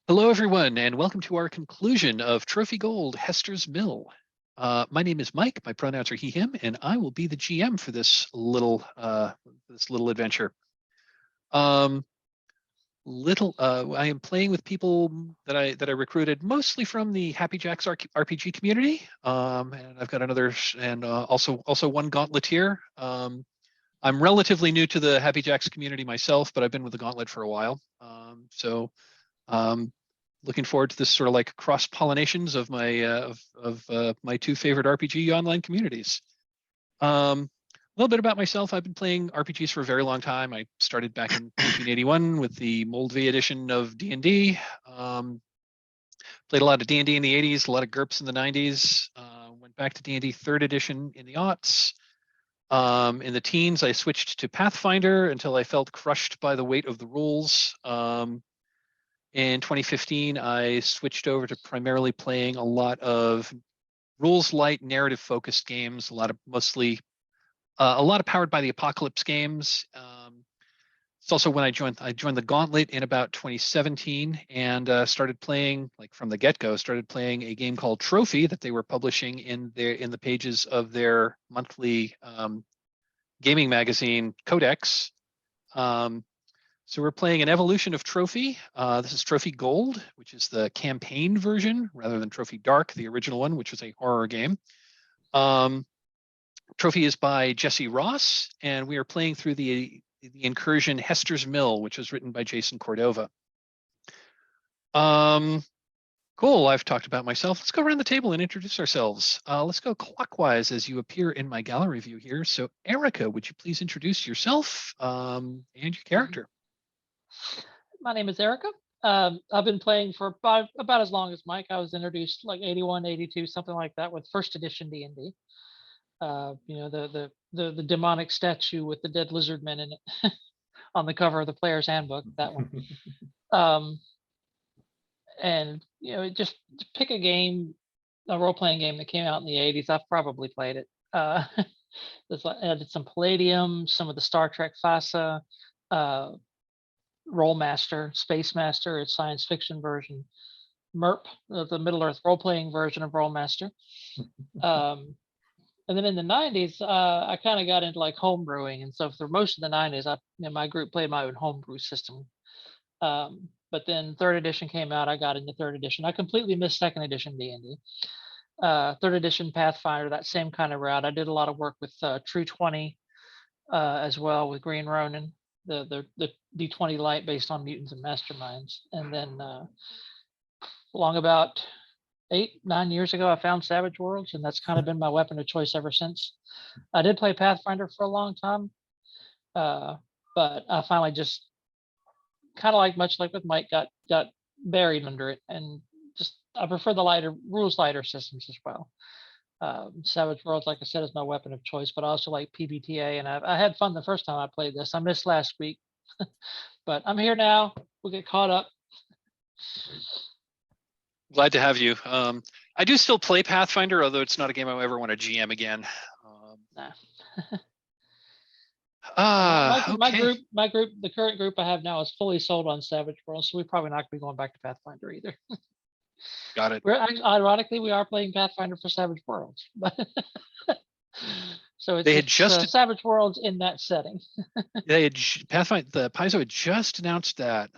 Hello, everyone, and welcome to our conclusion of Trophy Gold, Hester's Mill. My name is Mike. My pronouns are he, him, and I will be the GM for this little adventure. I am playing with people that I recruited mostly from the Happy Jacks RPG community, and I've got another and also one Gauntleteer. I'm relatively new to the Happy Jacks community myself, but I've been with the Gauntlet for a while. Um, looking forward to this sort of like cross pollinations of my two favorite RPG online communities. A little bit about myself. I've been playing RPGs for a very long time. I started back in 1981 with the Moldv edition of D&D. Played a lot of D&D in the 80s, a lot of GURPS in the 90s. Went back to D&D 3rd edition in the aughts. In the teens, I switched to Pathfinder until I felt crushed by the weight of the rules. In 2015, I switched over to primarily playing a lot of rules light, narrative focused games. A lot of powered by the apocalypse games. It's also when I joined the Gauntlet in about 2017 and started playing, like from the get-go, started playing a game called Trophy that they were publishing in the pages of their monthly gaming magazine Codex. So we're playing an evolution of Trophy. This is Trophy Gold, which is the campaign version rather than Trophy Dark, the original one, which was a horror game. Trophy is by Jesse Ross, and we are playing through the incursion Hester's Mill, which was written by Jason Cordova. Cool, I've talked about myself. Let's go around the table and introduce ourselves. Let's go clockwise as you appear in my gallery view here. So Erica, would you please introduce yourself and your character? My name is Erica. I've been playing for about as long as Mike. I was introduced like 81, 82, something like that with first edition D&D. The demonic statue with the dead lizard men in it on the cover of the player's handbook, that one. And just pick a game, a role-playing game that came out in the 80s. I've probably played it. I did some Palladium, some of the Star Trek FASA, Rollmaster, Space Master, its science fiction version, MERP, the Middle Earth role-playing version of Rollmaster. And then in the 90s, I kind of got into like homebrewing, and so for most of the 90s, my group played my own homebrew system. But then 3rd edition came out. I got into 3rd edition. I completely missed 2nd edition D&D. 3rd edition Pathfinder, that same kind of route. I did a lot of work with True 20 as well with Green Ronin, the D20 light based on mutants and masterminds. And then along about 8-9 years ago, I found Savage Worlds, and that's kind of been my weapon of choice ever since. I did play Pathfinder for a long time, but I finally just kind of much like with Mike, got buried under it, and just I prefer the rules lighter systems as well. Savage Worlds, like I said, is my weapon of choice, but I also like PBTA, and I had fun the first time I played this. I missed last week, but I'm here now. We'll get caught up. Glad to have you. I do still play Pathfinder, although it's not a game I ever want to GM again. Nah. Okay. My group, the current group I have now is fully sold on Savage Worlds, so we're probably not going to be going back to Pathfinder either. Got it. Ironically, we are playing Pathfinder for Savage Worlds, but so it's Savage Worlds in that setting. Pathfinder, the Paizo had just announced that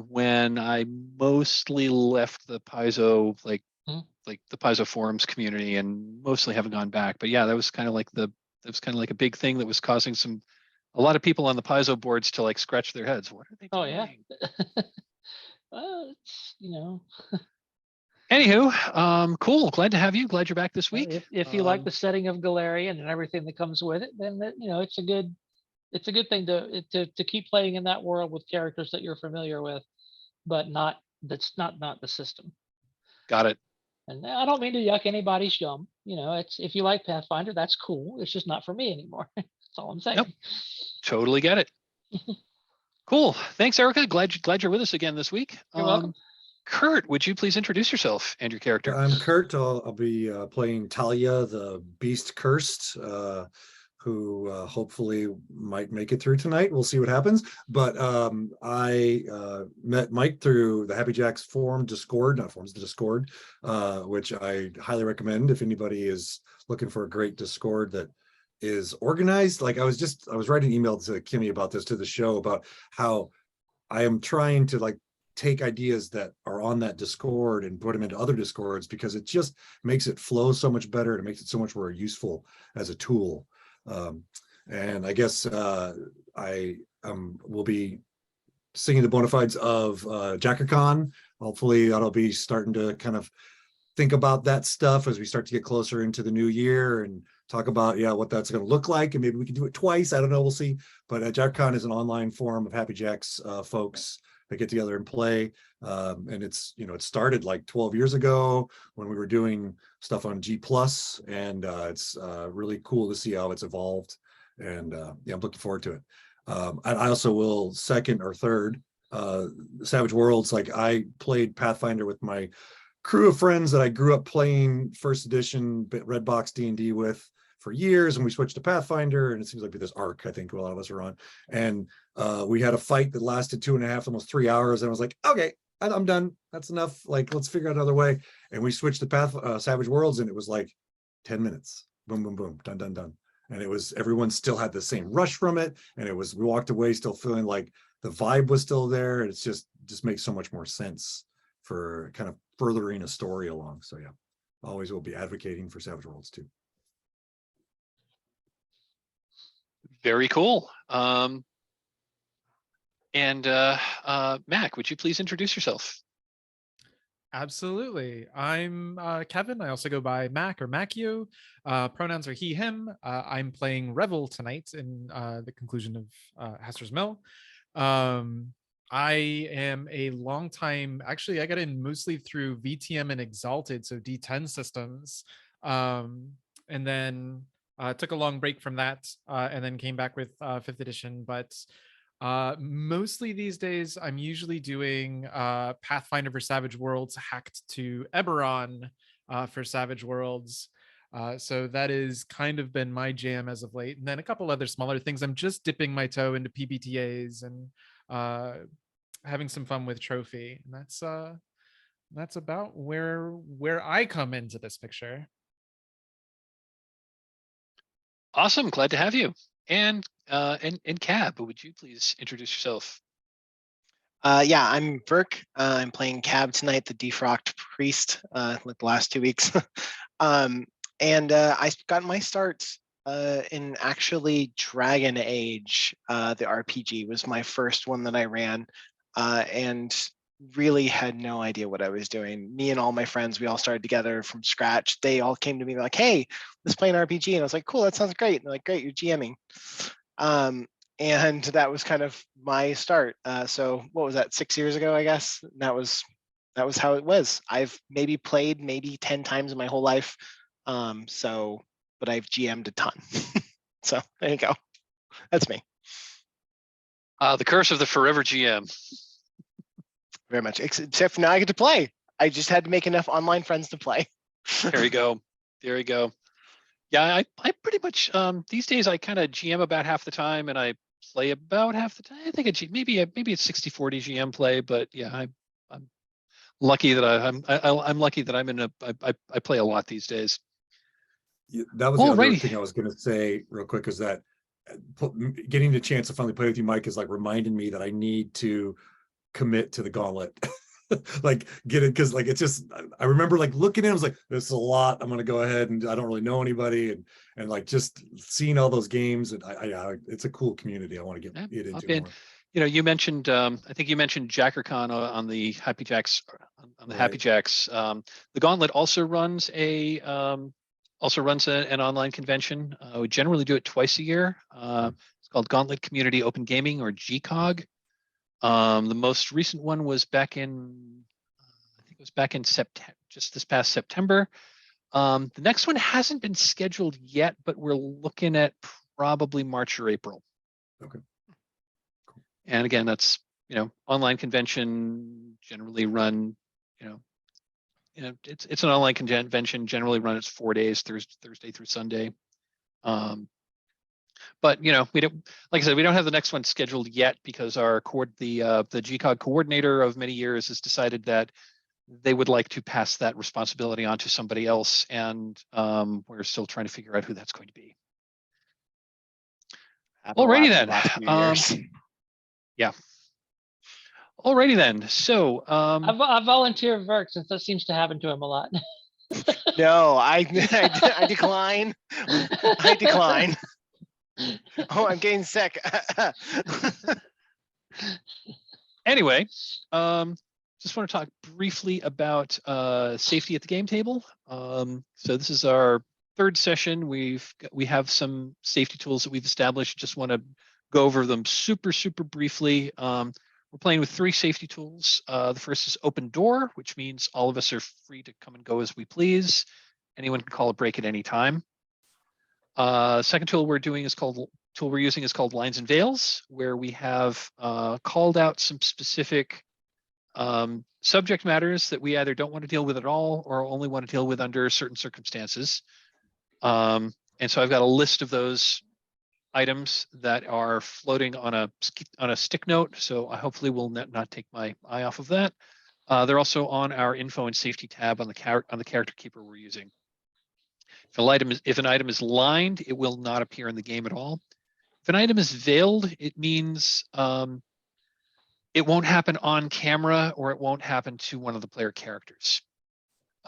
when I mostly left the Paizo, like the Paizo forums community, and mostly haven't gone back. But yeah, that was kind of like a big thing that was causing a lot of people on the Paizo boards to like scratch their heads. What are they doing? Oh yeah. Well, it's Anywho, cool. Glad to have you. Glad you're back this week. If you like the setting of Galarian and everything that comes with it, then it's a good thing to keep playing in that world with characters that you're familiar with, but that's not the system. Got it. And I don't mean to yuck anybody's yum. It's if you like Pathfinder, that's cool. It's just not for me anymore. That's all I'm saying. Yep. Totally get it. Cool. Thanks, Erica. Glad you're with us again this week. You're welcome. Curt, would you please introduce yourself and your character? I'm Curt. I'll be playing Talia, the Beast Cursed, who hopefully might make it through tonight. We'll see what happens. But I met Mike through the Happy Jacks forum, Discord, not forums, the Discord, which I highly recommend if anybody is looking for a great Discord that is organized. Like I was writing an email to Kimmy about this, to the show, about how I am trying to like take ideas that are on that Discord and put them into other Discords, because it just makes it flow so much better. And it makes it so much more useful as a tool. And I guess I will be singing the bona fides of JackerCon. Hopefully that'll be starting to kind of think about that stuff as we start to get closer into the new year, and talk about, yeah, what that's going to look like. And maybe we can do it twice. I don't know. We'll see. But JackerCon is an online forum of Happy Jacks folks that get together and play. And it's, it started like 12 years ago when we were doing stuff on G+, and it's really cool to see how it's evolved. And yeah, I'm looking forward to it. I also will second or third Savage Worlds. Like I played Pathfinder with my crew of friends that I grew up playing first edition Redbox D&D with for years, and we switched to Pathfinder, and it seems like this arc I think a lot of us are on. And we had a fight that lasted 2.5, almost 3 hours, and I was like, okay, I'm done. That's enough. Like, let's figure out another way. And we switched to Savage Worlds, and it was like 10 minutes. Boom, boom, boom, done, done, done. And it was, everyone still had the same rush from it, and it was, we walked away still feeling like the vibe was still there. It's just makes so much more sense for kind of furthering a story along. So yeah, always will be advocating for Savage Worlds too. Very cool. Mack, would you please introduce yourself? Absolutely. I'm Kevin. I also go by Mack or Mackio. Pronouns are he, him. I'm playing Revel tonight in the conclusion of Hester's Mill. I am a long time, actually, I got in mostly through VTM and Exalted, so D10 systems. And then took a long break from that and then came back with 5th edition. But mostly these days, I'm usually doing Pathfinder for Savage Worlds hacked to Eberron for Savage Worlds. So that has kind of been my jam as of late. And then a couple other smaller things. I'm just dipping my toe into PBTAs and having some fun with Trophy. And that's about where I come into this picture. Awesome, glad to have you. And Cab, would you please introduce yourself? Yeah, I'm Vyrrk. I'm playing Cab tonight, the defrocked priest, like the last 2 weeks. I got my start in actually Dragon Age. The RPG was my first one that I ran, and really had no idea what I was doing. Me and all my friends, we all started together from scratch. They all came to me like, hey, let's play an RPG. And I was like, cool, that sounds great. And they're like, great, you're GMing. And that was kind of my start. So what was that, 6 years ago, I guess? That was how it was. I've maybe played 10 times in my whole life. But I've GM'd a ton. So there you go. That's me. The curse of the forever GM. Very much, except for now I get to play. I just had to make enough online friends to play. There you go. There you go. Yeah, I pretty much these days I kind of GM about half the time and I play about half the time. I think maybe it's 60-40 GM play, but yeah, I'm lucky that I'm lucky that I play a lot these days. Yeah, that was the other thing I was going to say real quick, is that getting the chance to finally play with you, Mike, is like reminding me that I need to commit to the gauntlet. Like get it, because like it's just, I remember like looking at it, I was like, this is a lot. I'm gonna go ahead, and I don't really know anybody, and like just seeing all those games, and I it's a cool community. I want to get it into more. You mentioned I think you mentioned JackerCon on the Happy Jacks Happy Jacks. The Gauntlet also runs an online convention. We generally do it twice a year. It's called Gauntlet Community Open Gaming, or GCOG. The most recent one was back in, I think it was back in September, just this past September. The next one hasn't been scheduled yet, but we're looking at probably March or April. Okay. Cool. And again, that's, online convention, generally run, it's an online convention, generally run, it's 4 days, Thursday through Sunday. But we don't, like I said, we don't have the next one scheduled yet because our the GCOG coordinator of many years has decided that they would like to pass that responsibility on to somebody else, and we're still trying to figure out who that's going to be. Happened a Alrighty lot in the then. last few years. Yeah. Alrighty then. So I volunteer Vyrrk since that seems to happen to him a lot. No, I decline. I decline. Oh, I'm getting sick. anyway, just want to talk briefly about safety at the game table. So this is our third session. We have some safety tools that we've established. Just want to go over them super briefly. We're playing with 3 safety tools. The first is open door, which means all of us are free to come and go as we please. Anyone can call a break at any time. Second tool we're using is called lines and veils, where we have called out some specific subject matters that we either don't want to deal with at all or only want to deal with under certain circumstances. And so I've got a list of those items that are floating on a stick note. So I hopefully will not take my eye off of that. They're also on our info and safety tab on the character keeper we're using. If an item is lined, it will not appear in the game at all. If an item is veiled, it means it won't happen on camera or it won't happen to one of the player characters.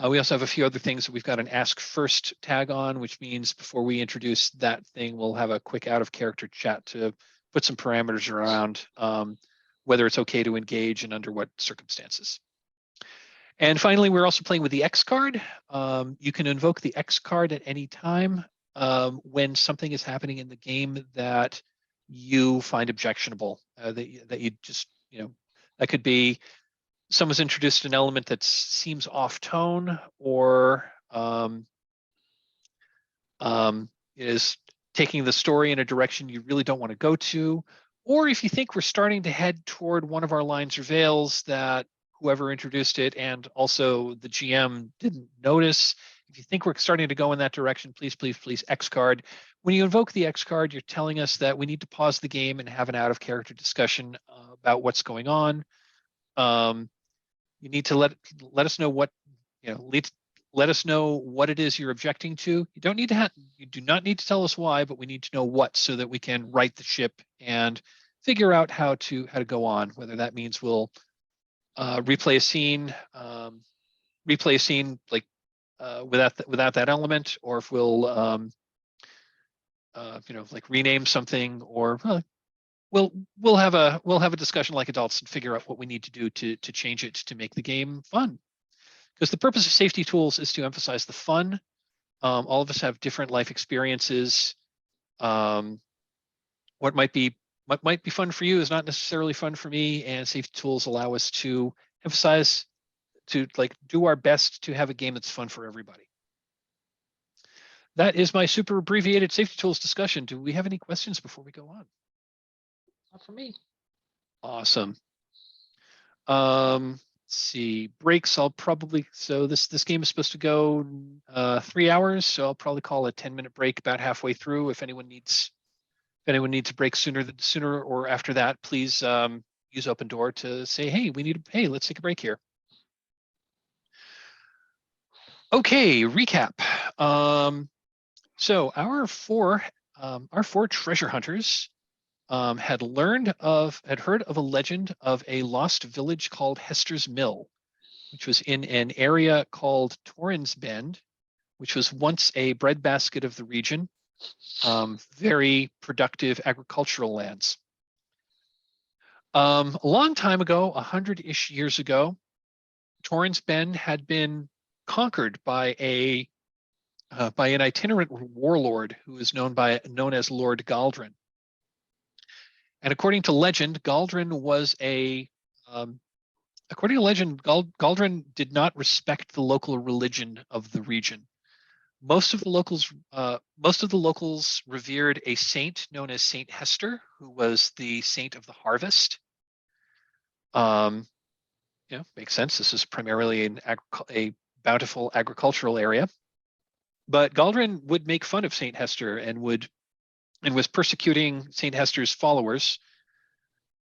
We also have a few other things that we've got an ask first tag on, which means before we introduce that thing, we'll have a quick out of character chat to put some parameters around whether it's okay to engage and under what circumstances. And finally, we're also playing with the X card. You can invoke the X card at any time when something is happening in the game that you find objectionable, that you just, that could be someone's introduced an element that seems off tone or is taking the story in a direction you really don't want to go to, or if you think we're starting to head toward one of our lines or veils that whoever introduced it and also the GM didn't notice. If you think we're starting to go in that direction, please X card. When you invoke the X card, you're telling us that we need to pause the game and have an out of character discussion about what's going on. You need to let us know what, let us know what it is you're objecting to. You do not need to tell us why, but we need to know what so that we can right the ship and figure out how to go on, whether that means we'll replay a scene like without that element, or if we'll like rename something, or we'll have a discussion like adults and figure out what we need to do to change it to make the game fun. Because the purpose of safety tools is to emphasize the fun. All of us have different life experiences. What might be fun for you is not necessarily fun for me, and safety tools allow us to emphasize, to do our best to have a game that's fun for everybody. That is my super abbreviated safety tools discussion. Do we have any questions before we go on? Not for me. Awesome. Let's see, breaks. I'll probably, so this game is supposed to go 3 hours, so I'll probably call a 10-minute break about halfway through. If anyone needs a break sooner or after that, please use Open Door to say, hey, let's take a break here. Okay, recap. So our four treasure hunters had heard of a legend of a lost village called Hester's Mill, which was in an area called Torrens Bend, which was once a breadbasket of the region. Very productive agricultural lands. A long time ago, 100-ish years ago, Torrens Bend had been conquered by an itinerant warlord who is known as Lord Galdrin. And according to legend, Galdrin did not respect the local religion of the region. Most of the locals revered a saint known as Saint Hester, who was the saint of the harvest. Makes sense. This is primarily a bountiful agricultural area. But Galdrin would make fun of Saint Hester and would and was persecuting Saint Hester's followers.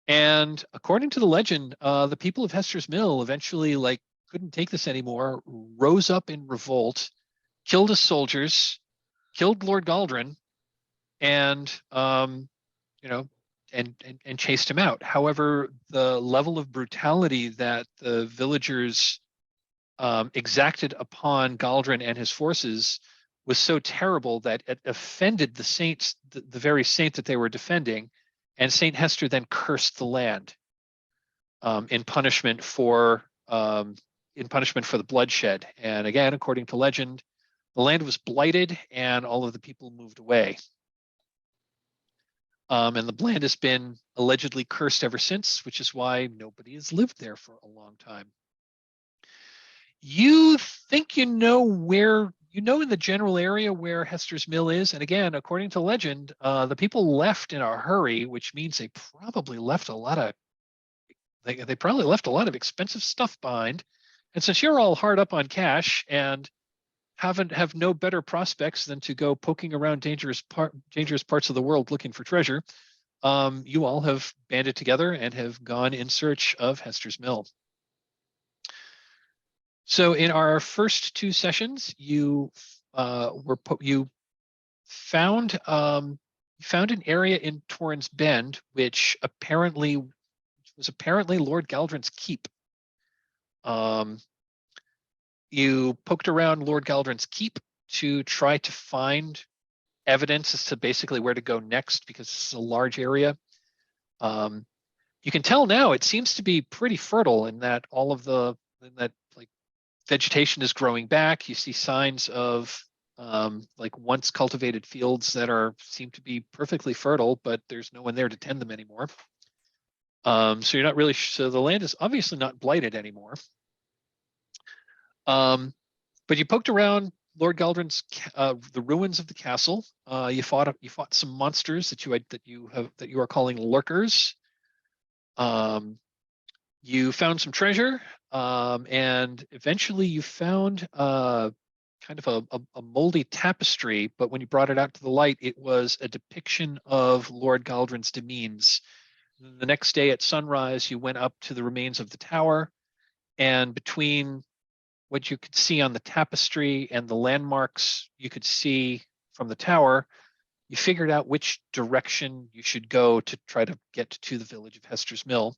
And according to the legend, the people of Hester's Mill eventually couldn't take this anymore, rose up in revolt, killed his soldiers, killed Lord Galdrin, and and chased him out. However, the level of brutality that the villagers exacted upon Galdrin and his forces was so terrible that it offended the saints, the very saint that they were defending, and Saint Hester then cursed the land in punishment for the bloodshed. And again, according to legend, the land was blighted and all of the people moved away. And the land has been allegedly cursed ever since, which is why nobody has lived there for a long time. You think you know where, in the general area where Hester's Mill is. And again, according to legend, the people left in a hurry, which means they probably left a lot of expensive stuff behind. And since you're all hard up on cash and have no better prospects than to go poking around dangerous parts of the world looking for treasure, you all have banded together and have gone in search of Hester's Mill. So in our first 2 sessions, you found an area in Torrens Bend, which was apparently Lord Galdrin's keep. You poked around Lord Galdrin's keep to try to find evidence as to basically where to go next, because this is a large area. You can tell now it seems to be pretty fertile in that vegetation is growing back. You see signs of once cultivated fields that seem to be perfectly fertile, but there's no one there to tend them anymore. So you're not really so the land is obviously not blighted anymore. But you poked around Lord Galdrin's the ruins of the castle. You fought some monsters that you are calling lurkers. You found some treasure, and eventually you found kind of a moldy tapestry. But when you brought it out to the light, it was a depiction of Lord Galdrin's demesnes. The next day at sunrise, you went up to the remains of the tower, and between what you could see on the tapestry and the landmarks you could see from the tower, you figured out which direction you should go to try to get to the village of Hester's Mill.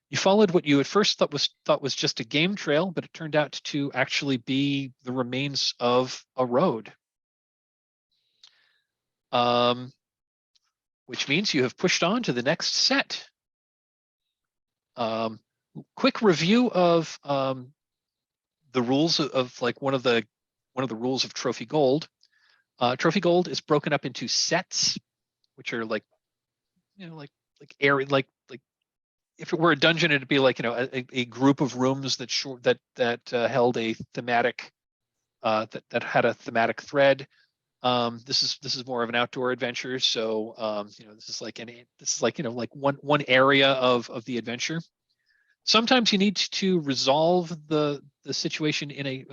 You followed what you at first thought was just a game trail, but it turned out to actually be the remains of a road. Which means you have pushed on to the next set. Quick review of the rules of one of the rules of Trophy Gold. Trophy Gold is broken up into sets, which are area if it were a dungeon, it'd be a group of rooms that held a thematic that had a thematic thread. This is more of an outdoor adventure, so this is one area of the adventure. Sometimes you need to resolve the situation in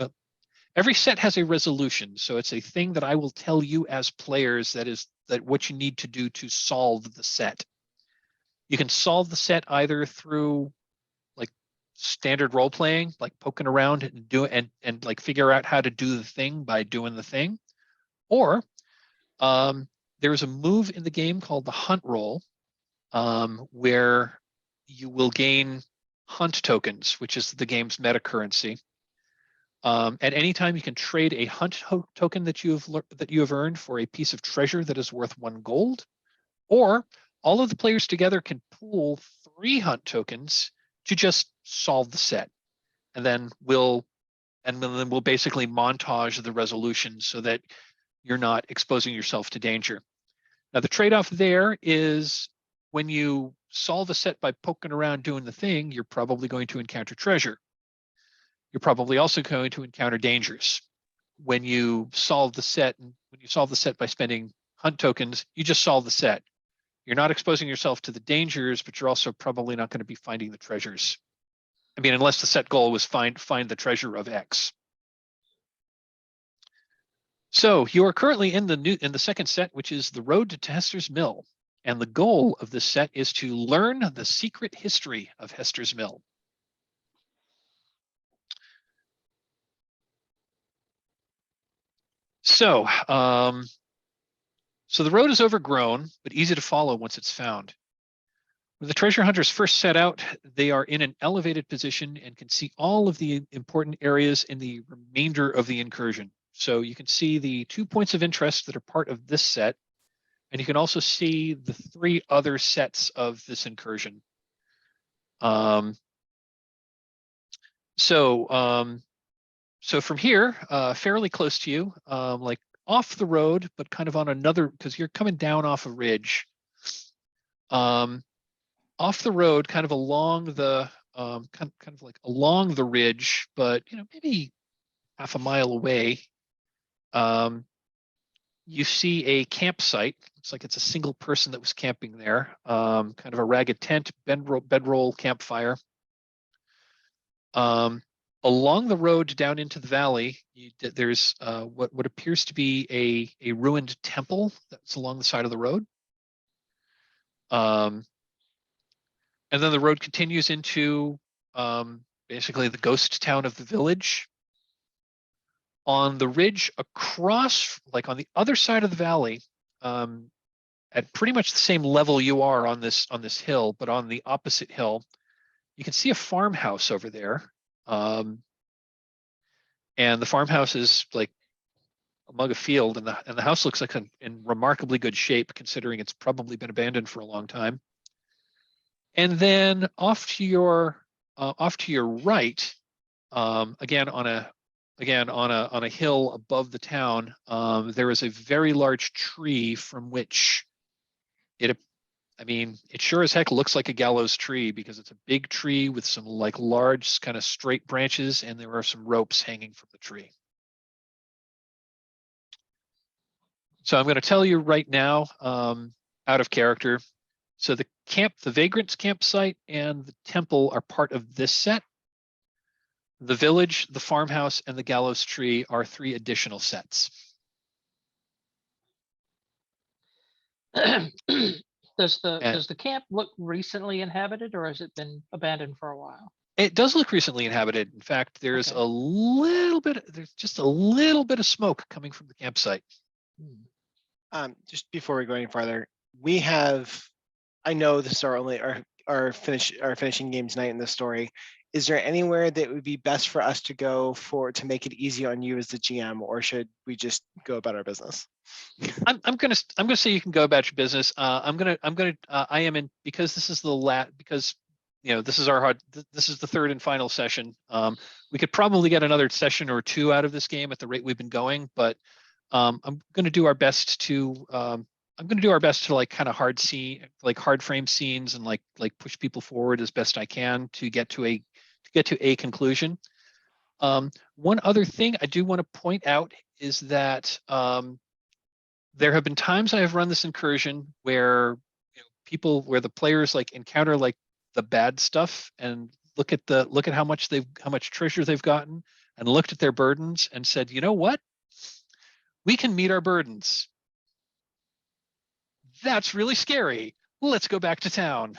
every set has a resolution, so it's a thing that I will tell you as players that what you need to do to solve the set. You can solve the set either through standard role playing, like poking around and figure out how to do the thing by doing the thing, or there's a move in the game called the hunt roll, where you will gain hunt tokens, which is the game's meta currency. At any time, you can trade a hunt token that you have earned for a piece of treasure that is worth 1 gold, or all of the players together can pool 3 hunt tokens to just solve the set, and then we'll basically montage the resolution so that you're not exposing yourself to danger. Now, the trade-off there is when you solve a set by poking around doing the thing, you're probably going to encounter treasure. You're probably also going to encounter dangers. When you solve the set by spending hunt tokens, you just solve the set. You're not exposing yourself to the dangers, but you're also probably not going to be finding the treasures. I mean, unless the set goal was find the treasure of X. So you are currently in the second set, which is the road to Hester's Mill. And the goal of this set is to learn the secret history of Hester's Mill. So, so the road is overgrown, but easy to follow once it's found. When the treasure hunters first set out, they are in an elevated position and can see all of the important areas in the remainder of the incursion. So you can see the 2 points of interest that are part of this set, and you can also see the 3 other sets of this incursion. So from here, fairly close to you, like off the road, but kind of on another, because you're coming down off a ridge. Off the road, kind of along the, kind of like along the ridge, but maybe half a mile away. You see a campsite. Looks like it's a single person that was camping there. Kind of a ragged tent, bedroll campfire. Along the road down into the valley, there's what appears to be a ruined temple that's along the side of the road. And then the road continues into basically the ghost town of the village. On the ridge across, like on the other side of the valley, at pretty much the same level you are on this hill, but on the opposite hill, you can see a farmhouse over there. And the farmhouse is like among a field, and the house looks like in remarkably good shape, considering it's probably been abandoned for a long time. And then off to your right, again on a hill above the town, there is a very large tree from which it sure as heck looks like a gallows tree, because it's a big tree with some like large kind of straight branches, and there are some ropes hanging from the tree. So I'm going to tell you right now, out of character. So the vagrant's campsite and the temple are part of this set. The village, the farmhouse, and the gallows tree are 3 additional sets. Does the camp look recently inhabited, or has it been abandoned for a while? It does look recently inhabited. In fact, there's just a little bit of smoke coming from the campsite. Just before we go any farther, I know this is our finishing game tonight in the story. Is there anywhere that would be best for us to go to make it easy on you as the GM, or should we just go about our business? I'm gonna say you can go about your business. I am in, because this is because this is the third and final session. We could probably get another session or 2 out of this game at the rate we've been going, but I'm going to do our best to like kind of hard frame scenes and like push people forward as best I can to get to a conclusion. One other thing I do want to point out is that there have been times I have run this incursion where where the players like encounter like the bad stuff and look at how much treasure they've gotten, and looked at their burdens and said, you know what? We can meet our burdens. That's really scary. Let's go back to town.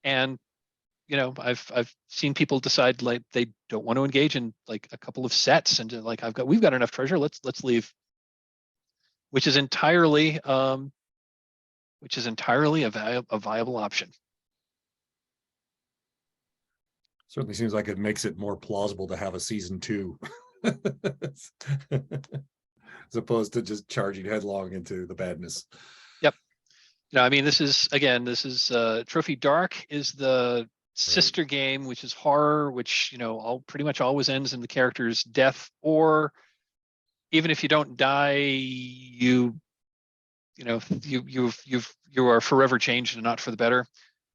And I've seen people decide like they don't want to engage in like a couple of sets, and like we've got enough treasure. Let's leave. Which is entirely a viable option. Certainly seems like it makes it more plausible to have a season 2. As opposed to just charging headlong into the badness. Yep. This is Trophy Dark is the sister game, which is horror, which pretty much always ends in the character's death, or even if you don't die, you are forever changed and not for the better.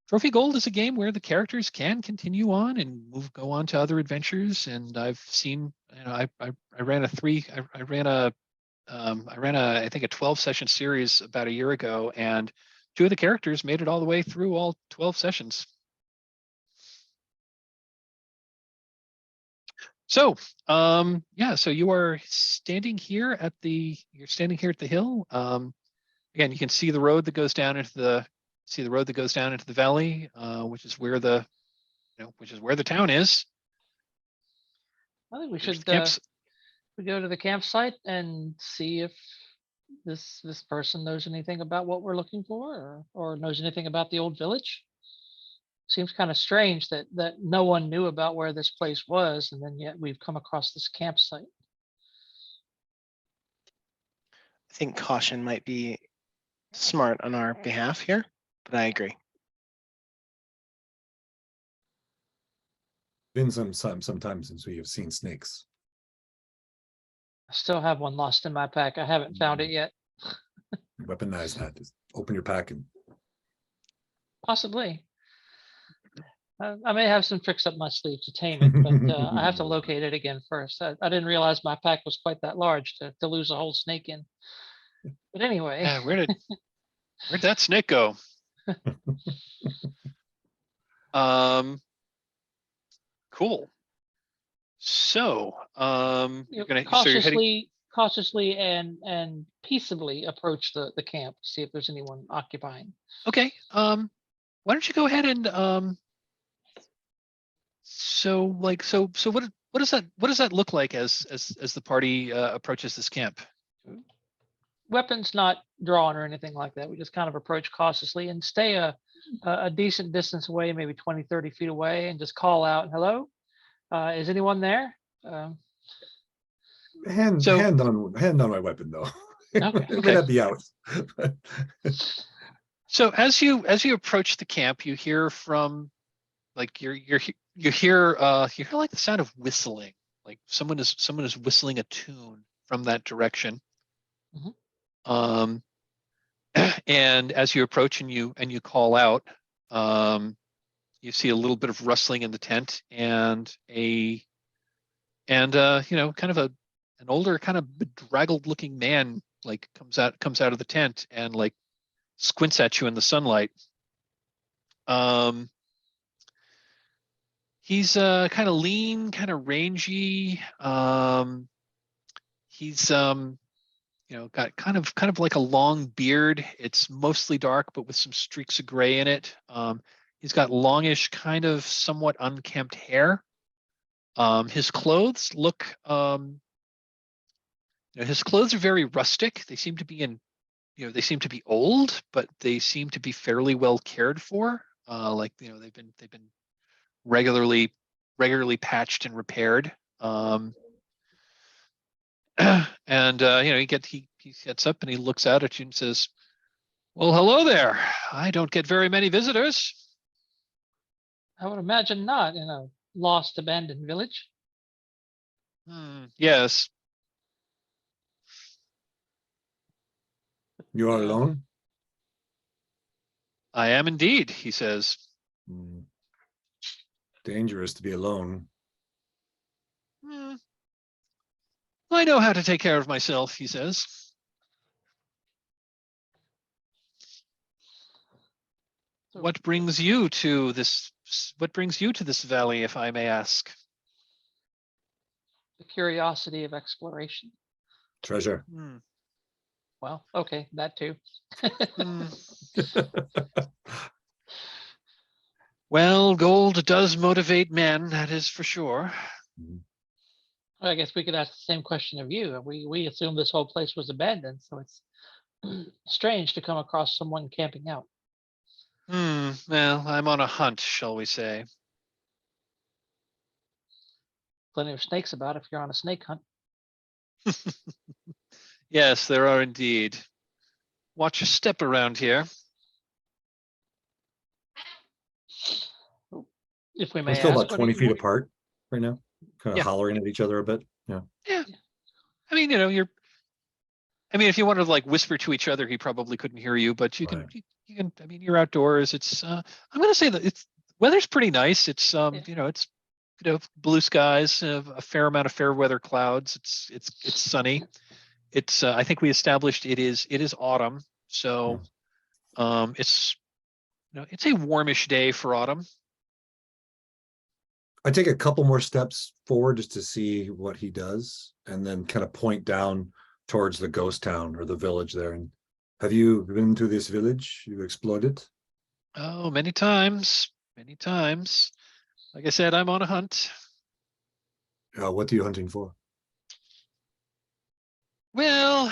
Trophy Gold is a game where the characters can continue on and go on to other adventures. And I've seen, I ran I think a 12 session series about a year ago, and 2 of the characters made it all the way through all 12 sessions. So, yeah, so you are standing here at the, you're standing here at the hill. Again, you can see the road that goes down into the valley, which is where the, which is where the town is. I think we There's should the camps. we go to the campsite and see if this person knows anything about what we're looking for, or knows anything about the old village. Seems kind of strange that no one knew about where this place was, and then yet we've come across this campsite. I think caution might be smart on our behalf here, but I agree. Been some time since we have seen snakes. I still have one lost in my pack. I haven't found it yet. Weaponize that. Just open your pack and Possibly. I may have some tricks up my sleeve to tame it, but I have to locate it again first. I didn't realize my pack was quite that large to lose a whole snake in. But anyway. Yeah, where'd that snake go? Cool. So, you're gonna cautiously and peaceably approach the camp to see if there's anyone occupying. Okay. Why don't you go ahead and so what does that look like as the party approaches this camp? Weapons not drawn or anything like that. We just kind of approach cautiously and stay a decent distance away, maybe 20, 30 feet away, and just call out, "Hello, is anyone there?" hand on my weapon though. Okay. It may not be out. So as you approach the camp, you hear from like you hear like the sound of whistling, like someone is whistling a tune from that direction. Mhm. And as you approach and you call out, you see a little bit of rustling in the tent, and kind of an older, kind of bedraggled looking man like comes out of the tent and like squints at you in the sunlight. He's kind of lean, kind of rangy. He's got kind of like a long beard. It's mostly dark, but with some streaks of gray in it. He's got longish, kind of somewhat unkempt hair. His clothes look, his clothes are very rustic. They seem to be they seem to be old, but they seem to be fairly well cared for. They've been regularly patched and repaired. And he gets up and he looks out at you and says, "Well, hello there. I don't get very many visitors." I would imagine not in a lost, abandoned village. Yes. You are alone? I am indeed, he says. Dangerous to be alone. I know how to take care of myself, he says. So What brings you to this valley, if I may ask? the curiosity of exploration. Treasure. Well, okay, that too. Well, gold does motivate men, that is for sure. I guess we could ask the same question of you. We assumed this whole place was abandoned, so it's strange to come across someone camping out. Well, I'm on a hunt, shall we say. Plenty of snakes about if you're on a snake hunt. Yes, there are indeed. Watch your step around here. If we may We're still ask, about 20 feet apart right now, kind of Yeah. hollering at each other a bit. Yeah. Yeah. I mean, if you wanted to like whisper to each other, he probably couldn't hear you, but you can, Right. you can, I mean, you're outdoors. It's, I'm going to say that weather's pretty nice. It's, it's, blue skies, a fair amount of fair weather clouds. It's sunny. It's, I think we established it is autumn. So, it's, it's a warmish day for autumn. I take a couple more steps forward just to see what he does, and then kind of point down towards the ghost town or the village there. And have you been to this village? You explored it? Oh, many times, many times. Like I said, I'm on a hunt. What are you hunting for? Well,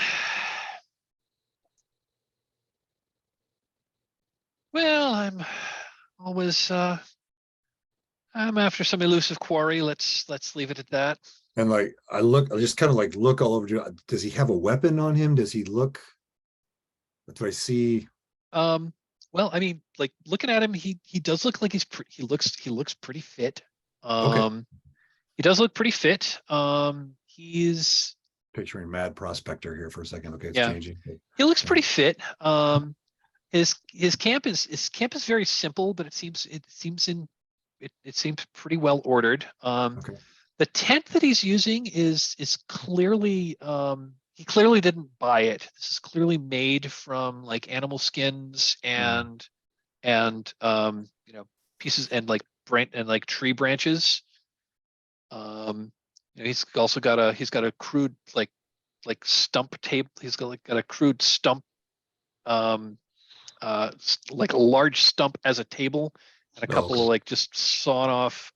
I'm always I'm after some elusive quarry. Let's leave it at that. And like I just kind of like look all over you. Does he have a weapon on him? Does he look? Do I see? Well, I mean, like looking at him, he does look like he looks pretty fit. Okay. He does look pretty fit. He's Picturing Mad Prospector here for a second. Okay, it's Yeah. changing. he looks Yeah. pretty fit. His camp is very simple, but it seems pretty well ordered. Okay. The tent that he's using is clearly he clearly didn't buy it. This is clearly made from like animal skins and pieces and like tree branches. He's also got a crude like stump tape. He's got a crude stump, like a large stump as a table, and a couple of like just sawn off,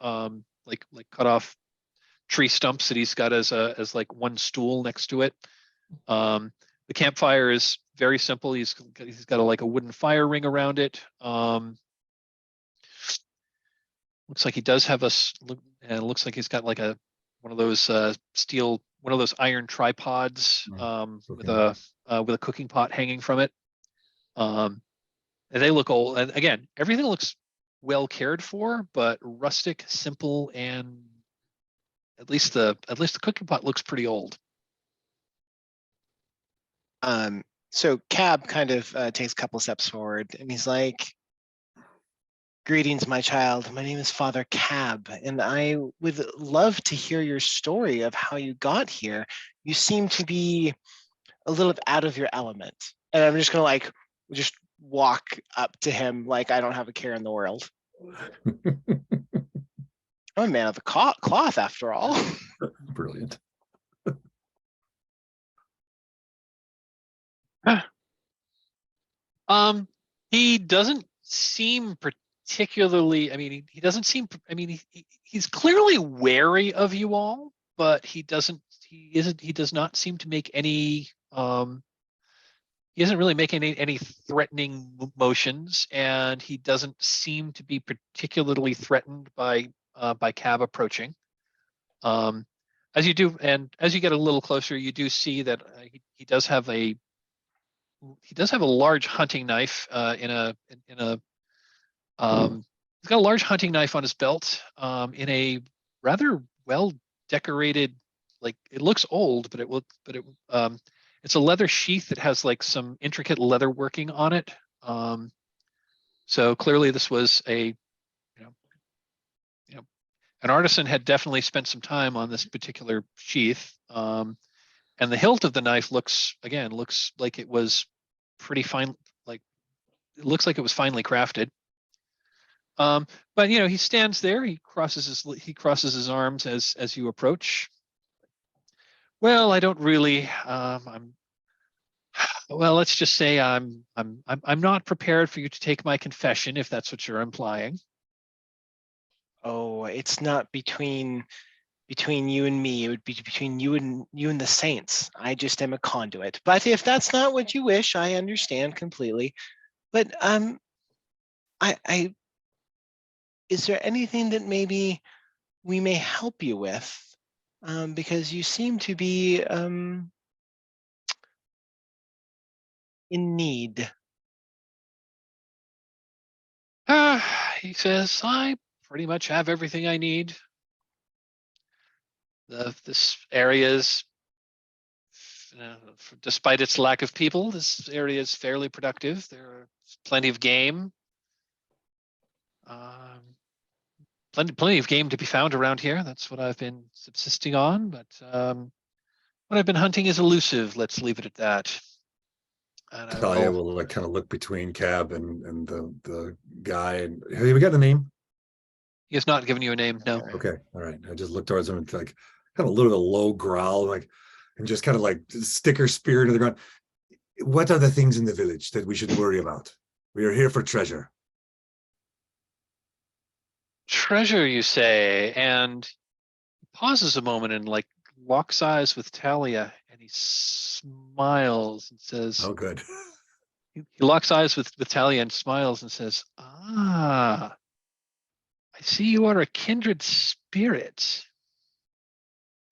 like cut off tree stumps that he's got as like one stool next to it. The campfire is very simple. He's got like a wooden fire ring around it. Looks like he does have and it looks like he's got like one of those iron tripods with a cooking pot hanging from it. And they look old. And again, everything looks well cared for, but rustic, simple, and at least the cooking pot looks pretty old. So Cab kind of takes a couple steps forward, and he's like, "Greetings, my child. My name is Father Cab, and I would love to hear your story of how you got here. You seem to be a little out of your element." And I'm just gonna like just walk up to him like I don't have a care in the world. I'm a man of the cloth, after all. Brilliant. He doesn't seem particularly. I mean, he doesn't seem. I mean, he's clearly wary of you all, but he doesn't. He isn't. He does not seem to make any. He isn't really making any threatening motions, and he doesn't seem to be particularly threatened by Cab approaching. As you do, and as you get a little closer, you do see that he does have a large hunting knife he's got a large hunting knife on his belt in a rather well decorated, like it looks old, but it's a leather sheath that has like some intricate leather working on it. So clearly this was an artisan had definitely spent some time on this particular sheath. And the hilt of the knife looks like it was pretty fine, like it looks like it was finely crafted. But he stands there, he crosses his arms as you approach. Well, I don't really well, let's just say I'm not prepared for you to take my confession, if that's what you're implying. Oh, it's not between you and me. It would be between you and the saints. I just am a conduit. But if that's not what you wish, I understand completely. But I is there anything that maybe we may help you with? Because you seem to be in need. He says, I pretty much have everything I need. This area is, despite its lack of people, this area is fairly productive. There's plenty of game. Plenty of game to be found around here. That's what I've been subsisting on. But what I've been hunting is elusive. Let's leave it at that. And Talia will like kind of look between Cab and the guy. And have we got a name? He has not given you a name. No. Okay, all right. I just looked towards him and like kind of a little bit of low growl, like, and just kind of like stick her spear into the ground. What are the things in the village that we should worry about? We are here for treasure. Treasure, you say, and he pauses a moment and like locks eyes with Talia, and he smiles and says, Oh, good. he locks eyes with Talia and smiles and says, "Ah, I see you are a kindred spirit,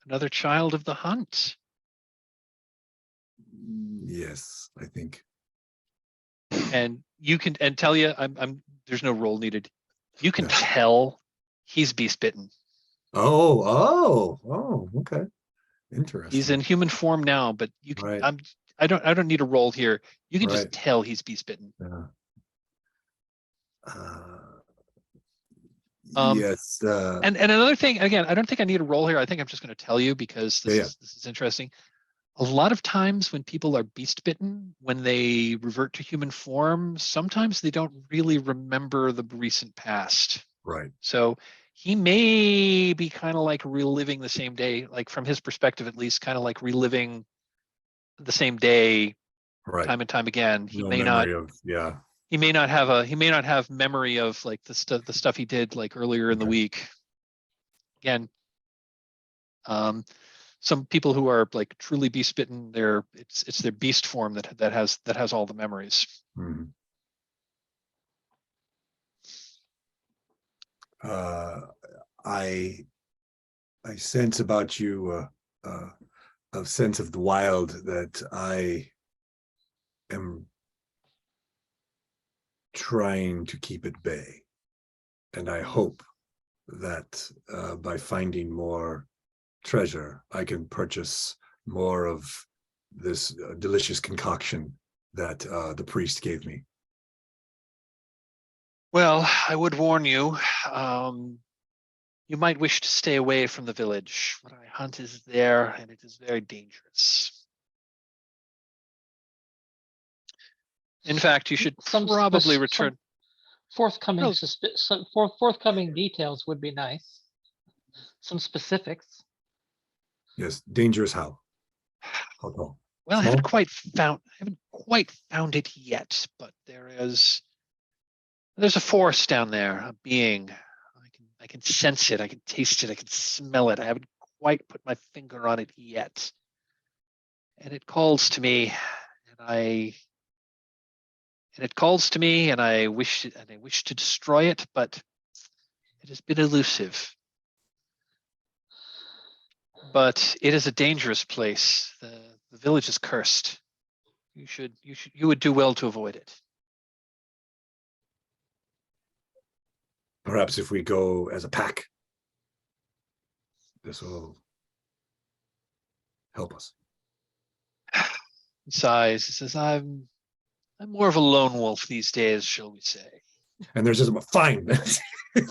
another child of the hunt." Yes, I think. And you can, and Talia, there's no roll needed. You can Yeah. tell he's beast bitten. Okay. Interesting. He's in human form now, but you can. Right. I don't need a roll here. You can just Right. tell he's beast bitten. Yeah. Um, yes. And another thing, again, I don't think I need a roll here. I think I'm just going to tell you because Yeah. this is interesting. A lot of times when people are beast bitten, when they revert to human form, sometimes they don't really remember the recent past. Right. So he may be kind of like reliving the same day, like from his perspective at least, kind of like reliving the same day Right. time and time again. He No may not. memory of, yeah. He may not have memory of like the stuff he did like earlier in the Okay. week. Again, some people who are like truly beast bitten, it's their beast form that has all the memories. Mhm. I sense about you a sense of the wild that I am trying to keep at bay, and I hope that by finding more treasure, I can purchase more of this delicious concoction that the priest gave me. Well, I would warn you, you might wish to stay away from the village. What I hunt is there, and it is very dangerous. In fact, you should probably return. Forthcoming Well- forthcoming details would be nice. Some specifics. Yes, dangerous how? How tall? Well, I Small? haven't quite found it yet, but there's a force down there, a being. I can sense it, I can taste it, I can smell it. I haven't quite put my finger on it yet. And it calls to me, and I wish to destroy it, but it has been elusive. But it is a dangerous place. The village is cursed. You would do well to avoid it. Perhaps if we go as a pack, this will help us. He sighs. He says, I'm more of a lone wolf these days, shall we say. And there's just a fine.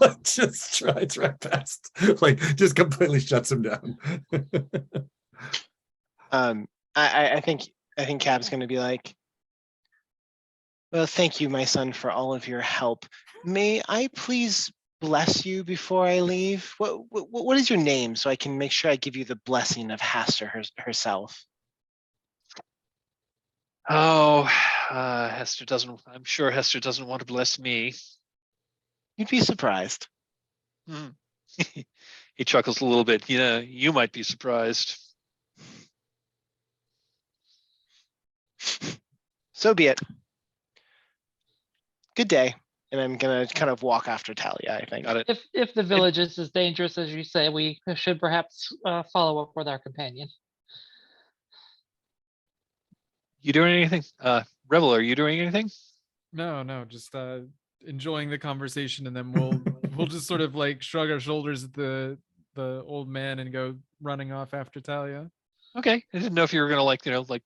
Like, just try past. Like, just completely shuts him down. I think Cap's going to be like, well, thank you, my son, for all of your help. May I please bless you before I leave? What is your name, so I can make sure I give you the blessing of Hester herself? Oh, Hester doesn't. I'm sure Hester doesn't want to bless me. You'd be surprised. He chuckles a little bit. You might be surprised. So be it. Good day. And I'm gonna kind of walk after Talia, I think. Got it. If the village is as dangerous as you say, we should perhaps follow up with our companion. You doing anything? Rebel, are you doing anything? No, just enjoying the conversation, and then we'll just sort of like shrug our shoulders at the old man and go running off after Talia. Okay. I didn't know if you were gonna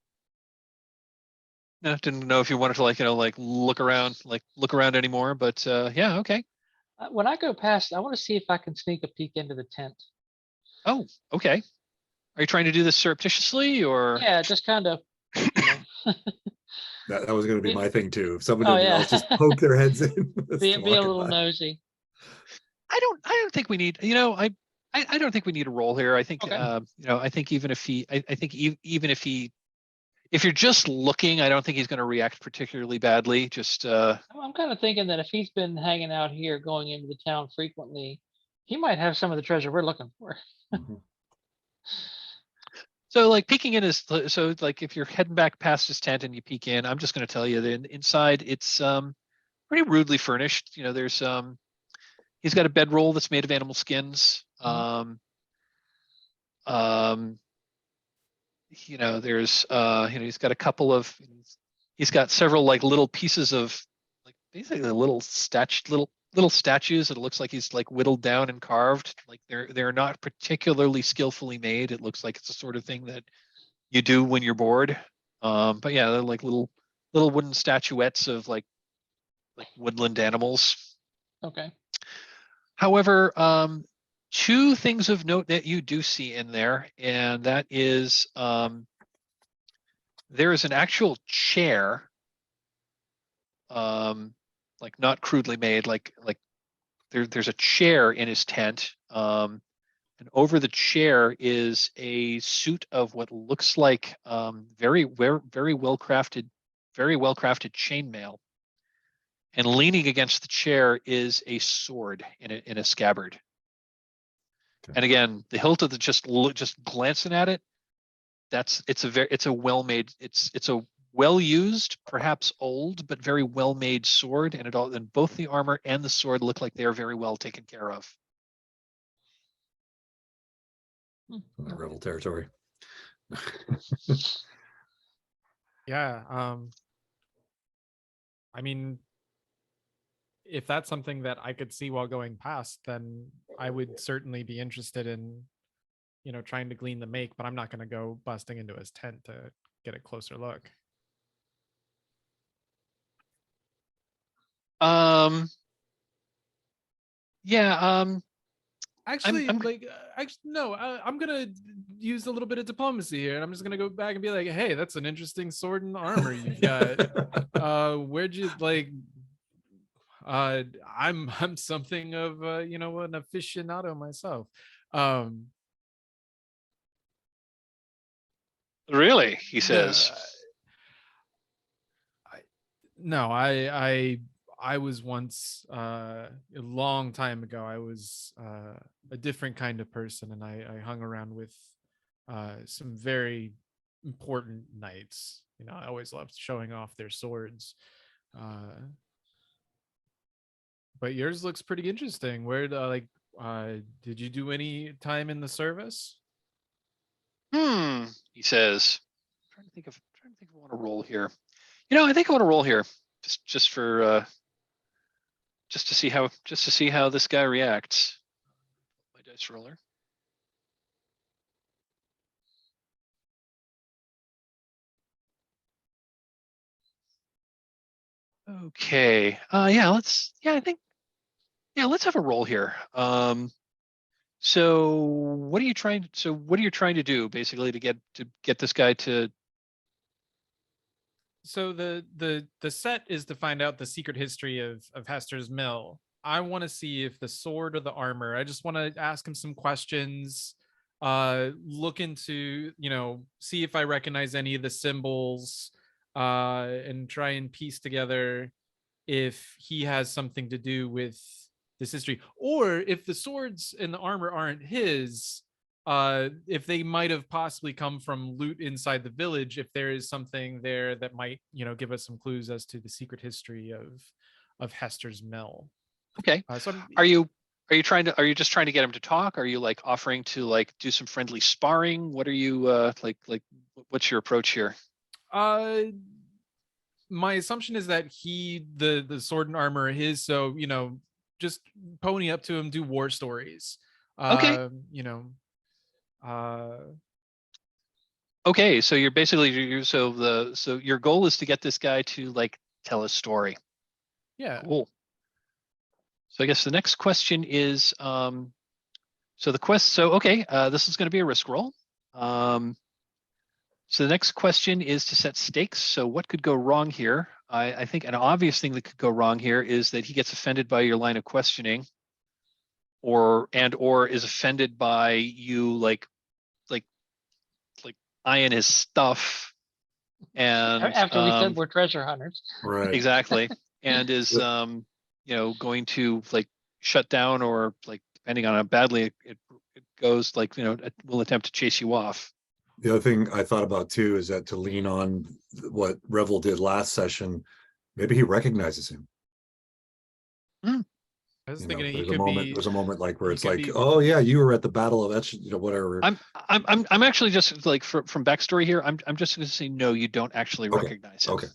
didn't know if you wanted to look around anymore, but yeah, okay. When I go past, I want to see if I can sneak a peek into the tent. Oh, okay. Are you trying to do this surreptitiously or? Yeah, just kind of. That was going to be my thing too. If someone Oh, didn't yeah. else just poke their heads in. Be a little nosy. I don't think we need, I don't think we need a roll here. I think, Okay. I think even if he, I think even if he, if you're just looking, I don't think he's going to react particularly badly. Just, I'm kind of thinking that if he's been hanging out here, going into the town frequently, he might have some of the treasure we're looking for. Mhm. so like peeking in his, so like if you're heading back past his tent and you peek in, I'm just going to tell you that inside it's pretty rudely furnished. There's he's got a bedroll that's made of animal skins. There's he's got a couple of, he's got several like little pieces of like basically little statues that it looks like he's like whittled down and carved. Like they're not particularly skillfully made. It looks like it's the sort of thing that you do when you're bored. But yeah, they're like little wooden statuettes of like woodland animals. Okay. However, two things of note that you do see in there, and that is there is an actual chair, like not crudely made, like there's a chair in his tent, and over the chair is a suit of what looks like very well crafted chainmail. And leaning against the chair is a sword in a scabbard. Okay. And again, the hilt of the just glancing at it, it's a well used, perhaps old, but very well made sword, and both the armor and the sword look like they are very well taken care of. Rebel territory. Yeah. I mean, if that's something that I could see while going past, then I would certainly be interested in, trying to glean the make, but I'm not going to go busting into his tent to get a closer look. Yeah. Actually, I'm no, I'm gonna use a little bit of diplomacy here, and I'm just gonna go back and be like, hey, that's an interesting sword and armor you've got. Where'd you like? I'm something of an aficionado myself. Really, he says. No, I was once a long time ago. I was a different kind of person, and I hung around with some very important knights. I always loved showing off their swords. But yours looks pretty interesting. Where did you do any time in the service? He says. I'm trying to think if I want to roll here. I think I want to roll here just for just to see how this guy reacts. My dice roller. Okay. Let's have a roll here. So what are you trying to do basically to get this guy to? So the set is to find out the secret history of Hester's mill. I want to see if the sword or the armor. I just want to ask him some questions, look into, see if I recognize any of the symbols, and try and piece together if he has something to do with this history, or if the swords and the armor aren't his, if they might have possibly come from loot inside the village, if there is something there that might, give us some clues as to the secret history of Hester's mill. Okay. So are you just trying to get him to talk? Are you like offering to like do some friendly sparring? What are you what's your approach here? My assumption is that the sword and armor are his, so just pony up to him, do war stories. Okay. Okay, so you're basically so your goal is to get this guy to like tell a story. Yeah. Cool. So I guess the next question is this is going to be a risk roll. So the next question is to set stakes. So what could go wrong here? I think an obvious thing that could go wrong here is that he gets offended by your line of questioning. or is offended by you like eyeing his stuff and After we said we're treasure hunters. Right. exactly, and is going to like shut down, or like depending on how badly it goes, like it will attempt to chase you off. The other thing I thought about too is that to lean on what Revel did last session, maybe he recognizes him. I was You thinking know, he there's a could moment. be. There's a moment like where he it's could like, be- oh yeah, you were at the battle of that, whatever. I'm actually just like from backstory here. I'm just going to say no. You don't actually Okay, recognize him. Okay.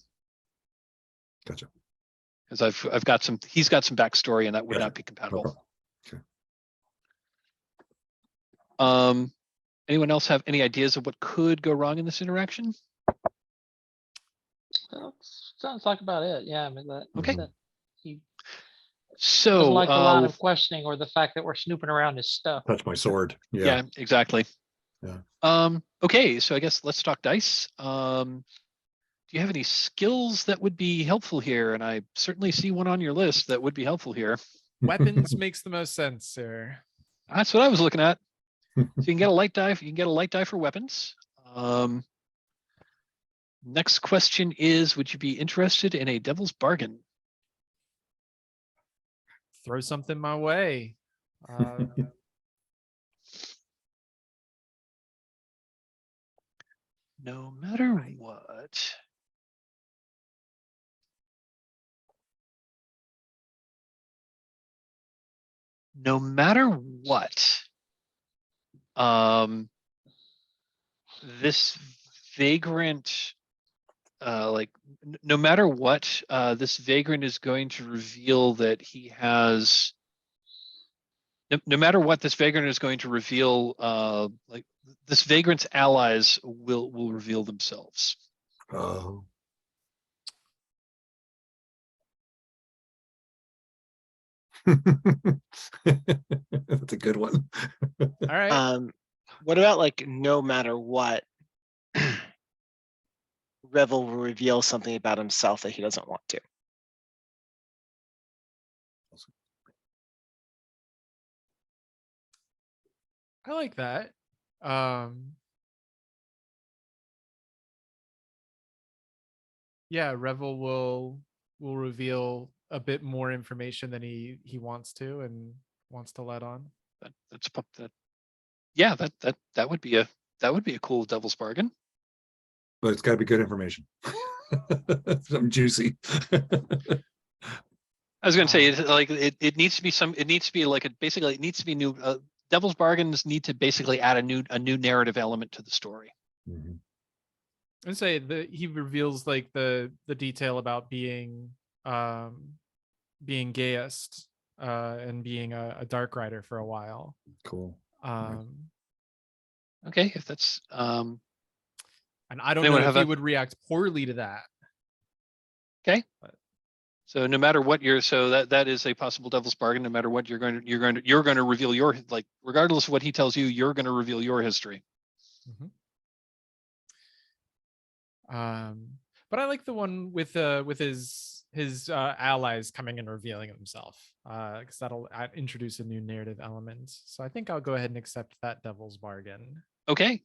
Gotcha. Because I've got some. He's got some backstory, and that would Gotcha. not be No compatible. problem. Okay. Anyone else have any ideas of what could go wrong in this interaction? Well, sounds like about it. Yeah, I mean that. Okay. That he So doesn't like the line of questioning or the fact that we're snooping around his stuff. Touch my sword. yeah, exactly. Yeah. Okay, so I guess let's talk dice. Do you have any skills that would be helpful here? And I certainly see one on your list that would be helpful here. Weapons makes the most sense, sir. That's what I was looking at. So you can get a light die. You can get a light die for weapons. Next question is: would you be interested in a devil's bargain? Throw something my way. No matter what. No matter what, this vagrant, no matter what, this vagrant is going to reveal that he has. No matter what, this vagrant is going to reveal, like this vagrant's allies will reveal themselves. Oh. That's a good one. All right. What about like no matter what, Revel will reveal something about himself that he doesn't want to. I like that. Yeah, Revel will reveal a bit more information than he wants to and wants to let on. Yeah, that would be a cool devil's bargain. But it's got to be good information. Something juicy. I was going to say, it needs to be it needs to be like basically it needs to be new. Devil's bargains need to basically add a new narrative element to the story. Mhm. I'd say that he reveals like the detail about being gayest and being a dark rider for a while. Cool. Okay, if that's and I don't anyone know if have he a- would react poorly to that. okay. But- So no matter what that is a possible devil's bargain. No matter what you're going to reveal your, like, regardless of what he tells you, you're going to reveal your history. Mhm. But I like the one with his allies coming and revealing himself, because that'll introduce a new narrative element. So I think I'll go ahead and accept that devil's bargain. Okay.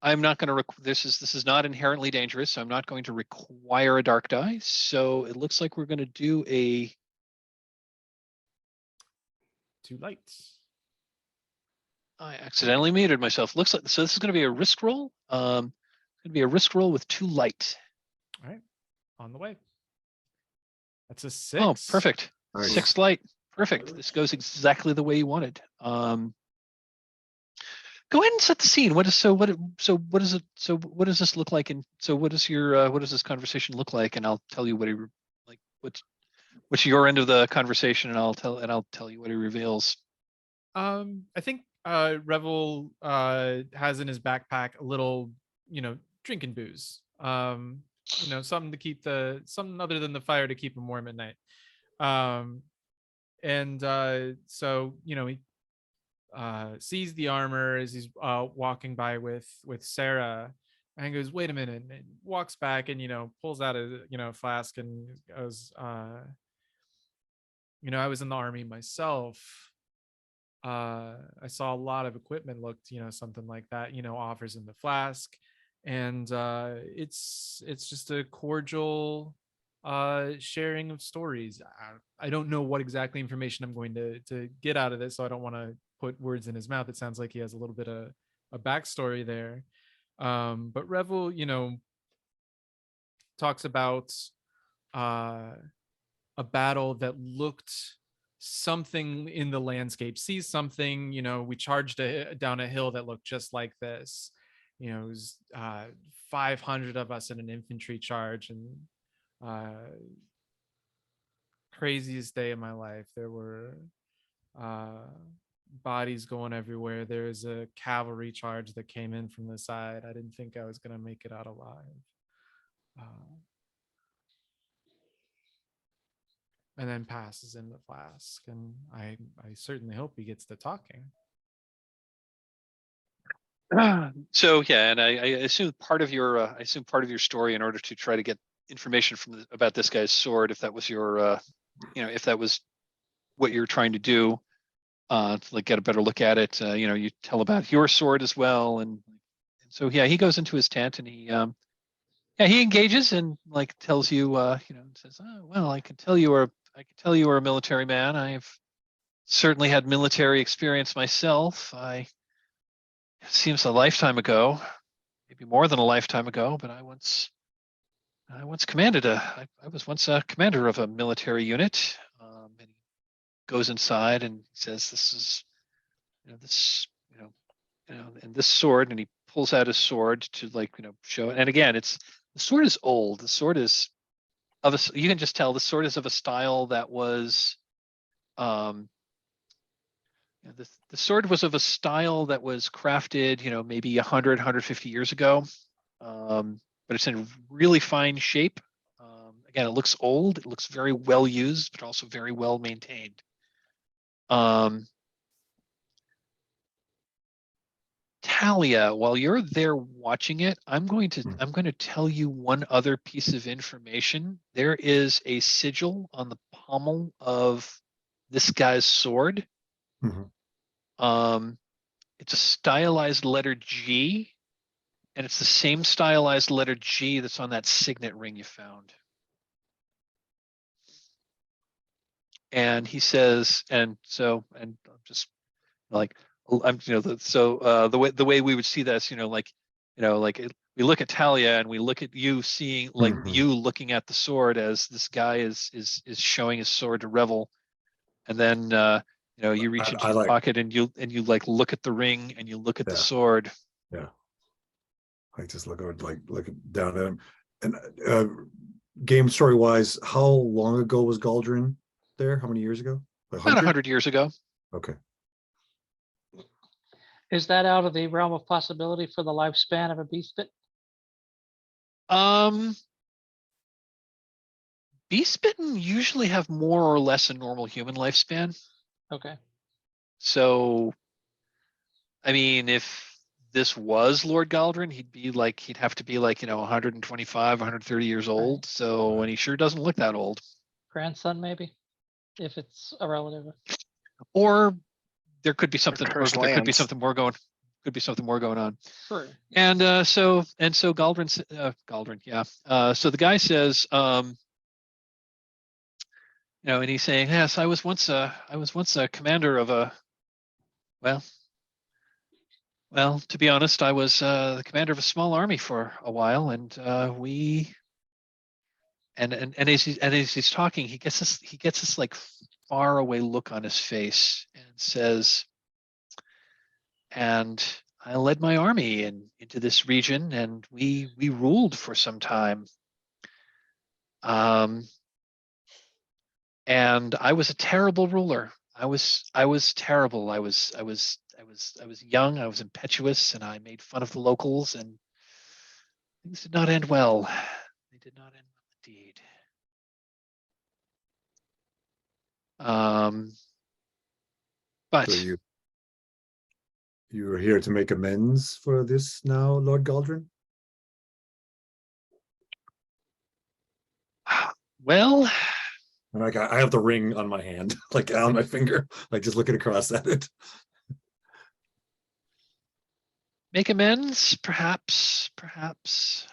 I'm not going to. This is not inherently dangerous, so I'm not going to require a dark die. So it looks like we're going to do a 2 lights. I accidentally muted myself. Looks like so. This is going to be a risk roll. Going to be a risk roll with 2 light. All right, on the way. That's a 6. Oh, perfect. Nice. 6 light. Perfect. This goes exactly the way you wanted. Go ahead and set the scene. What does this look like? And so what does this conversation look like? And I'll tell you what's your end of the conversation, and I'll tell you what he reveals. I think Revel has in his backpack a little, drinking booze. Something to keep something other than the fire to keep him warm at night. So he sees the armor as he's walking by with Sarah, and goes, wait a minute, and walks back and pulls out a flask and goes, I was in the army myself. I saw a lot of equipment looked, something like that, offers in the flask. And it's just a cordial sharing of stories. I don't know what exactly information I'm going to get out of this, so I don't want to put words in his mouth. It sounds like he has a little bit of a backstory there. But Revel, talks about a battle that looked something in the landscape, sees something, we charged down a hill that looked just like this. It was 500 of us in an infantry charge, and craziest day of my life. There were bodies going everywhere. There's a cavalry charge that came in from the side. I didn't think I was going to make it out alive. And then passes in the flask, and I certainly hope he gets to talking. So yeah, and I assume part of your story, in order to try to get information from about this guy's sword, if that was your if that was what you're trying to do, to like get a better look at it, you tell about your sword as well, and so yeah, he goes into his tent and he engages and like tells you, says, oh, well, I can tell you are a military man. I've certainly had military experience myself. It seems a lifetime ago, maybe more than a lifetime ago, but I was once a commander of a military unit. And he goes inside and says, this is, and this sword, and he pulls out his sword to show it. And again, the sword is old. The sword is you can just tell the sword is of a style that was, the sword was of a style that was crafted, maybe 100, 150 years ago. But it's in really fine shape. Again, it looks old. It looks very well used, but also very well maintained. Talia, while you're there watching it, I'm going to tell you one other piece of information. There is a sigil on the pommel of this guy's sword. Mhm. It's a stylized letter G, and it's the same stylized letter G that's on that signet ring you found. And he says, and I'm just like, the way we would see this, we look at Talia and we look at you seeing, like, Mhm. you looking at the sword as this guy is showing his sword to Revel, and then you reach into your pocket and you like look at the ring and you look at the sword. Yeah, I just look down at him. And game story wise, how long ago was Galdrin there? How many years ago? About 100 years ago. Okay. Is that out of the realm of possibility for the lifespan of a beast bit? Beast bitten usually have more or less a normal human lifespan. Okay. So, I mean, if this was Lord Galdrin, he'd have to be 125, 130 years old. So, and he sure doesn't look that old. Grandson, maybe, if it's a relative. Or there could be something. Or there could be Lands. something more going. Could be something more going on. Sure. And so Galdrin, yeah. So the guy says, and he's saying, yes, I was once a commander of a, well, to be honest, I was the commander of a small army for a while, and as he's talking, he gets this like far away look on his face and says, and I led my army into this region, and we ruled for some time. And I was a terrible ruler. I was terrible. I was young. I was impetuous, and I made fun of the locals, and things did not end well. They did not end well indeed. But So you are here to make amends for this now, Lord Galdrin? Well, And like I have the ring on my hand, like on my finger, like just looking across at it. Make amends, perhaps, perhaps.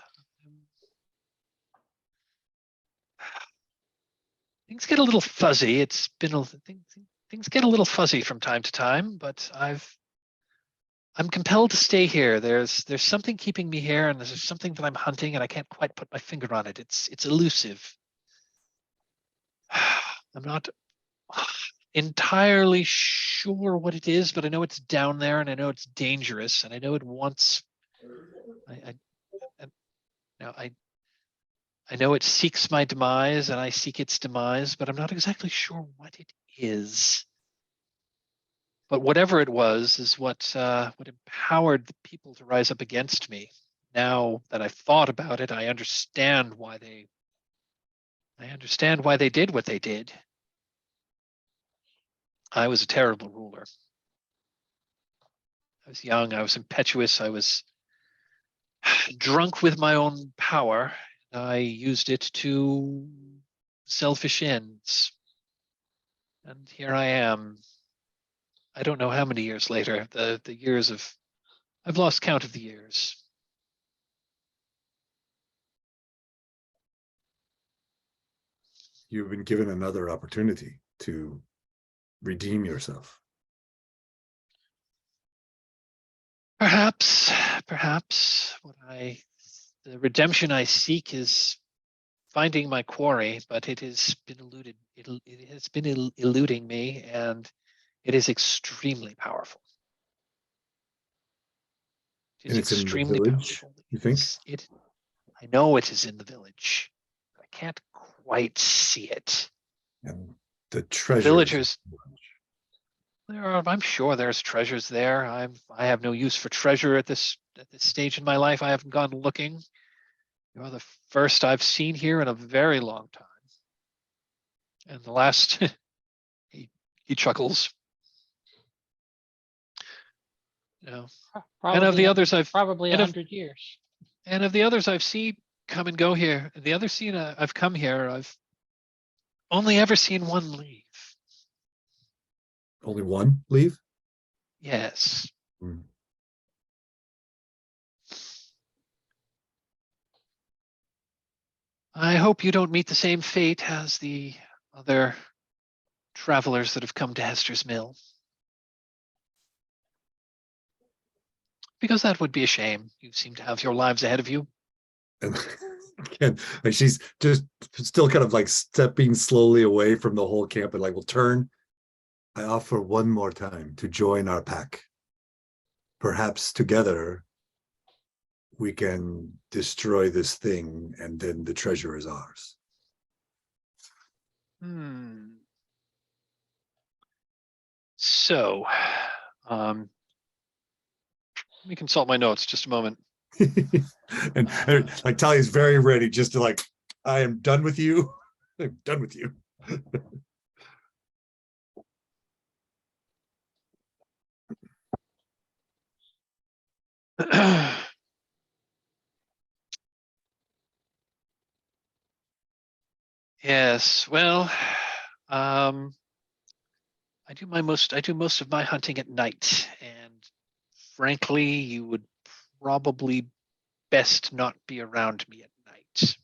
Things get a little fuzzy. It's been things get a little fuzzy from time to time, but I'm compelled to stay here. There's something keeping me here, and there's something that I'm hunting, and I can't quite put my finger on it. It's elusive. I'm not entirely sure what it is, but I know it's down there, and I know it's dangerous, and I know it wants. I know it seeks my demise, and I seek its demise, but I'm not exactly sure what it is. But whatever it was is what empowered the people to rise up against me. Now that I've thought about it, I understand why they did what they did. I was a terrible ruler. I was young, I was impetuous, I was drunk with my own power. I used it to selfish ends. And here I am. I don't know how many years later. The years of I've lost count of the years. You've been given another opportunity to redeem yourself. Perhaps the redemption I seek is finding my quarry, but it has been eluded. It has been eluding me, and it is extremely powerful. It is And it's in the extremely village, powerful. you think? I know it is in the village. I can't quite see it. And the The treasure. villagers. I'm sure there's treasures there. I have no use for treasure at this stage in my life. I haven't gone looking. You're the first I've seen here in a very long time. And the last, he chuckles. No. And of the others probably and of 100 years. and of the others I've seen come and go here, the other scene I've come here, I've only ever seen one leave. Only one leave? Yes. Hmm. I hope you don't meet the same fate as the other travelers that have come to Hester's Mill. Because that would be a shame. You seem to have your lives ahead of you. And again, like she's just still kind of like stepping slowly away from the whole camp and like, will turn. I offer one more time to join our pack. Perhaps together we can destroy this thing and then the treasure is ours. So, let me consult my notes just a moment. and like Talia's very ready just to like, I am done with you. I'm done with you. Yes, well, I do most of my hunting at night, and frankly, you would probably best not be around me at night.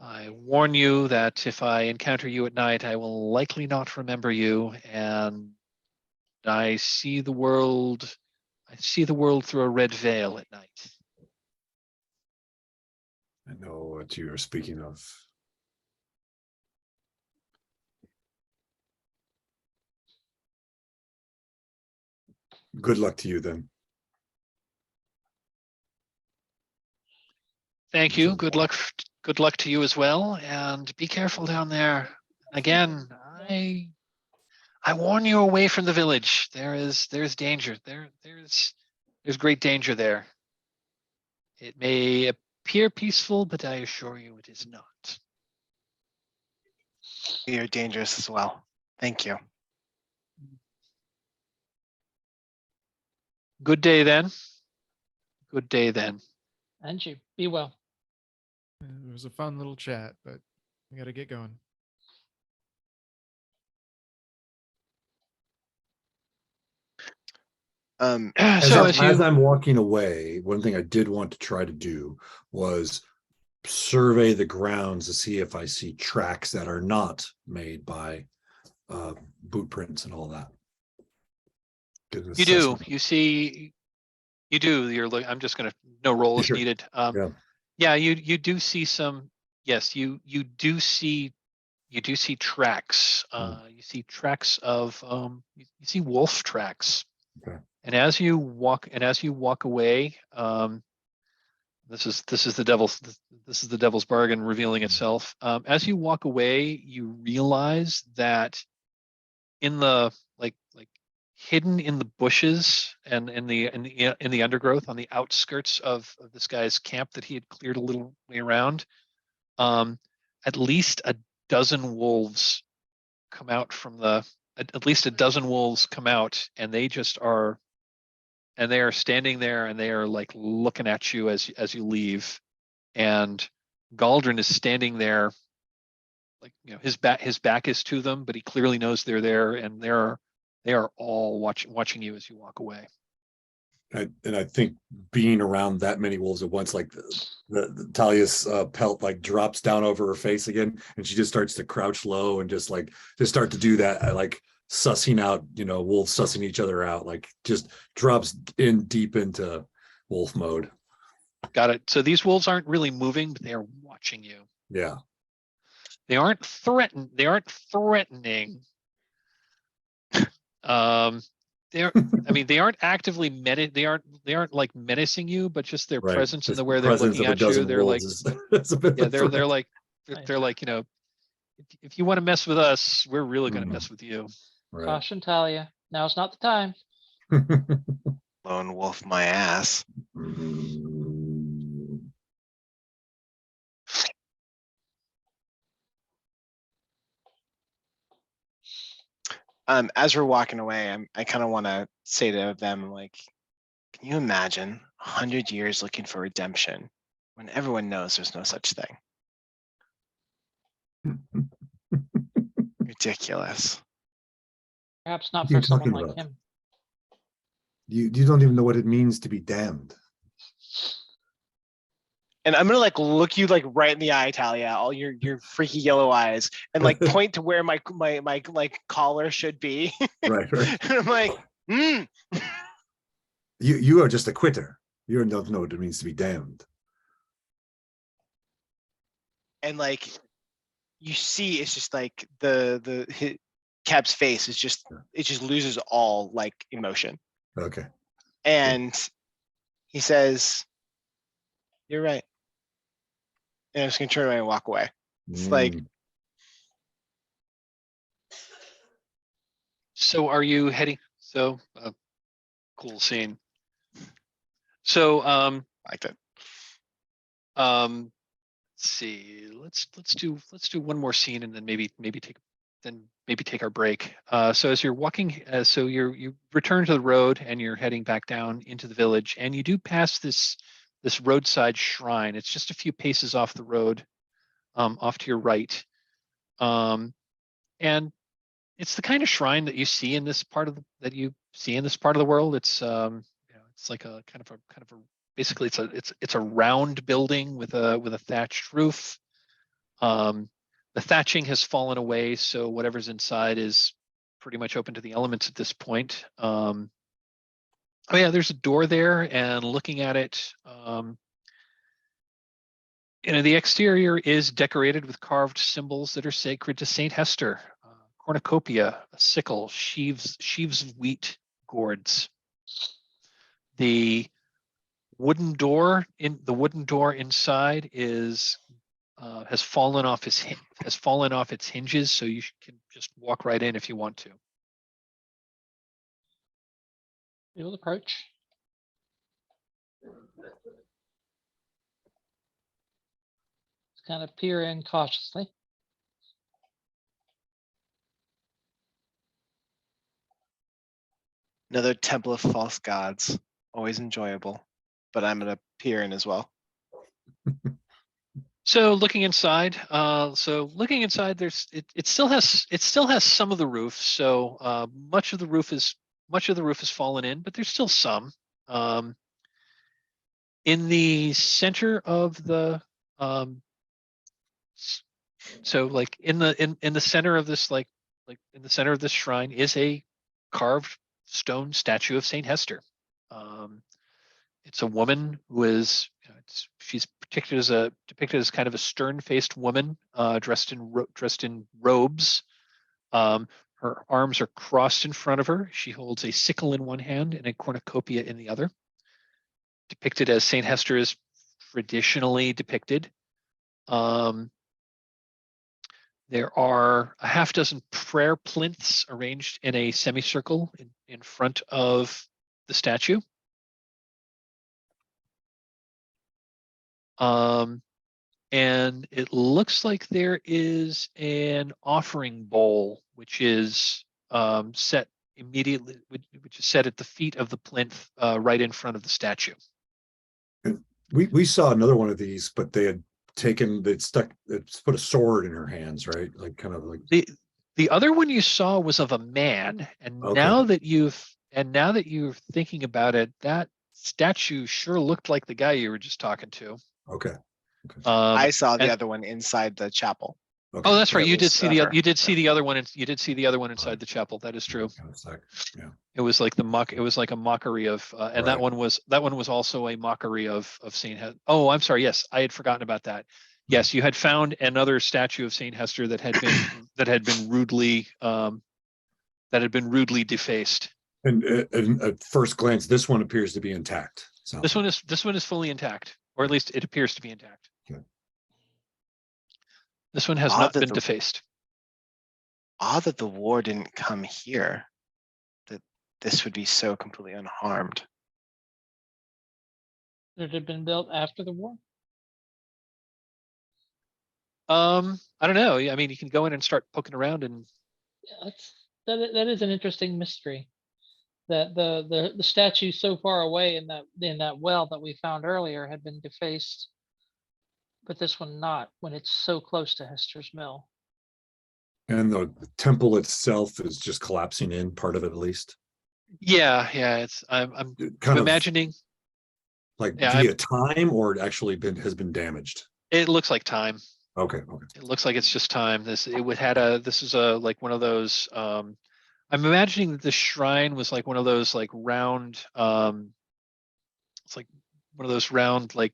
I warn you that if I encounter you at night, I will likely not remember you, and I see the world through a red veil at night. I know what you are speaking of. Good luck to you then. Thank you. Good luck. Good luck to you as well, and be careful down there. Again, I warn you away from the village. There's danger. There's great danger there. It may appear peaceful, but I assure you it is not. You're dangerous as well. Thank you. Good day then. Good day then. And you be well. It was a fun little chat, but we gotta get going. As, So I'm, as as you, I'm walking away, one thing I did want to try to do was survey the grounds to see if I see tracks that are not made by boot prints and all that. Get an you do, assessment. you see, you do, you're like, I'm just gonna, no roll is Sure. needed. Yeah. Yeah, you do see some, yes, you do see, you do see tracks. You see tracks of, you see wolf tracks. Okay. And as you walk away, this is the devil's bargain revealing itself. As you walk away, you realize that in the like hidden in the bushes and in the undergrowth on the outskirts of this guy's camp that he had cleared a little way around, um, at least a dozen wolves come out from the at least a dozen wolves come out, and they just are, and they are standing there and they are like looking at you as you leave. And Galdrin is standing there, like, you know, his back is to them, but he clearly knows they're there, and they are all watching you as you walk away. And I think being around that many wolves at once, like the Talia's pelt like drops down over her face again, and she just starts to crouch low and just start to do that, like sussing out, wolves sussing each other out, like just drops in deep into wolf mode. Got it. So these wolves aren't really moving, but they are watching you. Yeah. They aren't threatening. They aren't actively they aren't like menacing you, but just their Right. presence and Just the the way they're presence looking of a at you, dozen they're like, wolves is a bit yeah, of a threat. they're like, if you want to mess with us, we're really going to Mhm. mess with you. Right. Caution, Talia. Now's not the time. Lone wolf my ass. Mm. As we're walking away, I kind of want to say to them, like, can you imagine 100 years looking for redemption when everyone knows there's no such thing? Ridiculous. Perhaps not What are you for someone talking like about? him. You don't even know what it means to be damned. And I'm gonna like look you like right in the eye, Talia, all your freaky yellow eyes, and like point to where my like collar should be. Right. And I'm like, You are just a quitter. You don't know what it means to be damned. and like you see, it's just like Cap's face is just, it just loses all like emotion, Okay. and he says, "You're right." And I'm just gonna turn away and walk away. It's like, So are you heading? So cool scene. So like that. let's see. Let's do one more scene, and then maybe take our break. So as you're walking, so you return to the road and you're heading back down into the village, and you do pass this roadside shrine. It's just a few paces off the road, off to your right, and it's the kind of shrine that you see in this part of the world. It's it's like a kind of a basically it's a round building with a thatched roof. The thatching has fallen away, so whatever's inside is pretty much open to the elements at this point. Oh yeah, there's a door there, and looking at it, the exterior is decorated with carved symbols that are sacred to Saint Hester: cornucopia, a sickle, sheaves of wheat, gourds. The wooden door inside is has fallen off its hinges, so you can just walk right in if you want to. We will approach. Just kind of peer in cautiously. Another temple of false gods, always enjoyable, but I'm gonna peer in as well. So looking inside, there's it still has some of the roof. So much of the roof is fallen in, but there's still some. In the center of the so like in the center of this like in the center of this shrine is a carved stone statue of Saint Hester. It's a woman who is she's depicted as kind of a stern-faced woman dressed in robes. Her arms are crossed in front of her. She holds a sickle in one hand and a cornucopia in the other. Depicted as Saint Hester is traditionally depicted. There are a half dozen prayer plinths arranged in a semicircle in front of the statue. And it looks like there is an offering bowl, which is set immediately, which is set at the feet of the plinth, right in front of the statue. We saw another one of these, but they'd put a sword in her hands, right? Like kind of like the other one you saw was of a man, and Okay. now that you're thinking about it, that statue sure looked like the guy you were just talking to. okay. I saw the and- other one inside the chapel. Okay. Oh, that's right. That You did was, see the her. you did see Yeah. the other one. You did see the other one inside the chapel. That is true. Kind of sick. Yeah. It was like it was like a mockery of, and that Right. one was also a mockery of Saint Hester. Oh, I'm sorry. Yes, I had forgotten about that. Yes, you had found another statue of Saint Hester that had been rudely defaced. And at first glance, this one appears to be intact. So This one is fully intact, or at least it appears to be intact. Okay. This one has Odd not that been the- defaced. Odd that the war didn't come here. That this would be so completely unharmed. It had been built after the war. I don't know. I mean, you can go in and start poking around and Yeah, that is an interesting mystery. That the statue so far away in that well that we found earlier had been defaced, but this one not, when it's so close to Hester's Mill. and the temple itself is just collapsing in, part of it at least. yeah, it's I'm Kind of imagining like yeah, via time, or it actually has been damaged. it looks like time. Okay. It looks like it's just time. This is a like one of those I'm imagining that the shrine was like one of those like round it's like one of those round like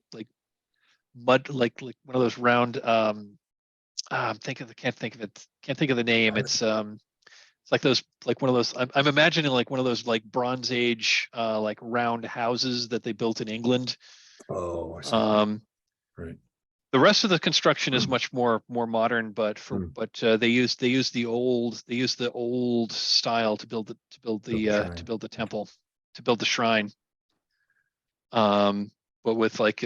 mud like one of those round I'm thinking can't think of the name. It's like those like one of those I'm imagining like one of those like Bronze Age like round houses that they built in England. Oh, I see. Right. The rest of the construction is much more modern, but they use the old style to build the temple, to build the shrine. But with like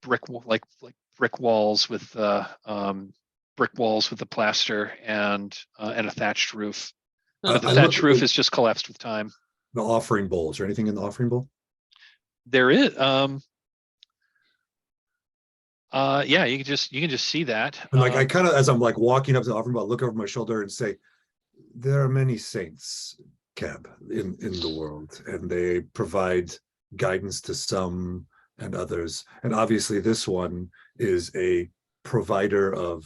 brick walls with the plaster and a thatched roof. But the I thatched look- roof is just collapsed with time. The offering bowl. Is there anything in the offering bowl? There is yeah, you can just see that. And like I kind of, as I'm like walking up to the offering bowl, I look over my shoulder and say, there are many saints, Cab, in the world, and they provide guidance to some and others. And obviously this one is a provider of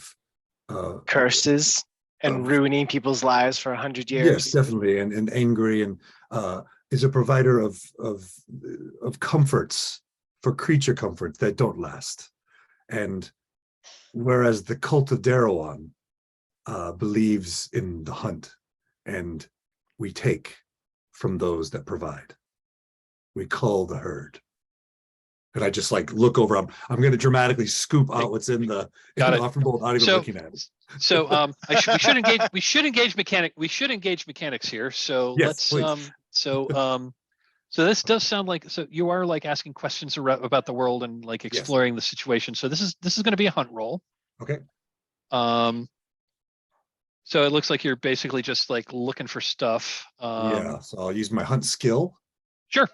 Curses and ruining people's lives for 100 years. yes, definitely, and angry, and is a provider of comforts, for creature comforts that don't last. And whereas the cult of Darrowan believes in the hunt, and we take from those that provide. We cull the herd. And I just like look over. I'm going to dramatically scoop out what's in the offering bowl, not even looking at it. So we should engage mechanics here. So Yes, let's please. so this does sound like, so you are like asking questions about the world and like exploring the situation. So this is going to be a hunt roll. Okay. So it looks like you're basically just like looking for stuff. Yeah. So I'll use my hunt skill. Sure.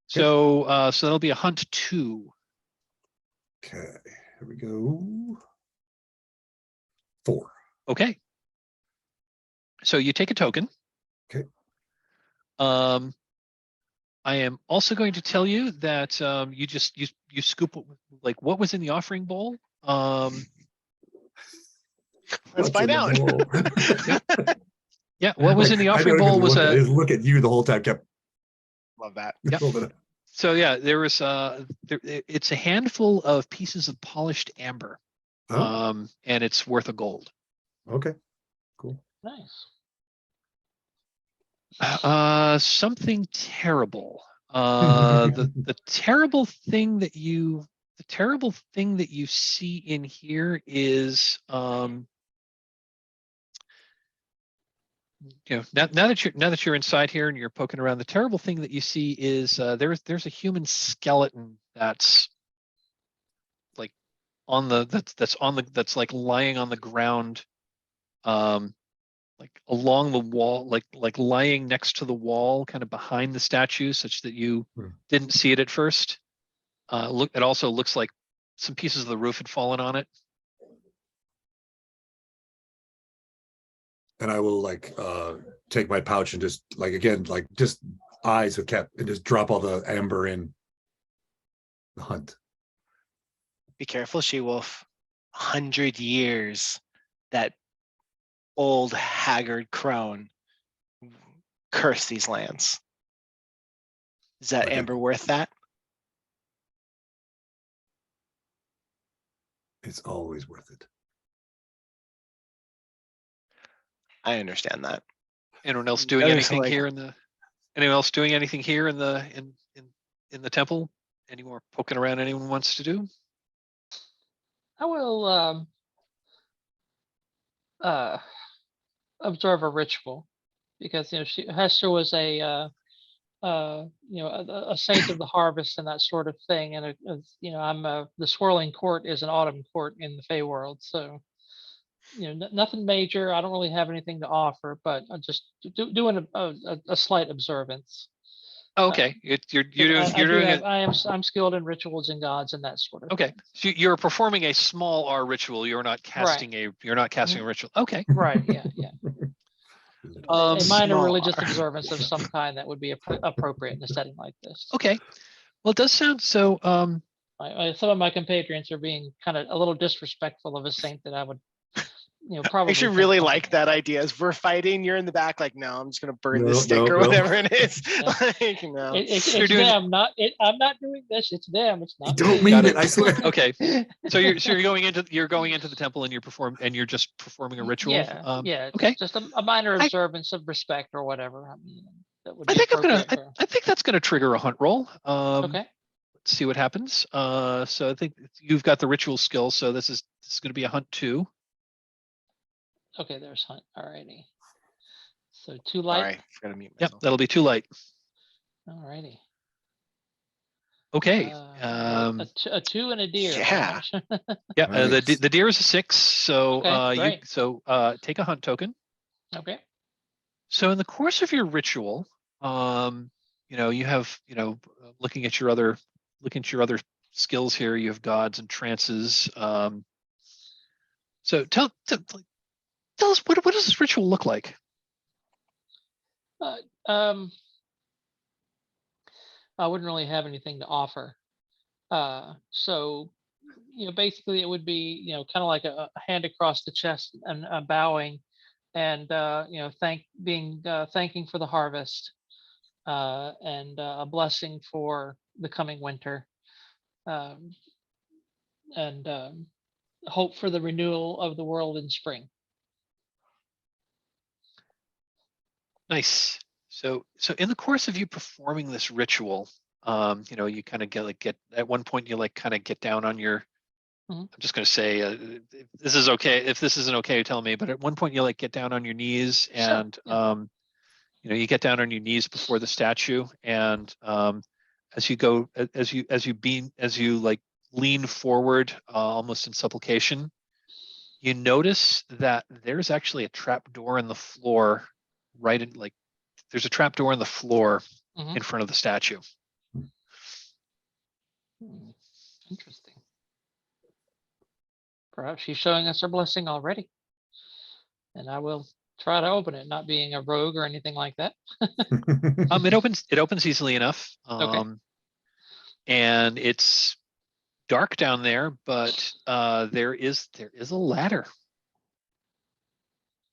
So that'll be a hunt 2. Okay. There we go. 4. Okay. So you take a token. Okay. I am also going to tell you that you scoop like what was in the offering bowl. Let's What's find in the out. bowl? Yeah, what was in the I offering don't even bowl was look, I a just look at you the whole time. Kept Love that. Yep. holding it. so yeah there was it's a handful of pieces of polished amber, Oh, and it's worth a gold. okay, cool. Nice. Something terrible. The terrible thing that you see in here is now that you're inside here and you're poking around, the terrible thing that you see is there's a human skeleton that's like that's like lying on the ground, like along the wall, like lying next to the wall, kind of behind the statue, such that you didn't see it at first. It also looks like some pieces of the roof had fallen on it. And I will like take my pouch and just like again like just eyes with Cap and just drop all the amber in the hunt. Be careful, she-wolf. 100 years. That old haggard crone cursed these lands. Is that Like a- amber worth that? It's always worth it. I understand that. Anyone else doing Notice, anything like- here in the? Anyone else doing anything here in the in the temple? Any more poking around anyone wants to do? I will observe a ritual, because Hester was a a saint of the harvest and that sort of thing, and I'm the swirling court is an autumn court in the Fey world, so nothing major. I don't really have anything to offer, but I'm just doing a slight observance. Oh, okay, you're doing it. I'm skilled in rituals and gods and that sort of Okay, thing. so you're performing a small R ritual. You're not casting a ritual. Okay. Right. Yeah. A minor Small religious R. observance of some kind that would be appropriate in a setting like this. Okay. Well, it does sound so. Some of my compatriots are being kind of a little disrespectful of a saint that I would, probably. I actually think really nothing like of. that idea. As we're fighting, you're in the back, like, no, I'm just gonna burn No, this stick no, or no. whatever it is. Yeah. Like, no. It's You're doing- them, not it. I'm not doing this. It's them. It's I not. don't me. mean Got it, it. I swear. Okay, so you're going into the temple and you're just performing a ritual. Yeah. Okay. Just a minor observance of respect or whatever. I mean, that would be I think appropriate. I think that's gonna trigger a hunt roll. Okay. Let's see what happens. So I think you've got the ritual skill. So this is going to be a hunt 2. Okay. There's hunt. Alrighty. So 2 light. Sorry, forgot to mute Yep, myself. that'll be 2 light. Alrighty. Okay. A 2 and a deer. Yeah. Yeah. Nice. The deer is a 6. So Okay, great. take a hunt token. Okay. So in the course of your ritual, you have looking at your other skills here. You have gods and trances. So tell us what does this ritual look like? I wouldn't really have anything to offer. So, basically it would be, kind of like a hand across the chest and bowing, and thanking for the harvest, and a blessing for the coming winter, and hope for the renewal of the world in spring. Nice. So in the course of you performing this ritual, you kind of get at one point you kind of get down on your. Mhm. I'm just going to say if this is okay. If this isn't okay, tell me. But at one point you get down on your knees and Sure, yeah. you get down on your knees before the statue, and as you lean forward almost in supplication, you notice that there's actually a trap door in the floor, right in there's a trap door in the floor Mhm. in front of the statue. Interesting. Perhaps she's showing us her blessing already. And I will try to open it, not being a rogue or anything like that. It opens easily enough. Okay. And it's dark down there, but there is a ladder.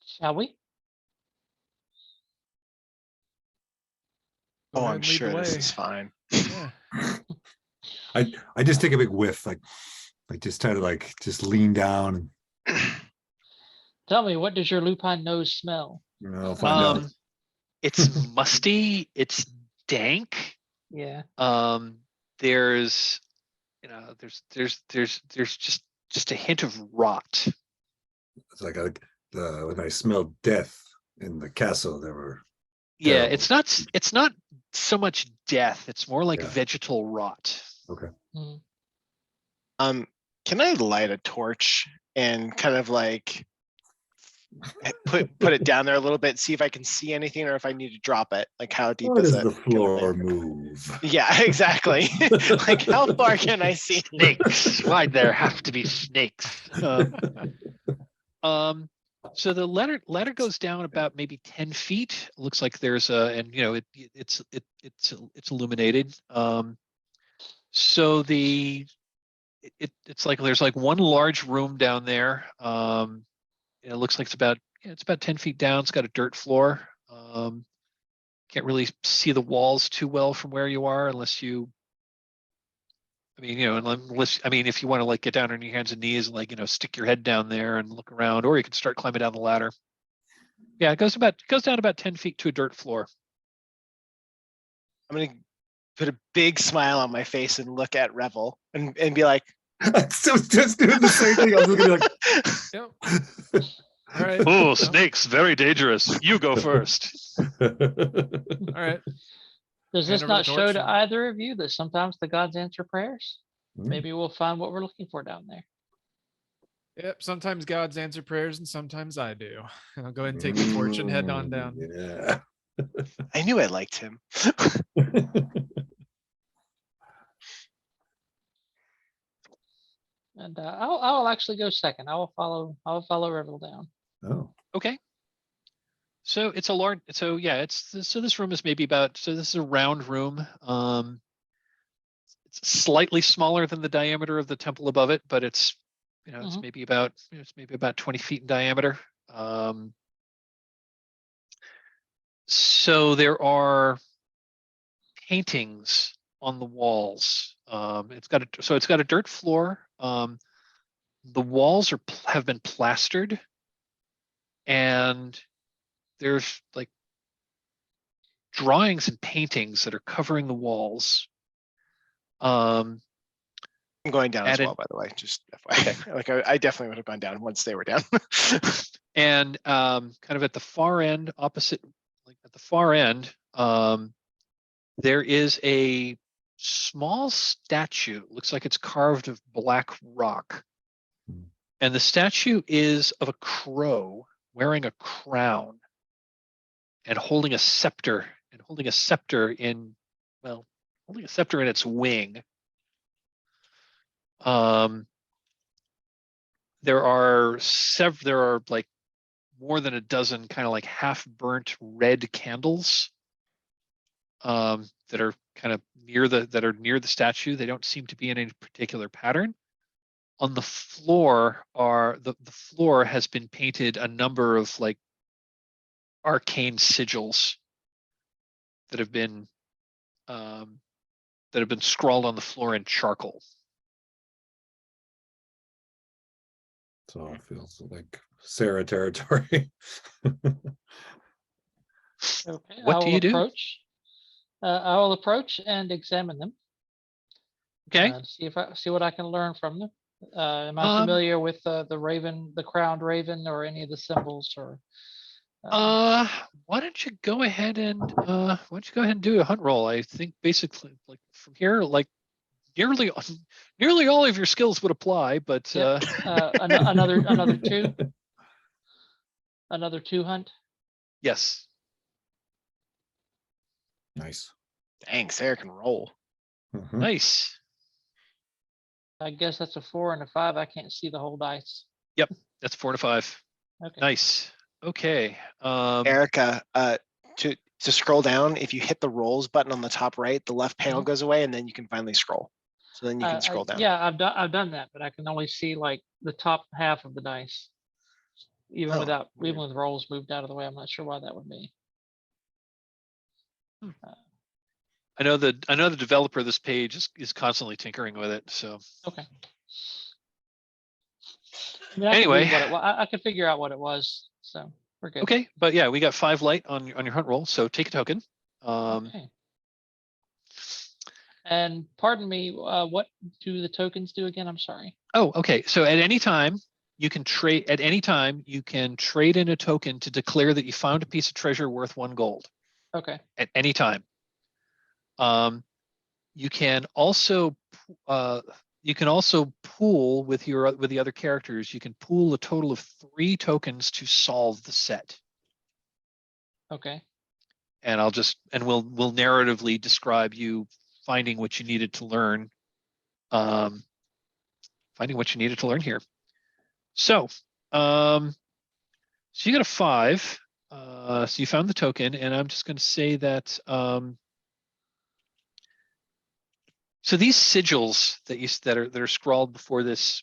Shall we? Go Oh, ahead I'm and lead the sure this way. is fine. Yeah. I just take a big whiff, like just try to just lean down Tell me, what does your lupine nose smell? and I'll find out. It's musty, it's dank. Yeah. There's just a hint of rot. It's like when I smelled death in the castle, there were Yeah, terrible. it's not so much death, it's more like Yeah. vegetal rot. Okay. Mm. Can I light a torch and kind of like put it down there a little bit, see if I can see anything or if I need to drop it? Like how deep Why is does it? the kind of floor thing? move? Yeah, exactly. Like how far can I see? Snakes. Why'd there have to be snakes? So the ladder goes down about maybe 10 feet. Looks like there's and you know it's illuminated. So it's like there's like one large room down there. It looks like it's about 10 feet down. It's got a dirt floor. Can't really see the walls too well from where you are unless you. I mean, if you want to like get down on your hands and knees and like, stick your head down there and look around, or you can start climbing down the ladder. Yeah, it goes down about 10 feet to a dirt floor. I'm gonna put a big smile on my face and look at Revel and be like, So just doing the same thing. I was gonna be like, Yep. All right. Oh, Well, snakes, very dangerous. You go first. all right. Does Hand this over the not show torch to and- either of you that sometimes the gods answer prayers? Mm. Maybe we'll find what we're looking for down there. Yep. Sometimes gods answer prayers and sometimes I do. I'll go ahead and take the torch and head on down. Yeah. I knew I liked him. And I will actually go second. I will follow Revel down. Oh. Okay. So it's a large. So yeah, this room is maybe about. So this is a round room. It's slightly smaller than the diameter of the temple above it, but it's Mhm. it's maybe about 20 feet in diameter. So there are paintings on the walls. It's got a dirt floor. The walls have been plastered, and there's like drawings and paintings that are covering the walls. I'm going down as Added- well, by the way. Just FYI. Like I definitely would have gone down once they were down. And kind of at the far end, opposite, like at the far end, there is a small statue. Looks like it's carved of black rock. Hmm. And the statue is of a crow wearing a crown and holding a scepter in its wing. There are like more than a dozen kind of like half burnt red candles that are kind of near the statue. They don't seem to be in any particular pattern. On the floor the floor has been painted a number of like arcane sigils that have been scrawled on the floor in charcoal. So it feels like Sarah territory. Okay. What do you do? I will approach and examine them. Okay. See what I can learn from them. Am I familiar with the raven, the crowned raven, or any of the symbols? Or why don't you go ahead and do a hunt roll? I think basically like from here, like nearly all of your skills would apply, but Yep. Another two. Another 2 hunt. yes. Nice. Dang, Sarah can roll. Mhm. Nice. I guess that's a 4 and a 5. I can't see the whole dice. That's 4 to 5. Okay. Nice. Okay. Erica, to scroll down, if you hit the rolls button on the top right, the left panel Mhm. goes away, and then you can finally scroll. So then you can scroll down. Yeah, I've done that, but I can only see like the top half of the dice. Even Oh, without, weird. even with rolls moved out of the way, I'm not sure why that would be. I know the developer of this page is constantly tinkering with it. So Okay. I mean, I could Anyway. read what it was. I could figure out what it was, so we're good. okay, but yeah, we got 5 light on your hunt roll. So take a token. Okay. And pardon me, what do the tokens do again? I'm sorry. Oh, okay. So at any time you can trade. At any time you can trade in a token to declare that you found a piece of treasure worth 1 gold. Okay. At any time. You can also pool with the other characters. You can pool a total of 3 tokens to solve the set. Okay. And we'll narratively describe you finding what you needed to learn. Finding what you needed to learn here. So, so you got a 5. So you found the token, and I'm just going to say that. So these sigils that are scrawled before this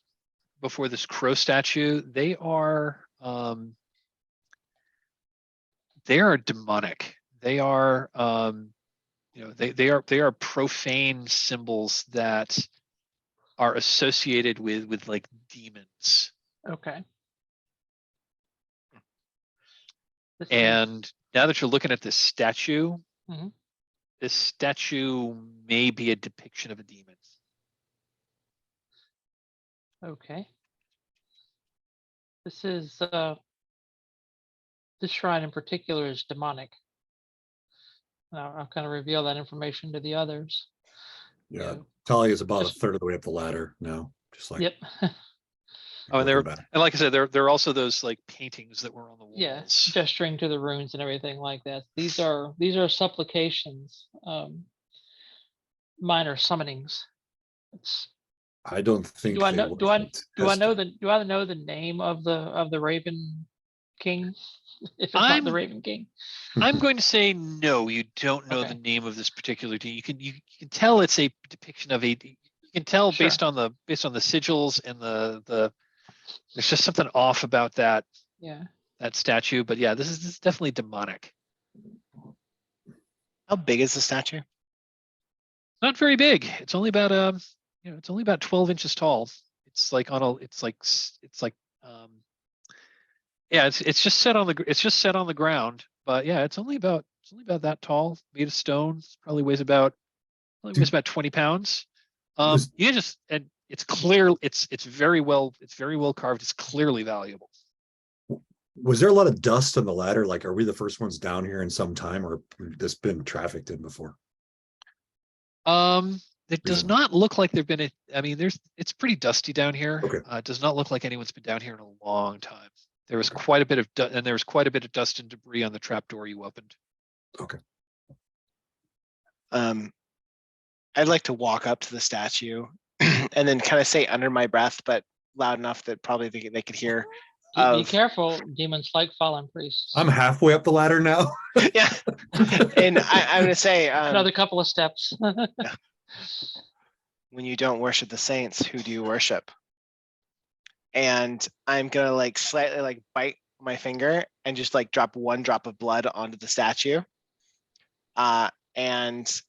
crow statue, they are demonic. They are they are profane symbols that are associated with like demons. Okay. And now that you're looking at this statue, Mhm. this statue may be a depiction of a demon. Okay. This is this shrine in particular is demonic. I'll kind of reveal that information to the others. Yeah, Yeah. Talia is about Just- a third of the way up the ladder now. Just like Yep. Oh, and looking back. and like I said, there are also those like paintings that were on the walls. Yeah, gesturing to the runes and everything like that. These are supplications, minor summonings. It's, I don't think do I they know? Do I worshipped do I know Hester. the do I know the name of the Raven King? If it's not the Raven King. I'm going to say no. You don't know Okay. the name of this particular team. You can tell it's a depiction of a. You can tell Sure. based on the sigils and the. There's just something off about that Yeah. that statue. But yeah, this is definitely demonic. How big is the statue? Not very big. It's only about it's only about 12 inches tall. It's like yeah, it's just set on the ground. But yeah, it's only about that tall, made of stone. Probably weighs about 20 pounds. Was- You just, and it's clear, it's very well carved. It's clearly valuable. Was there a lot of dust on the ladder? Like, are we the first ones down here in some time, or this been trafficked in before? It does Reason. not look like there've been it's pretty dusty down here. Okay. It does not look like anyone's been down here in a long time. There was quite a bit of dust and debris on the trapdoor you opened. Okay. I'd like to walk up to the statue and then kind of say under my breath, but loud enough that probably they could hear. Be careful, demons like fallen priests. I'm halfway up the ladder now. Yeah, and I'm gonna say Another couple of steps. when you don't worship the saints, who do you worship? And I'm gonna like slightly like bite my finger and just like drop 1 drop of blood onto the statue. And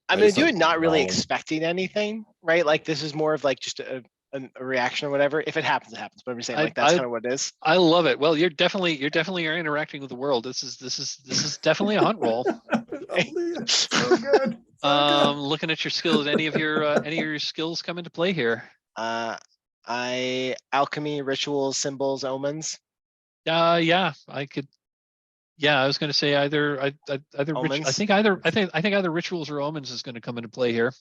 I'm gonna do it not really expecting anything, right? Like this is more of like just a reaction or whatever. If it happens, it happens. But I'm just saying like that's kind of what it is. I love it. Well, you're definitely interacting with the world. This is definitely a hunt roll. So good. So Looking at your skills, any of your skills come into play here? Alchemy, rituals, symbols, omens. Yeah, I could. Yeah, I was going to say either I Omens? think either rituals or omens is going to come into play here.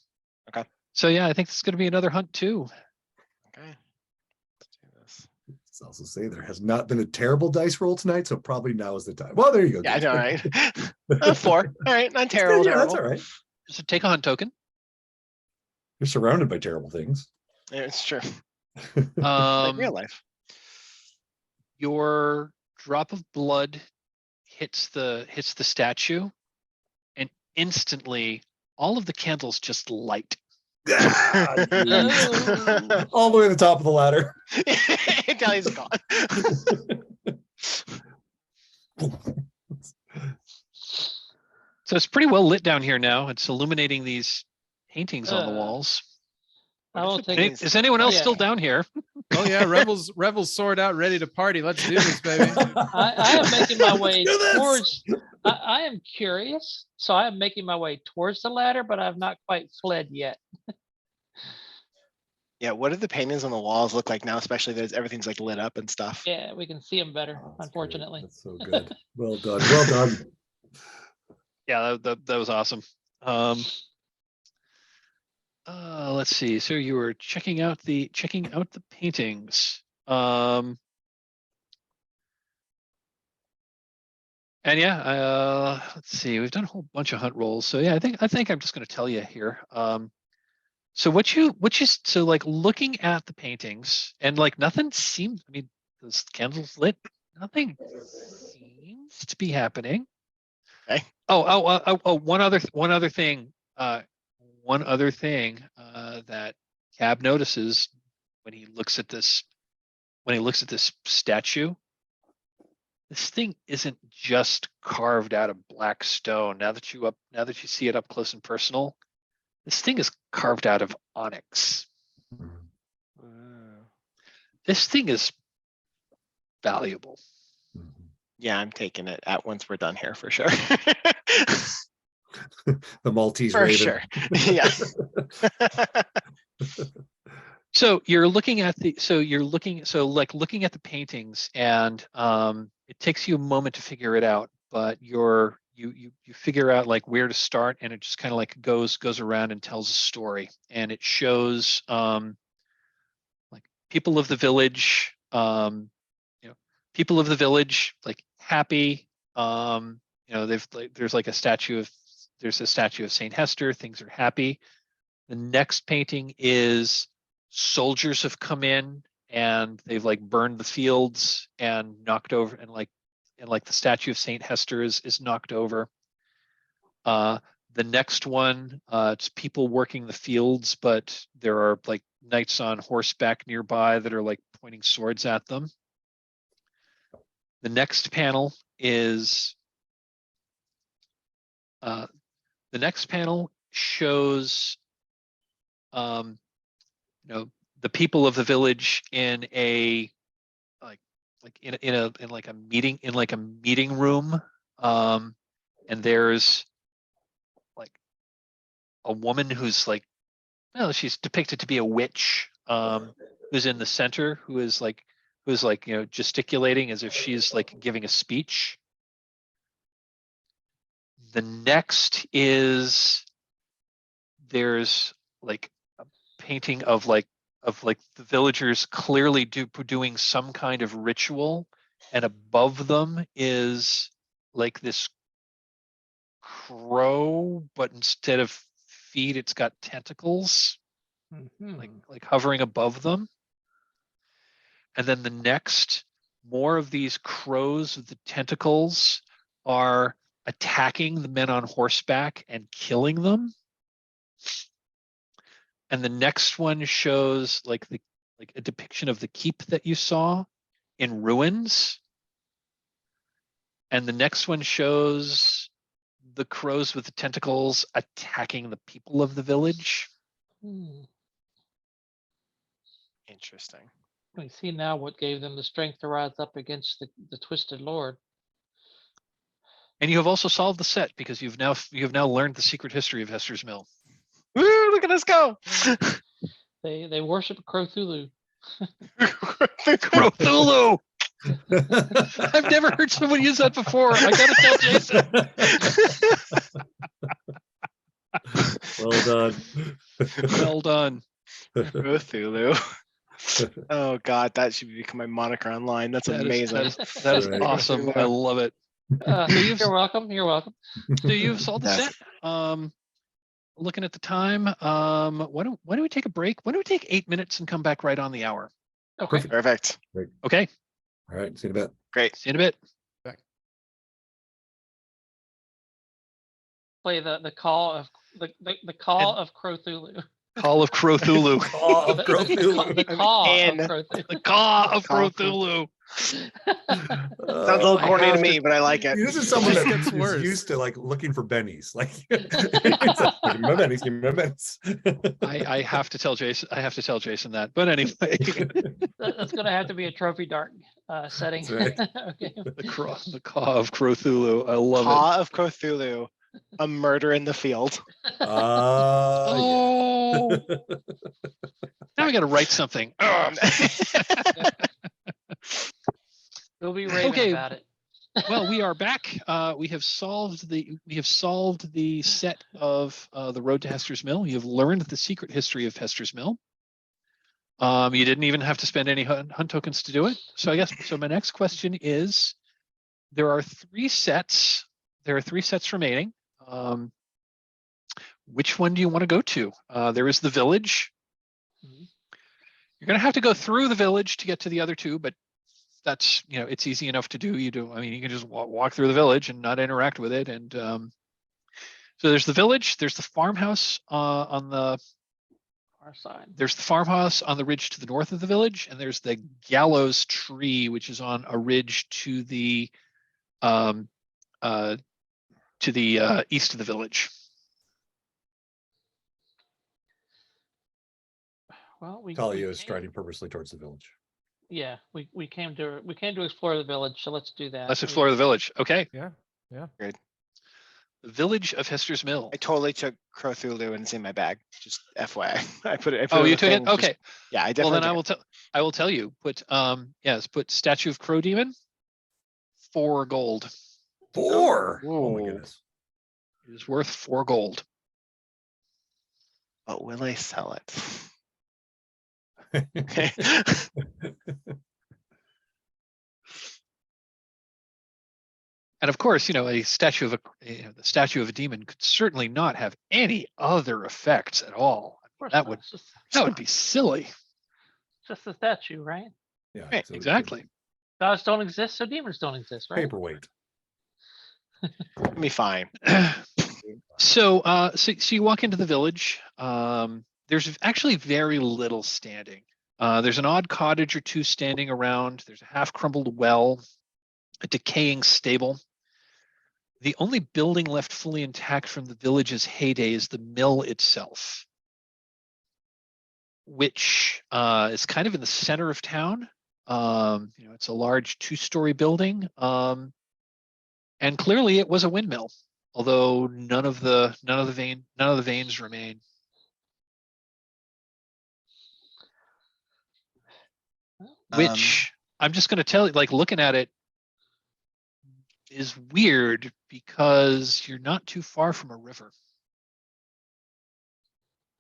Okay. So yeah, I think this is going to be another hunt too. Okay. Let's do this. Let's also say there has not been a terrible dice roll tonight, so probably now is the time. Well, there you go. Yeah, I know, right? 4. All right, not terrible. Yeah, that's terrible. all right. So take a hunt token. You're surrounded by terrible things. Yeah, it's true. Like real life. Your drop of blood hits the statue, and instantly all of the candles just light. Ah, jeez. Oh. All the way to the top of the ladder. Italian's gone. So it's pretty well lit down here now. It's illuminating these paintings on the Uh, walls. I will What if the take paintings- Is anyone else still Yeah. down here? Oh yeah, Rebels sword out, ready to party. Let's do this, baby. I am making my way Do this! towards. I am curious, so I am making my way towards the ladder, but I've not quite fled yet. Yeah, what do the paintings on the walls look like now, especially that everything's like lit up and stuff? Yeah, we can see them better, Oh, that's great. unfortunately. That's so good. Well done. Well done. Yeah, that was awesome. Let's see. So you were checking out the paintings. And yeah, let's see. We've done a whole bunch of hunt rolls. So yeah, I think I'm just going to tell you here. So so like looking at the paintings and like nothing seems. I mean, those candles lit. Nothing seems to be happening. Okay. Oh, one other thing. One other thing that Cab notices when he looks at this statue. This thing isn't just carved out of black stone. Now that you see it up close and personal, this thing is carved out of onyx. This thing is valuable. Yeah, I'm taking it at once we're done here for sure. The Maltese For Raven. sure. Yeah. So looking at the paintings, and it takes you a moment to figure it out, but you figure out like where to start, and it just kind of like goes around and tells a story, and it shows like people of the village, like happy. There's a statue of Saint Hester. Things are happy. The next painting is soldiers have come in and they've like burned the fields and knocked over, and the statue of Saint Hester is knocked over. The next one, it's people working the fields, but there are like knights on horseback nearby that are like pointing swords at them. The next panel is shows the people of the village in a meeting room, and there's like a woman who's like, she's depicted to be a witch, who's in the center, who's gesticulating as if she's like giving a speech. The next is there's like a painting of the villagers clearly doing some kind of ritual, and above them is like this crow, but instead of feet, it's got tentacles, like hovering above them. And then the next, more of these crows with the tentacles are attacking the men on horseback and killing them. And the next one shows like a depiction of the keep that you saw in ruins. And the next one shows the crows with the tentacles attacking the people of the village. Interesting. We see now what gave them the strength to rise up against the twisted lord. And you have also solved the set because you have now learned the secret history of Hester's Mill. Woo, look at us go. They worship Cthulhu. Cthulhu! I've never heard someone use that before. I gotta tell Jason. Well done. Well done. Cthulhu. Oh God, that should become my moniker online. That's amazing. That is Right. awesome. I love it. You're welcome. You're welcome. So you've solved the Yes. set. looking at the time. Why don't we take a break? Why don't we take 8 minutes and come back right on the hour? Okay. Perfect. Okay. All right, see you in a bit. Great. See you in a bit. Play the call of the call of Cthulhu. Call of Cthulhu. Caw of The Cthulhu. caw And- of Cthulhu. The Caw of Call of Cthulhu. Sounds a little I corny to have me, but I like it. This is someone just that gets is worse. used to like looking for bennies. Like, it's like, give me my bennies, give me my bennies. I have to tell Jason. I have to tell Jason that. But anyway, That's gonna have to be a trophy dark setting. That's right. Okay. the Caw of Cthulhu. I love it. Paw of Cthulhu, a murder in the field. Oh, now I got to write something. Ugh. We'll be raving Okay. about it. Well, we are back. We have solved the set of the Road to Hester's Mill. You have learned the secret history of Hester's Mill. You didn't even have to spend any hunt tokens to do it. So I guess my next question is: there are 3 sets. There are 3 sets remaining. Which one do you want to go to? There is the village. Mhm. You're going to have to go through the village to get to the other 2, but that's, it's easy enough to do. You can just walk through the village and not interact with it. And so there's the village, there's the farmhouse on the Our side. there's the farmhouse on the ridge to the north of the village, and there's the gallows tree, which is on a ridge to the east of the village. Well, we Talia is came- striding purposely towards the village. Yeah, we came to explore the village, so let's do that. Let's explore the village. Okay. Yeah. The village of Hester's Mill. I totally took Cthulhu and it's in my bag. Just FYI. I put it. I put Oh, in you the took it? thing, just- Okay. yeah, I Well, definitely. then I will tell you. Put put statue of Crow Demon, 4 gold. 4. Oh my Whoa. goodness. It is worth 4 gold. But will I sell it? Okay. And of course, a statue of the statue of a demon could certainly not have any other effects at all. Of course that not, would- it's just, That would be silly. just a statue, right? Yeah, Right, so exactly. Gods don't exist, so demons don't exist, right? Paperweight. It'll be fine. So you walk into the village. There's actually very little standing. There's an odd cottage or 2 standing around. There's a half-crumbled well, a decaying stable. The only building left fully intact from the village's heyday is the mill itself, which is kind of in the center of town. It's a large 2-story building, and clearly it was a windmill, although none of the vanes remain. Which I'm just going to tell you, like, looking at it is weird because you're not too far from a river.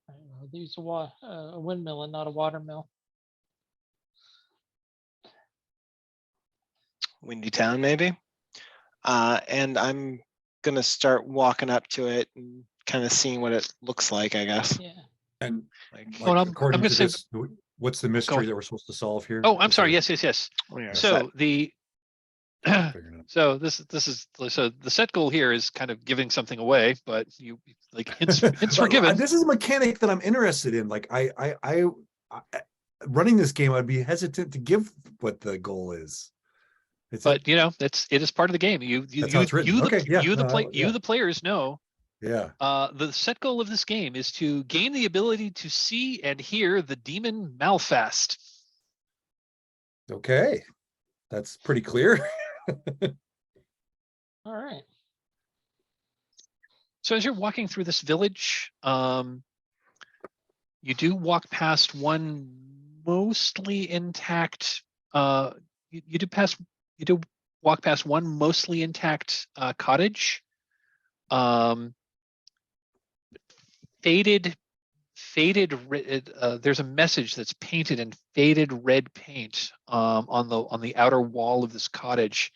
I don't know, these are a windmill and not a water mill. Windy Town, maybe. And I'm gonna start walking up to it and kind of seeing what it looks like, I guess. Yeah. And Like, Well, I'm according gonna to say- this, what's the mystery that we're supposed to solve here? Oh, I'm Is sorry. there- Yes. oh, yeah, So the figuring it out. so the set goal here is kind of giving something away, but you like hints were But, given. This is a mechanic that I'm interested in. Like I running this game, I'd be hesitant to give what the goal is. But it is part of the game. That's how it's written. Okay, yeah, yeah. The players know. Yeah. The set goal of this game is to gain the ability to see and hear the demon Malfast. Okay. That's pretty clear. All right. So as you're walking through this village, you do walk past one mostly intact. You do walk past one mostly intact cottage. Faded. There's a message that's painted in faded red paint on the outer wall of this cottage,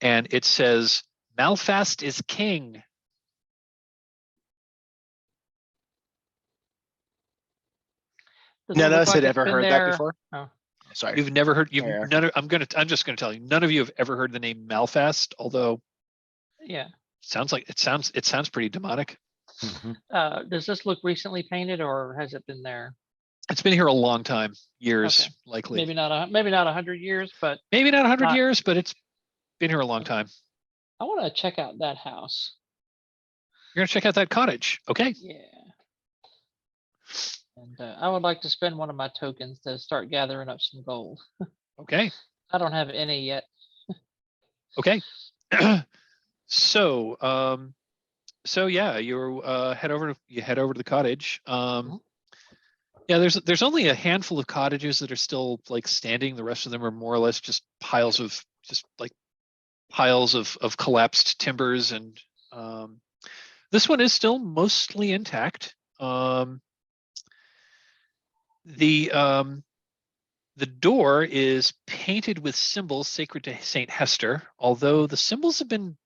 and it says, "Malfast is king." Does it None of look us like had it's ever been heard that there? before. Oh, Sorry. You've never heard. You've Sorry, Eric. none of, I'm just gonna tell you. None of you have ever heard the name Malfast, although yeah. it sounds pretty demonic. Mhm. Does this look recently painted or has it been there? It's been here a long time, years Okay. likely. Maybe not 100 years, but Maybe not 100 not- years, but it's been here a long time. I want to check out that house. You're gonna check out that cottage, okay? Yeah. And I would like to spend one of my tokens to start gathering up some gold. Okay, I don't have any yet. okay. So, so yeah, you head over to the cottage. Mhm. Yeah, there's only a handful of cottages that are still like standing. The rest of them are more or less just piles of collapsed timbers, and this one is still mostly intact. The door is painted with symbols sacred to Saint Hester, although the symbols have been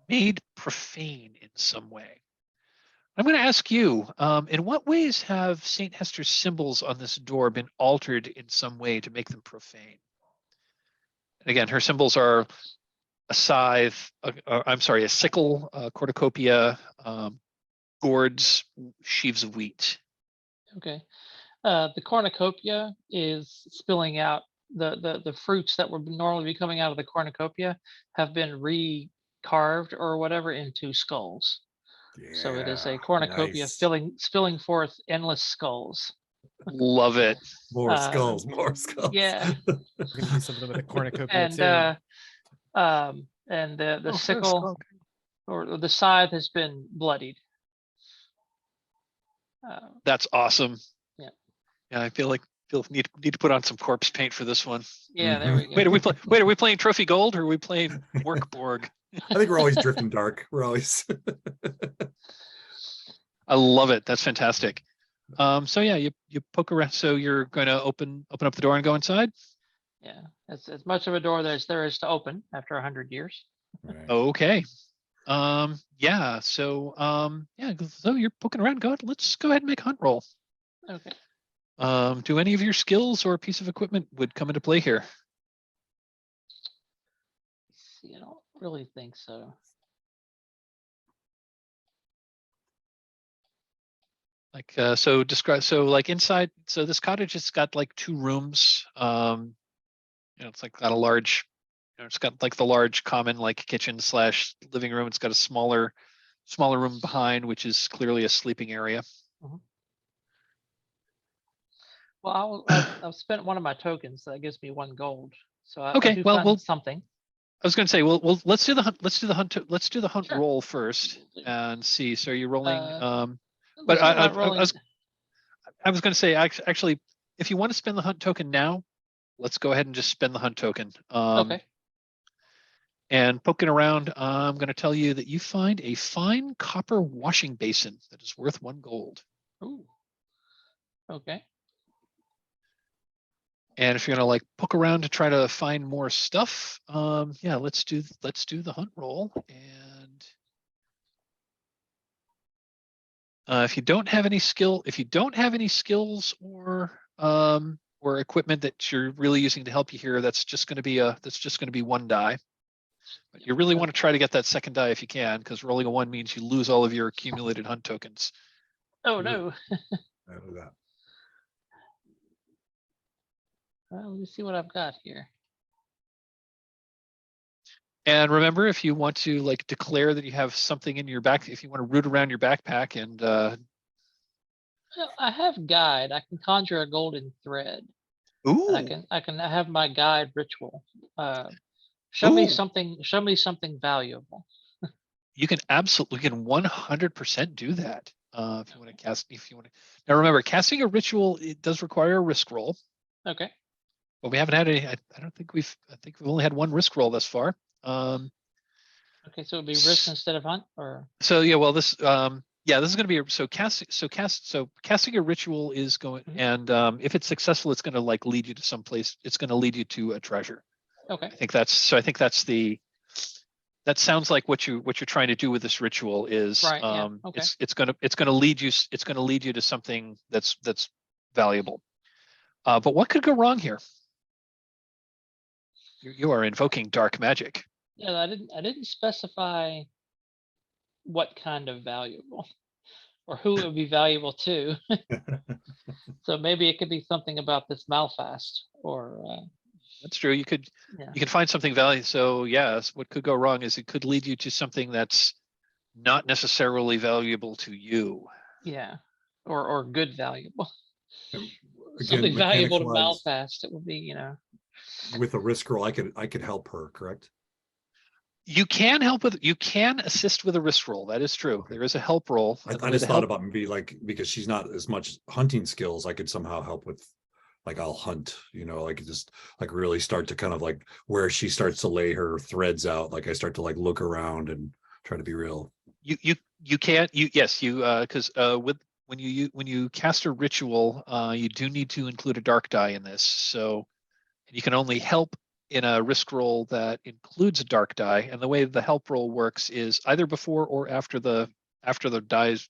made profane in some way. I'm going to ask you, in what ways have Saint Hester's symbols on this door been altered in some way to make them profane? And again, her symbols are a scythe, a sickle, a cornucopia, gourds, sheaves of wheat. Okay. The cornucopia is spilling out. The fruits that would normally be coming out of the cornucopia have been recarved or whatever into skulls. So it is a Yeah, cornucopia nice. spilling forth endless skulls. Love it. More skulls, more Yeah. skulls. We're gonna do something with a cornucopia And too. the Oh, sickle skull. or the scythe has been bloodied. That's awesome. Yeah. Yeah, I feel like need to put on some corpse paint for this one. Yeah, there we go. Wait, are we playing Trophy Gold or are we playing Workborg? I think we're always drifting dark. We're always. I love it. That's fantastic. So yeah, you poke around. So you're going to open up the door and go inside. Yeah, it's as much of a door as there is to open after 100 years. Right. Okay. Yeah. So so you're poking around. Let's go ahead and make a hunt roll. Okay. Do any of your skills or piece of equipment would come into play here? See, I don't really think so. Like so like inside, so this cottage has got like 2 rooms. It's like got a large, it's got like the large common like kitchen / living room. It's got a smaller room behind, which is clearly a sleeping area. Well, I've spent one of my tokens. So that gives me 1 gold. So I Okay, do well, find something. I was going to say, well, let's do the hunt. Let's do the hunt Sure. roll first and see. So you're rolling. But Let's see what I'm rolling. I was going to say, actually, if you want to spend the hunt token now, let's go ahead and just spend the hunt token. Okay. And poking around, I'm going to tell you that you find a fine copper washing basin that is worth 1 gold. Ooh. Okay. And if you're gonna like poke around to try to find more stuff, yeah, let's do the hunt roll. And if you don't have any skills or equipment that you're really using to help you here, that's just going to be 1 die. But you really want to try to get that 2nd die if you can, because rolling a 1 means you lose all of your accumulated hunt tokens. Oh no. I know that. Well, let me see what I've got here. And remember, if you want to like declare that you have something in your back, if you want to root around your backpack and Well, I have guide. I can conjure a golden thread. ooh, And I have my guide ritual. Show me Ooh. something. Show me something valuable. you can 100% do that. If you want to cast, now remember, casting a ritual, it does require a risk roll. Okay. But we haven't had any. I think we've only had 1 risk roll thus far. Okay, so it'd be risk instead of hunt, or So yeah, well, this this is going to be casting a ritual is going, and if it's successful, it's going to like lead you to some place. It's going to lead you to a treasure. okay. I think that's that sounds like what you're trying to do with this ritual is Right, yeah, okay. it's going to lead you to something that's valuable. But what could go wrong here? You are invoking dark magic. Yeah, I didn't specify what kind of valuable or who it would be valuable to. So maybe it could be something about this Malfast or That's true. You could yeah. find something valuable. So yes, what could go wrong is it could lead you to something that's not necessarily valuable to you. Yeah. Or good valuable. Again, Something valuable to mechanics-wise, Malfast. It would be, you know. with a risk roll, I could help her, correct? You can assist with a risk roll. That is true. There is a help roll. I and the way just the thought help- about maybe like, because she's not as much hunting skills, I could somehow help with, like, I'll hunt, I could just like really start to kind of like where she starts to lay her threads out. Like I start to like look around and try to be real. You can't because with when you cast a ritual, you do need to include a dark die in this. So you can only help in a risk roll that includes a dark die. And the way the help roll works is either before or after the dies,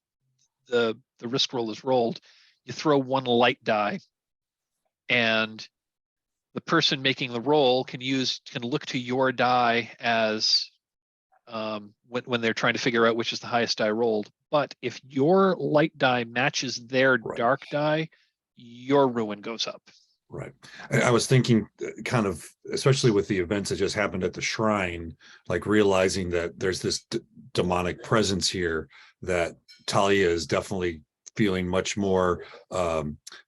the risk roll is rolled, you throw one light die, and the person making the roll can look to your die as when they're trying to figure out which is the highest die rolled. But if your light die matches their Right. dark die, your ruin goes up. Right. I was thinking kind of, especially with the events that just happened at the shrine, like realizing that there's this demonic presence here, that Talia is definitely feeling much more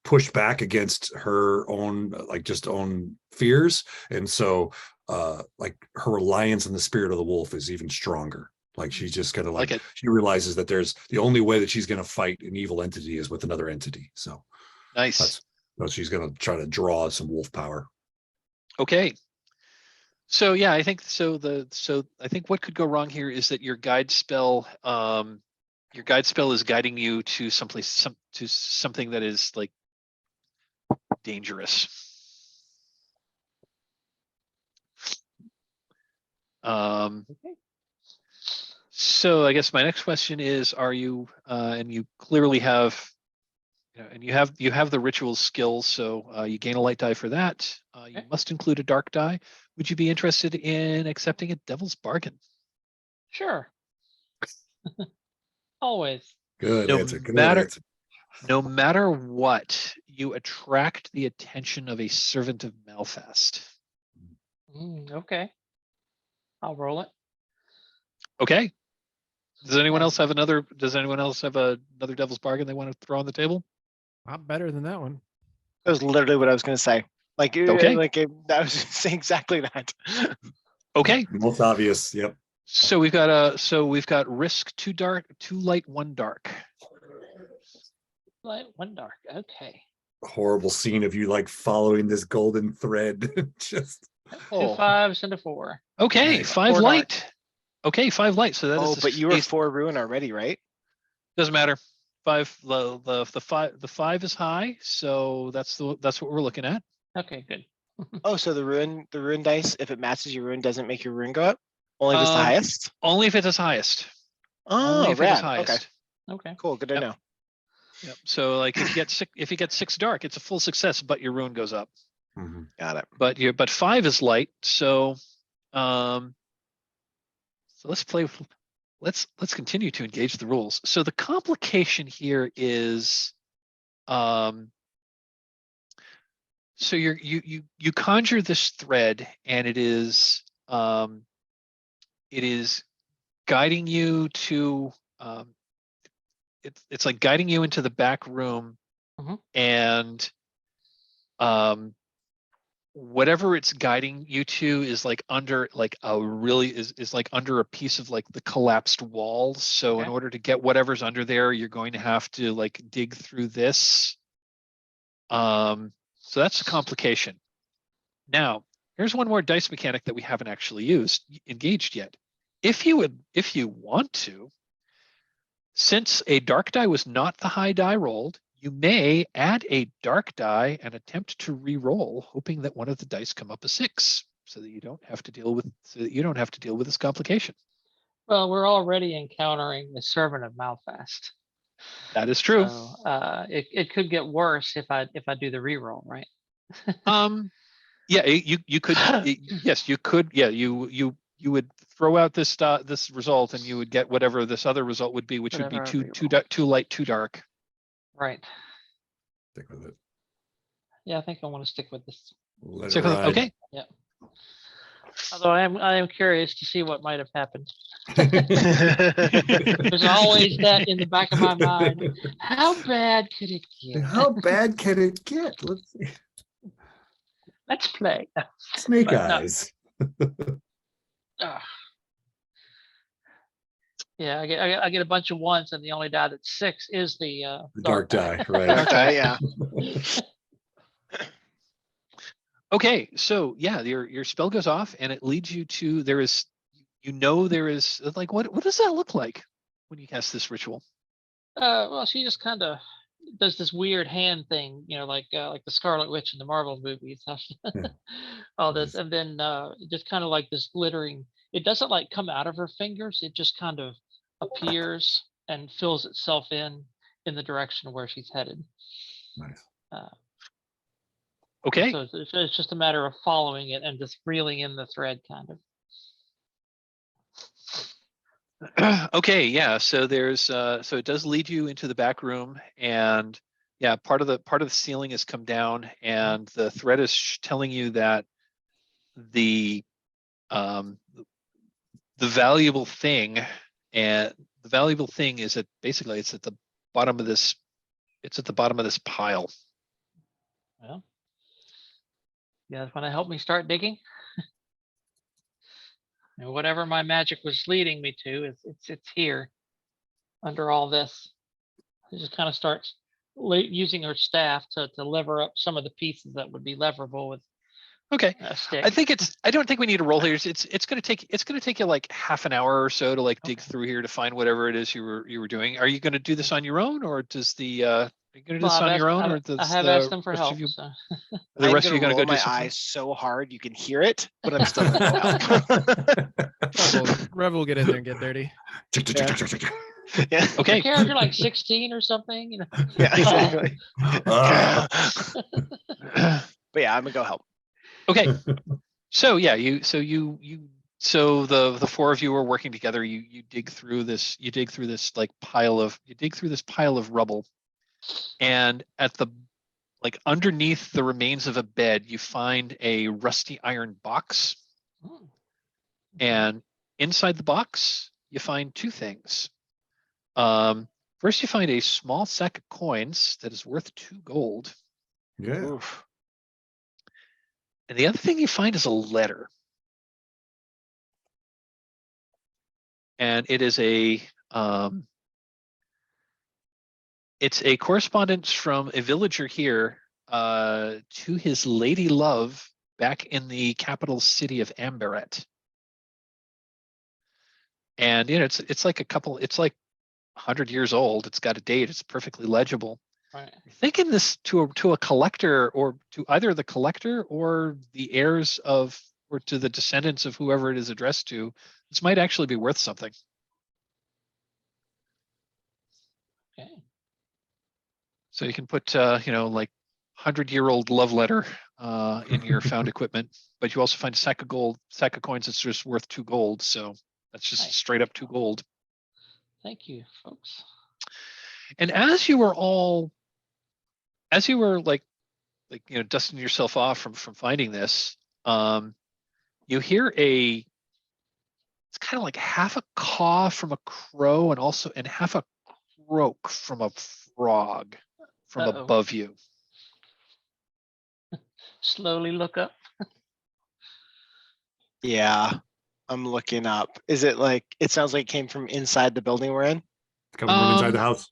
pushed back against her own, like just own fears. And so like her reliance on the spirit of the wolf is even stronger. Like she's just kind of like she realizes that there's the only way that she's going to fight an evil entity is with another entity. So nice. She's going to try to draw some wolf power. Okay. So yeah, I think I think what could go wrong here is that your guide spell is guiding you to something that is like dangerous. So I guess my next question is, are you and you clearly have and you have the ritual skills, so you gain a light die for that. You must include a dark die. Would you be interested in accepting a devil's bargain? Sure. Always. Good No answer. Good matter- answer. No matter what, you attract the attention of a servant of Malfast. Okay. I'll roll it. Okay. Does anyone Yeah. else have another devil's bargain they want to throw on the table? Not better than that one. That was literally what I was going to say. Like, Okay. I was saying exactly that. Okay. Most obvious. Yep. So we've got risk 2 dark, 2 light, 1 dark. Light, 1 dark. Okay. Horrible scene of you like following this golden thread. Just 2 5s and a 4. Okay, Nice. 5 4 light. dark. Okay, 5 light. So that is But you were 4 ruin already, right? doesn't matter. 5 the 5 is high, so that's what we're looking at. Okay, good. So the ruin dice, if it matches your ruin, doesn't make your ruin go up? Only if it's the highest? Only if it is highest. Oh, Only if it is rad. highest. Okay. Cool. Good to Yep. know. Yep. So like if you get 6 dark, it's a full success, but your ruin goes up. Got it. But 5 is light, so let's continue to engage the rules. So the complication here is so you conjure this thread, and it is guiding you to it's like guiding you into the back room, and whatever it's guiding you to is like under like a really is like under a piece of like the collapsed walls. So in order to get whatever's under there, you're going to have to like dig through this. So that's a complication. Now, here's one more dice mechanic that we haven't actually engaged yet. If you want to, since a dark die was not the high die rolled, you may add a dark die and attempt to re-roll, hoping that one of the dice come up a 6, so that you don't have to deal with this complication. Well, we're already encountering the servant of Malfast. That is true. So it could get worse if I do the reroll, right? Yeah, you could, yes, you could, yeah, you would throw out this this result and you would get whatever this other result would be, which would be Whatever I too light, too dark. Right. Stick with it. Yeah, I think I want to stick with this. Let So, it ride. okay, Although I am curious to see what might have happened. There's always that in the back of my mind. How bad could it get? How bad can it get? Let's see. Let's play. Snake But no. eyes. Ugh. Yeah, I get a bunch of ones, and the only die that's 6 is the The dark die, right? Dark die, yeah. okay, so yeah, your spell goes off and it leads you to, there is like, what does that look like when you cast this ritual? Well, she just kind of does this weird hand thing, like the Scarlet Witch in the Marvel movies. All this, and then just kind of like this glittering. It doesn't like come out of her fingers. It just kind of appears and fills itself in the direction where she's headed. Nice. Okay. So it's just a matter of following it and just reeling in the thread, kind of. Okay, yeah, so there's so it does lead you into the back room, and yeah, part of the ceiling has come down, and the thread is telling you that the valuable thing is that basically it's at the bottom of this pile. Well, you guys want to help me start digging? And whatever my magic was leading me to, it's here under all this. It just kind of starts using her staff to lever up some of the pieces that would be leverable with Okay. a stick. I don't think we need to roll here. It's gonna take you like half an hour or so to like dig through here to find whatever it is you were doing. Are you gonna do this on your own, or does are you gonna do this on your own, or does I have asked them for rest help. of you, So. the rest of you gonna roll go do my some? eyes so hard you can hear it, but I'm still gonna go help. Revel will get in there and get dirty. Yeah. Okay. Your character like 16 or something, Yeah, exactly. Ah. But yeah, I'm gonna go help. Okay. So yeah, so the four of you are working together. You dig through this pile of rubble, and at the underneath the remains of a bed, you find a rusty iron box, and inside the box you find two things. First, you find a small sack of coins that is worth 2 gold. Yeah. Oof. And the other thing you find is a letter. And it is it's a correspondence from a villager here to his lady love back in the capital city of Ambaret. And it's like 100 years old. It's got a date. It's perfectly legible. Right. You're thinking this to a collector, or to either the collector or the heirs of, or to the descendants of whoever it is addressed to. This might actually be worth something. Okay. So you can put, like 100-year-old love letter in your found equipment, but you also find a sack of coins that's just worth 2 gold. So that's just Nice. straight up 2 gold. Thank you, folks. And as you were dusting yourself off from finding this, you hear it's kind of like half a caw from a crow and half a croak from a frog from above you. Slowly look up. Yeah, I'm looking up. Is it like, it sounds like it came from inside the building we're in? Coming from inside the house.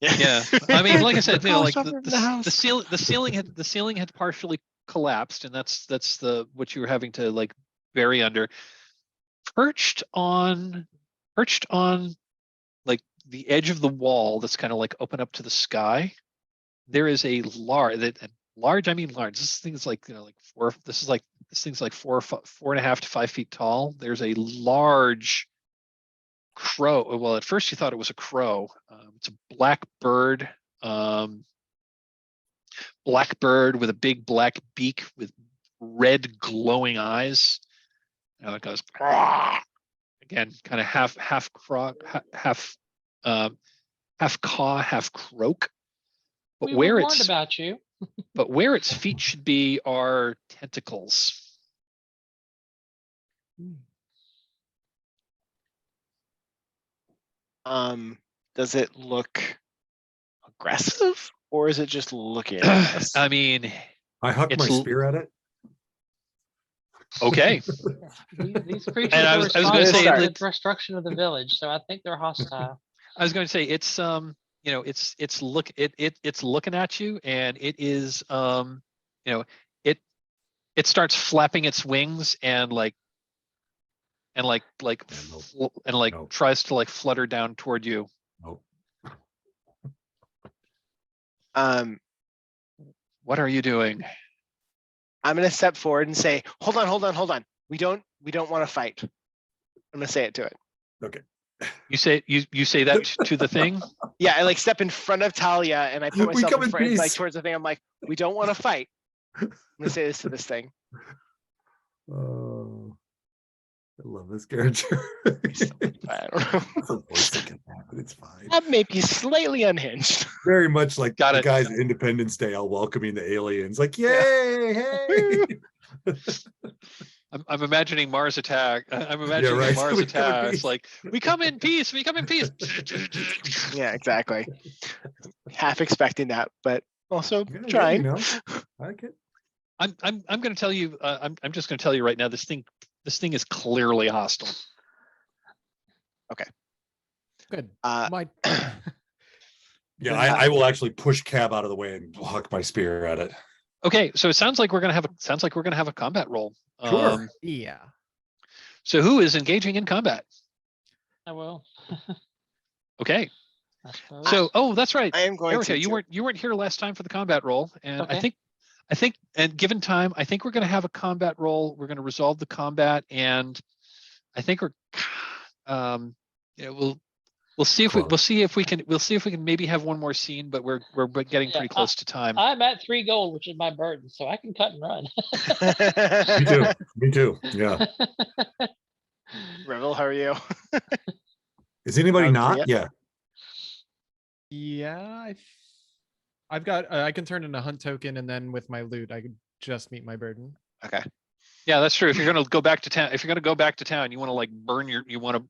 Yeah, I mean, like I said, like the the ceiling had partially collapsed, and that's what you were having to like bury under. Perched on like the edge of the wall that's kind of like open up to the sky, there is a large. I mean large. This thing's like this thing's like 4.5 to 5 feet tall. There's a large crow. Well, at first you thought it was a crow. It's a black bird, black bird with a big black beak with red glowing eyes. It goes again, kind of half croak, half caw, half croak. But We where were warned it's about you. but where its feet should be are tentacles. Does it look aggressive, or is it just looking at us? I mean, I huck my It's- spear at it. okay. These creatures And I are was gonna responsible say for the it- destruction of the village, so I think they're hostile. I was going to say it's it's looking at you, and it is it starts flapping its wings and nope. Nope. tries to like flutter down toward you. Nope. What are you doing? I'm gonna step forward and say, hold on. We don't want to fight. I'm gonna say it to it. Okay. You say that to the thing? Yeah, I like step in front of Talia and I put We myself come in in front, like peace. towards the thing. I'm like, we don't want to fight. I'm gonna say this to this thing. Oh, I love this character. I don't know. It's a voice that can happen. It's fine. That may be slightly unhinged. Very much like Got the it. guys at Independence Day all welcoming the aliens. Like, yay, hey. I'm imagining Mars Attack. I'm imagining right. Mars We come in Attacks. peace. Like, we come in peace. We come in peace. Yeah, exactly. Half expecting that, but also Yeah, trying. you know, I like it. I'm going to tell you. I'm just going to tell you right now. This thing is clearly hostile. Good. Uh, My Yeah, I will actually push Cab out of the way and huck my spear at it. Okay, so it sounds like we're going to have a combat roll. Sure. yeah. So who is engaging in combat? I will. Okay. I suppose. So that's right. I am going Erica, to. you weren't here last time for the combat roll, and Okay. I think, and given time, I think we're going to have a combat roll. We're going to resolve the combat, and I think we'll see if we can maybe have one more scene, but we're getting Yeah, pretty close to time. I'm at 3 gold, which is my burden, so I can cut and run. Me too. Me too. Yeah. Revel, how are you? Is anybody not? Yep. Yeah. Yeah. I've got. I can turn in a hunt token, and then with my loot, I could just meet my burden. Okay. Yeah, that's true. If you're going to go back to town, you want to like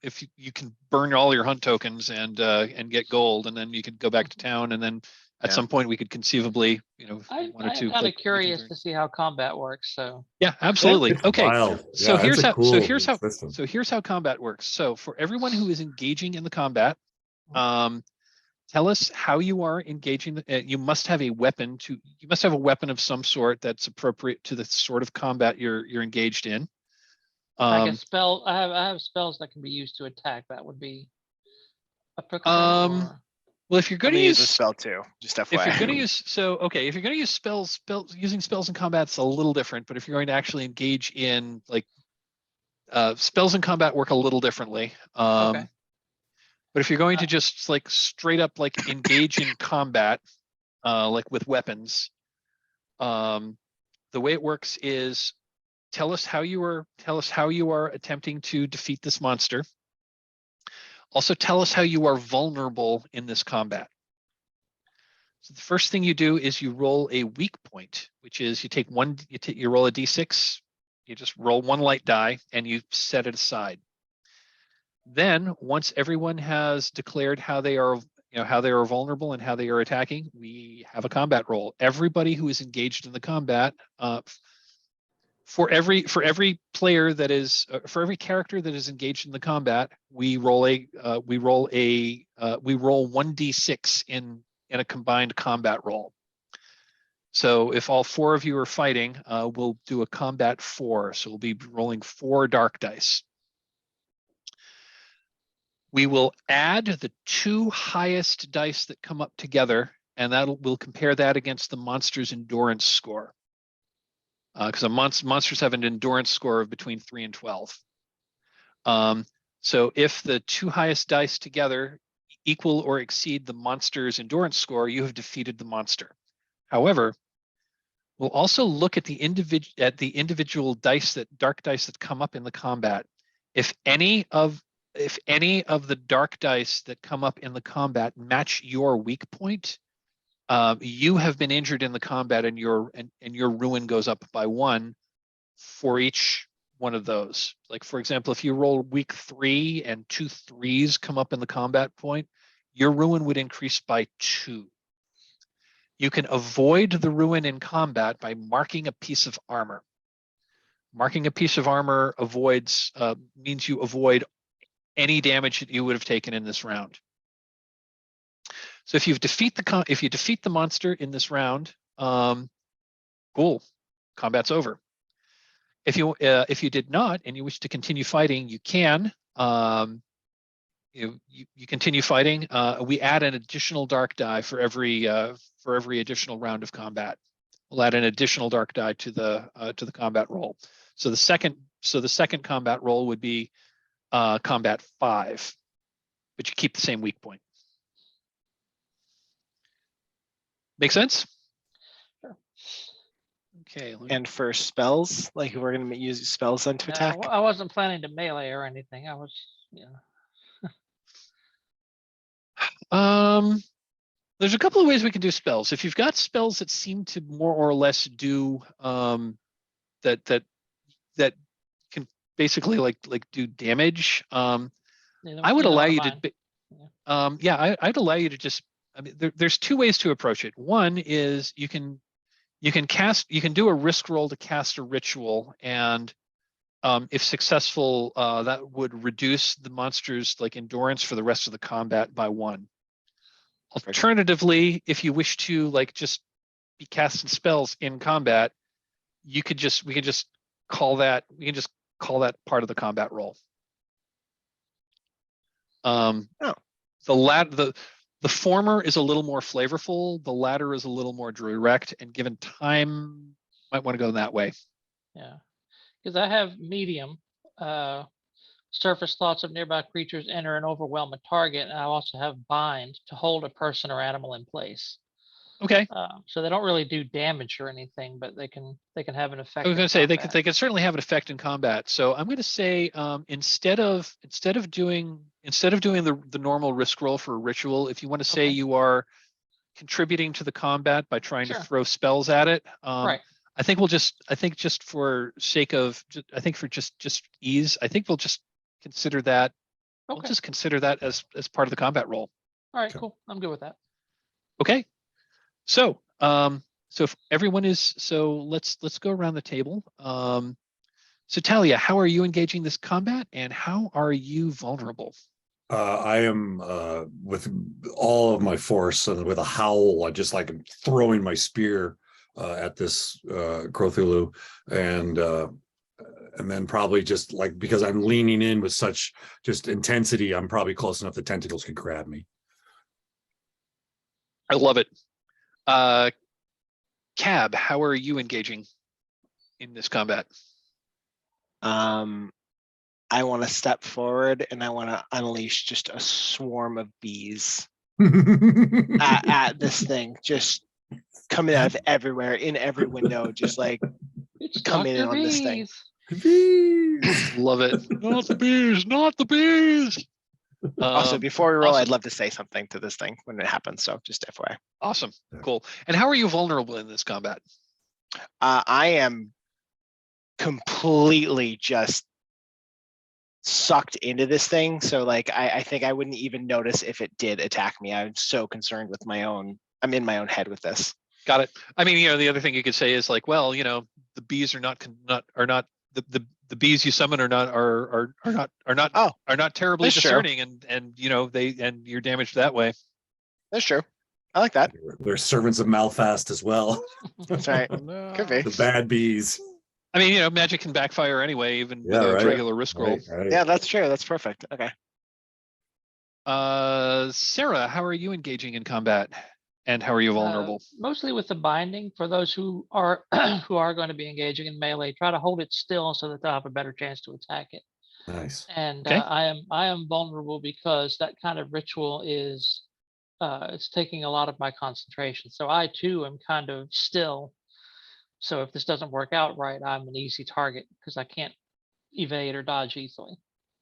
if you can burn all your hunt tokens and get gold, and then you could go back to town, and then at some point we could conceivably, if we I'm wanted to. kind of like, curious reconvene. to see how combat works. So Yeah, absolutely. It's Okay. wild. So Yeah, here's it's a how. cool So system. here's how combat works. So for everyone who is engaging in the combat, tell us how you are engaging. You must have a weapon of some sort that's appropriate to the sort of combat you're engaged in. like a spell, I have spells that can be used to attack. That would be applicable. Or... Well, if you're going I'm to gonna use a use spell too, just FYI. if you're going to use if you're going to use spells using spells in combat, it's a little different. But if you're going to actually engage in like spells in combat work a little differently. Okay. But if you're going to just like straight up like engage in combat, like with weapons, the way it works is tell us how you are attempting to defeat this monster. Also tell us how you are vulnerable in this combat. So the first thing you do is you roll a weak point, which is you roll a d6, you just roll one light die and you set it aside. Then once everyone has declared how they are vulnerable and how they are attacking, we have a combat roll. Everybody who is engaged in the combat, for every player that is for every character that is engaged in the combat, we roll 1d6 in a combined combat roll. So if all 4 of you are fighting, we'll do a combat 4. So we'll be rolling 4 dark dice. We will add the 2 highest dice that come up together, and we'll compare that against the monster's endurance score. Because monsters have an endurance score of between 3 and 12. So if the 2 highest dice together equal or exceed the monster's endurance score, you have defeated the monster. However, We'll also look at the individual dark dice that come up in the combat. If any of the dark dice that come up in the combat match your weak point, you have been injured in the combat, and your ruin goes up by 1 for each one of those. Like, for example, if you roll weak 3 and 2 3s come up in the combat point, your ruin would increase by 2. You can avoid the ruin in combat by marking a piece of armor. Marking a piece of armor means you avoid any damage that you would have taken in this round. So if you defeat the monster in this round, cool, combat's over. If you did not and you wish to continue fighting, you can. You continue fighting. We add an additional dark die for every additional round of combat. We'll add an additional dark die to the combat roll. So the second combat roll would be combat 5, but you keep the same weak point. Make sense? Sure. Okay. And for spells, like if we're going to use spells then to attack. I wasn't planning to melee or anything. I was, There's a couple of ways we can do spells. If you've got spells that seem to more or less do that can basically like do damage, I would allow you to. I'd allow you to just. I mean, there's 2 ways to approach it. One is you can do a risk roll to cast a ritual, and if successful, that would reduce the monster's like endurance for the rest of the combat by 1. Alternatively, if you wish to like just be casting spells in combat, we can just call that part of the combat roll. The former is a little more flavorful. The latter is a little more direct, and given time, might want to go that way. Yeah, because I have medium. Surface thoughts of nearby creatures enter and overwhelm a target, and I also have bind to hold a person or animal in place. Okay. So they don't really do damage or anything, but they can have an effect. I was going to say they can certainly have an effect in combat. So I'm going to say instead of doing the normal risk roll for a ritual, if you want to say you are contributing to the combat by trying to throw spells at it, right. I think just for sake of ease, I think we'll just consider that. Okay. We'll just consider that as part of the combat roll. All right, cool. I'm good with that. Okay. So if everyone is, let's go around the table. So Talia, how are you engaging this combat, and how are you vulnerable? I am with all of my force and with a howl. I just like throwing my spear at this Cthulhu, and then probably just like, because I'm leaning in with such just intensity, I'm probably close enough the tentacles can grab me. I love it. Cab, how are you engaging in this combat? I want to step forward and I want to unleash just a swarm of bees at this thing, just coming out of everywhere, in every window, just like coming in on this thing. Bees. Love it. Not the bees, not the bees. Also, before we roll, awesome. I'd love to say something to this thing when it happens. So just FYI. Awesome. Cool. And how are you vulnerable in this combat? I am completely just sucked into this thing. So like, I think I wouldn't even notice if it did attack me. I'm so concerned with I'm in my own head with this. Got it. I mean, the other thing you could say is like, well, the bees are not the bees you summon are not terribly discerning, and you're damaged that way. That's true. I like that. They're servants of Malfast as well. That's right. No. Could be. The bad bees. I mean, magic can backfire anyway, even with a regular risk roll. Right. Yeah, that's true. That's perfect. Okay. Sarah, how are you engaging in combat, and how are you vulnerable? Mostly with the binding. For those who are who are going to be engaging in melee, try to hold it still so that they'll have a better chance to attack it. Nice. And Okay. I am vulnerable because that kind of ritual is it's taking a lot of my concentration. So I too am kind of still So if this doesn't work out right, I'm an easy target because I can't evade or dodge easily.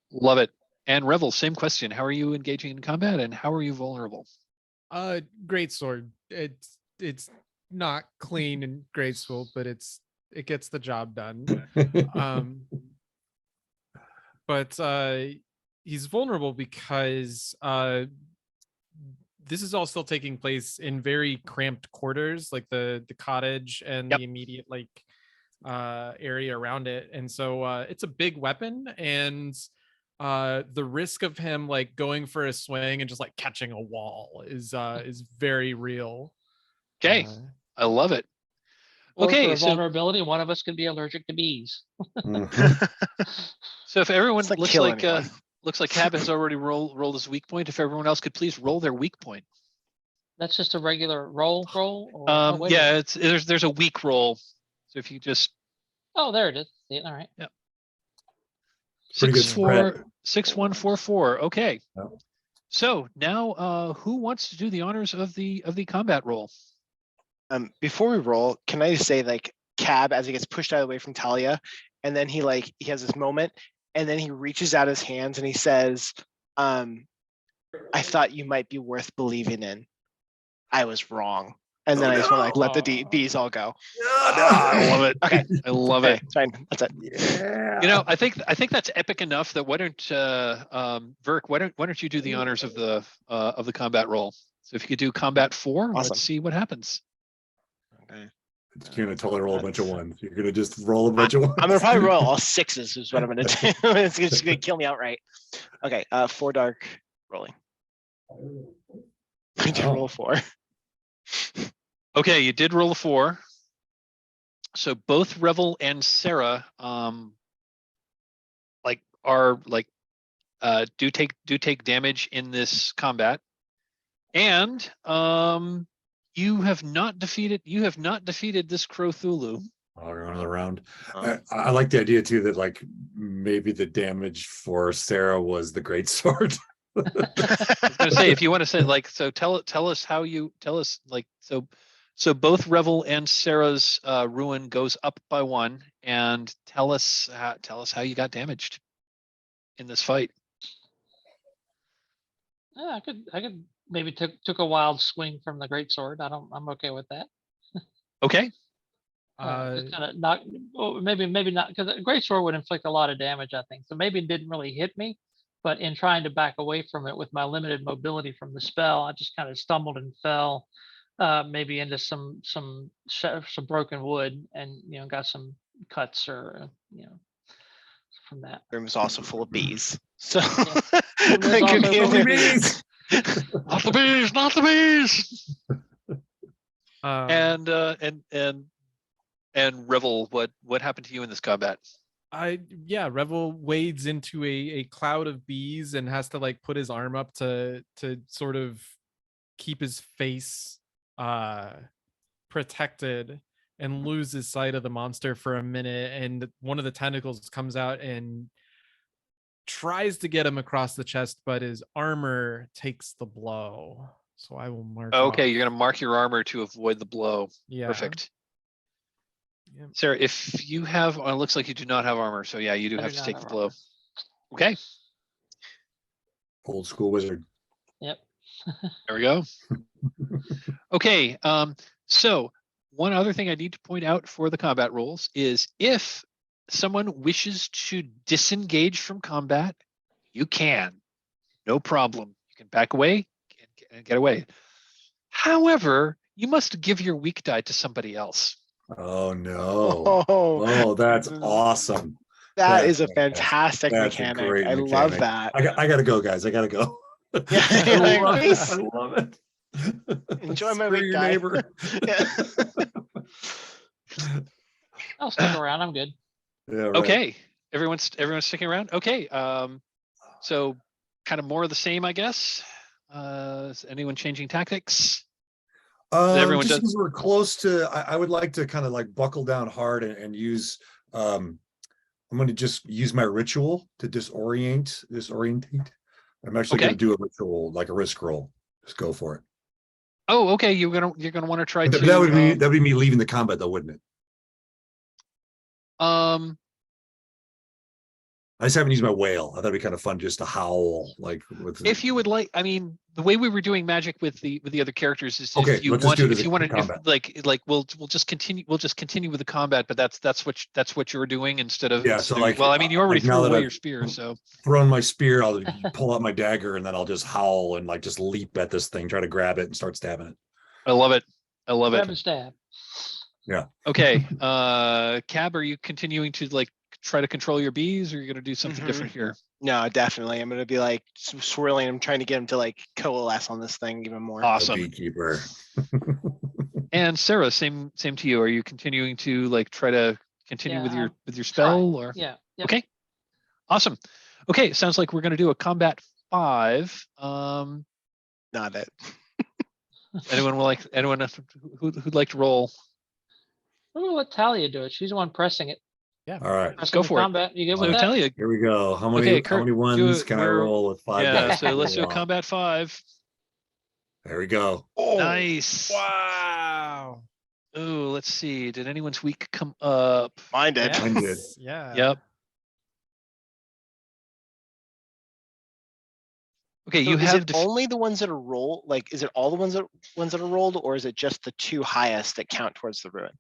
Love it. And Revel, same question. How are you engaging in combat and how are you vulnerable? Great sword. It's not clean and graceful, but it gets the job done. But he's vulnerable because this is all still taking place in very cramped quarters, like the cottage and Yep. the immediate area around it. And so it's a big weapon, and the risk of him like going for a swing and just like catching a wall is very real. Okay. I love it. Or for Okay, a so vulnerability, one of us could be allergic to bees. if everyone It's like looks kill like anyone. looks like Cab has already rolled his weak point, if everyone else could please roll their weak point. That's just a regular roll. Or, oh, wait a Yeah, minute. there's a weak roll. So if you just Oh, there it is. See it? All right. Pretty good 6144. Okay. Yeah. So now who wants to do the honors of the combat roll? Before we roll, can I just say, like, Cab, as he gets pushed out of the way from Talia, and then he has this moment, and then he reaches out his hands and he says, I thought you might be worth believing in. I was wrong. And then I just want to let the bees all go. I love it. Okay. I love Okay, it. it's fine. That's it. Yeah. I think that's epic enough that why don't Vyrrk, why don't you do the honors of the combat roll? So if you could do combat 4, Awesome. let's see what happens. Okay. You're gonna totally roll a bunch of ones. You're gonna just roll a bunch of ones. I'm gonna probably roll all 6s is what I'm gonna do. It's just gonna kill me outright. Okay, 4 dark rolling. I did roll 4. Okay, you did roll a 4. So both Revel and Sarah do take damage in this combat. And you have not defeated this Crothulu. We're on the round. I like the idea too that like maybe the damage for Sarah was the great sword. I was gonna say, if you want to say like, so tell us how you tell us like so both Revel and Sarah's ruin goes up by 1, and tell us how you got damaged in this fight. Yeah, I could maybe took a wild swing from the greatsword. I'm okay with that. Okay. Just kind of knock, well, maybe not, because a greatsword would inflict a lot of damage, I think. So maybe it didn't really hit me, but in trying to back away from it with my limited mobility from the spell, I just kind of stumbled and fell, maybe into some broken wood, and got some cuts or from that. The room is also full of bees. So There's it could also be full of bees. Not the bees. And Revel, what happened to you in this combat? Revel wades into a cloud of bees and has to like put his arm up to sort of keep his face protected, and loses sight of the monster for a minute, and one of the tentacles comes out and tries to get him across the chest, but his armor takes the blow. So I will mark. Okay, off. you're gonna mark your armor to avoid the blow. Yeah. Perfect. Yep. Sarah, if you have, it looks like you do not have armor, so yeah, you do I have do to not take have the blow. armor. Okay, Old school wizard. Yep. there we go. Okay, so one other thing I need to point out for the combat rules is if someone wishes to disengage from combat, you can, no problem. You can back away and get away. However, you must give your weak die to somebody else. Oh no. Oh, that's awesome. That is That's a fantastic That's a mechanic. great I love mechanic. that. I gotta go, guys. I gotta go. Yeah, I love it. peace. I love it. Enjoy my Screw weak your die. neighbor. Yeah. I'll stick around. I'm good. Yeah, right. Okay, everyone's sticking around. Okay, so kind of more of the same, I guess. Is anyone changing tactics? Everyone Just does- because we're close to, I would like to kind of like buckle down hard and use I'm going to just use my ritual to disorientate. I'm actually Okay. going to do a ritual, like a risk roll. Just go for it. Oh, okay. You're gonna want to try to. That would be me leaving the combat, though, wouldn't it? I just haven't used my whale. I thought it'd be kind of fun just to howl like with. If you would like, I mean, the way we were doing magic with the other characters is Okay, if you let's just want do it to, as if a you want to, if combat. like we'll just continue with the combat, but that's what you're doing instead of Yeah, so like, well, I mean, you already like now threw that away I've your spear, so thrown my spear, I'll pull out my dagger and then I'll just howl and like just leap at this thing, try to grab it and start stabbing it. I love it. I love Grab it. and stab. Okay, Cab, are you continuing to like try to control your bees, or you're gonna do something different here? No, definitely. I'm gonna be like swirling. I'm trying to get him to like coalesce on this thing even more. The Awesome. beekeeper. And Sarah, same to you. Are you continuing to like try to continue Yeah, with your spell, or Yeah. Yep. okay, awesome. Okay, sounds like we're gonna do a combat 5. Not it. Anyone who'd like to roll? I'm gonna let Talia do it. She's the one pressing it. All right, Pressing go the for it. combat. You good So with that? Talia, here we go. How many Okay, how Curt, many do ones it. can I roll with 5 yeah, dice? so let's do a Wow. combat 5. There we go. Nice. Wow. Oh, let's see. Did anyone's week come up? Mine did. Mine did. Yes, Yeah. Yep. Okay, So you is have it only the ones that are rolled? Like, is it all the ones that are rolled, or is it just the 2 highest that count towards the ruin?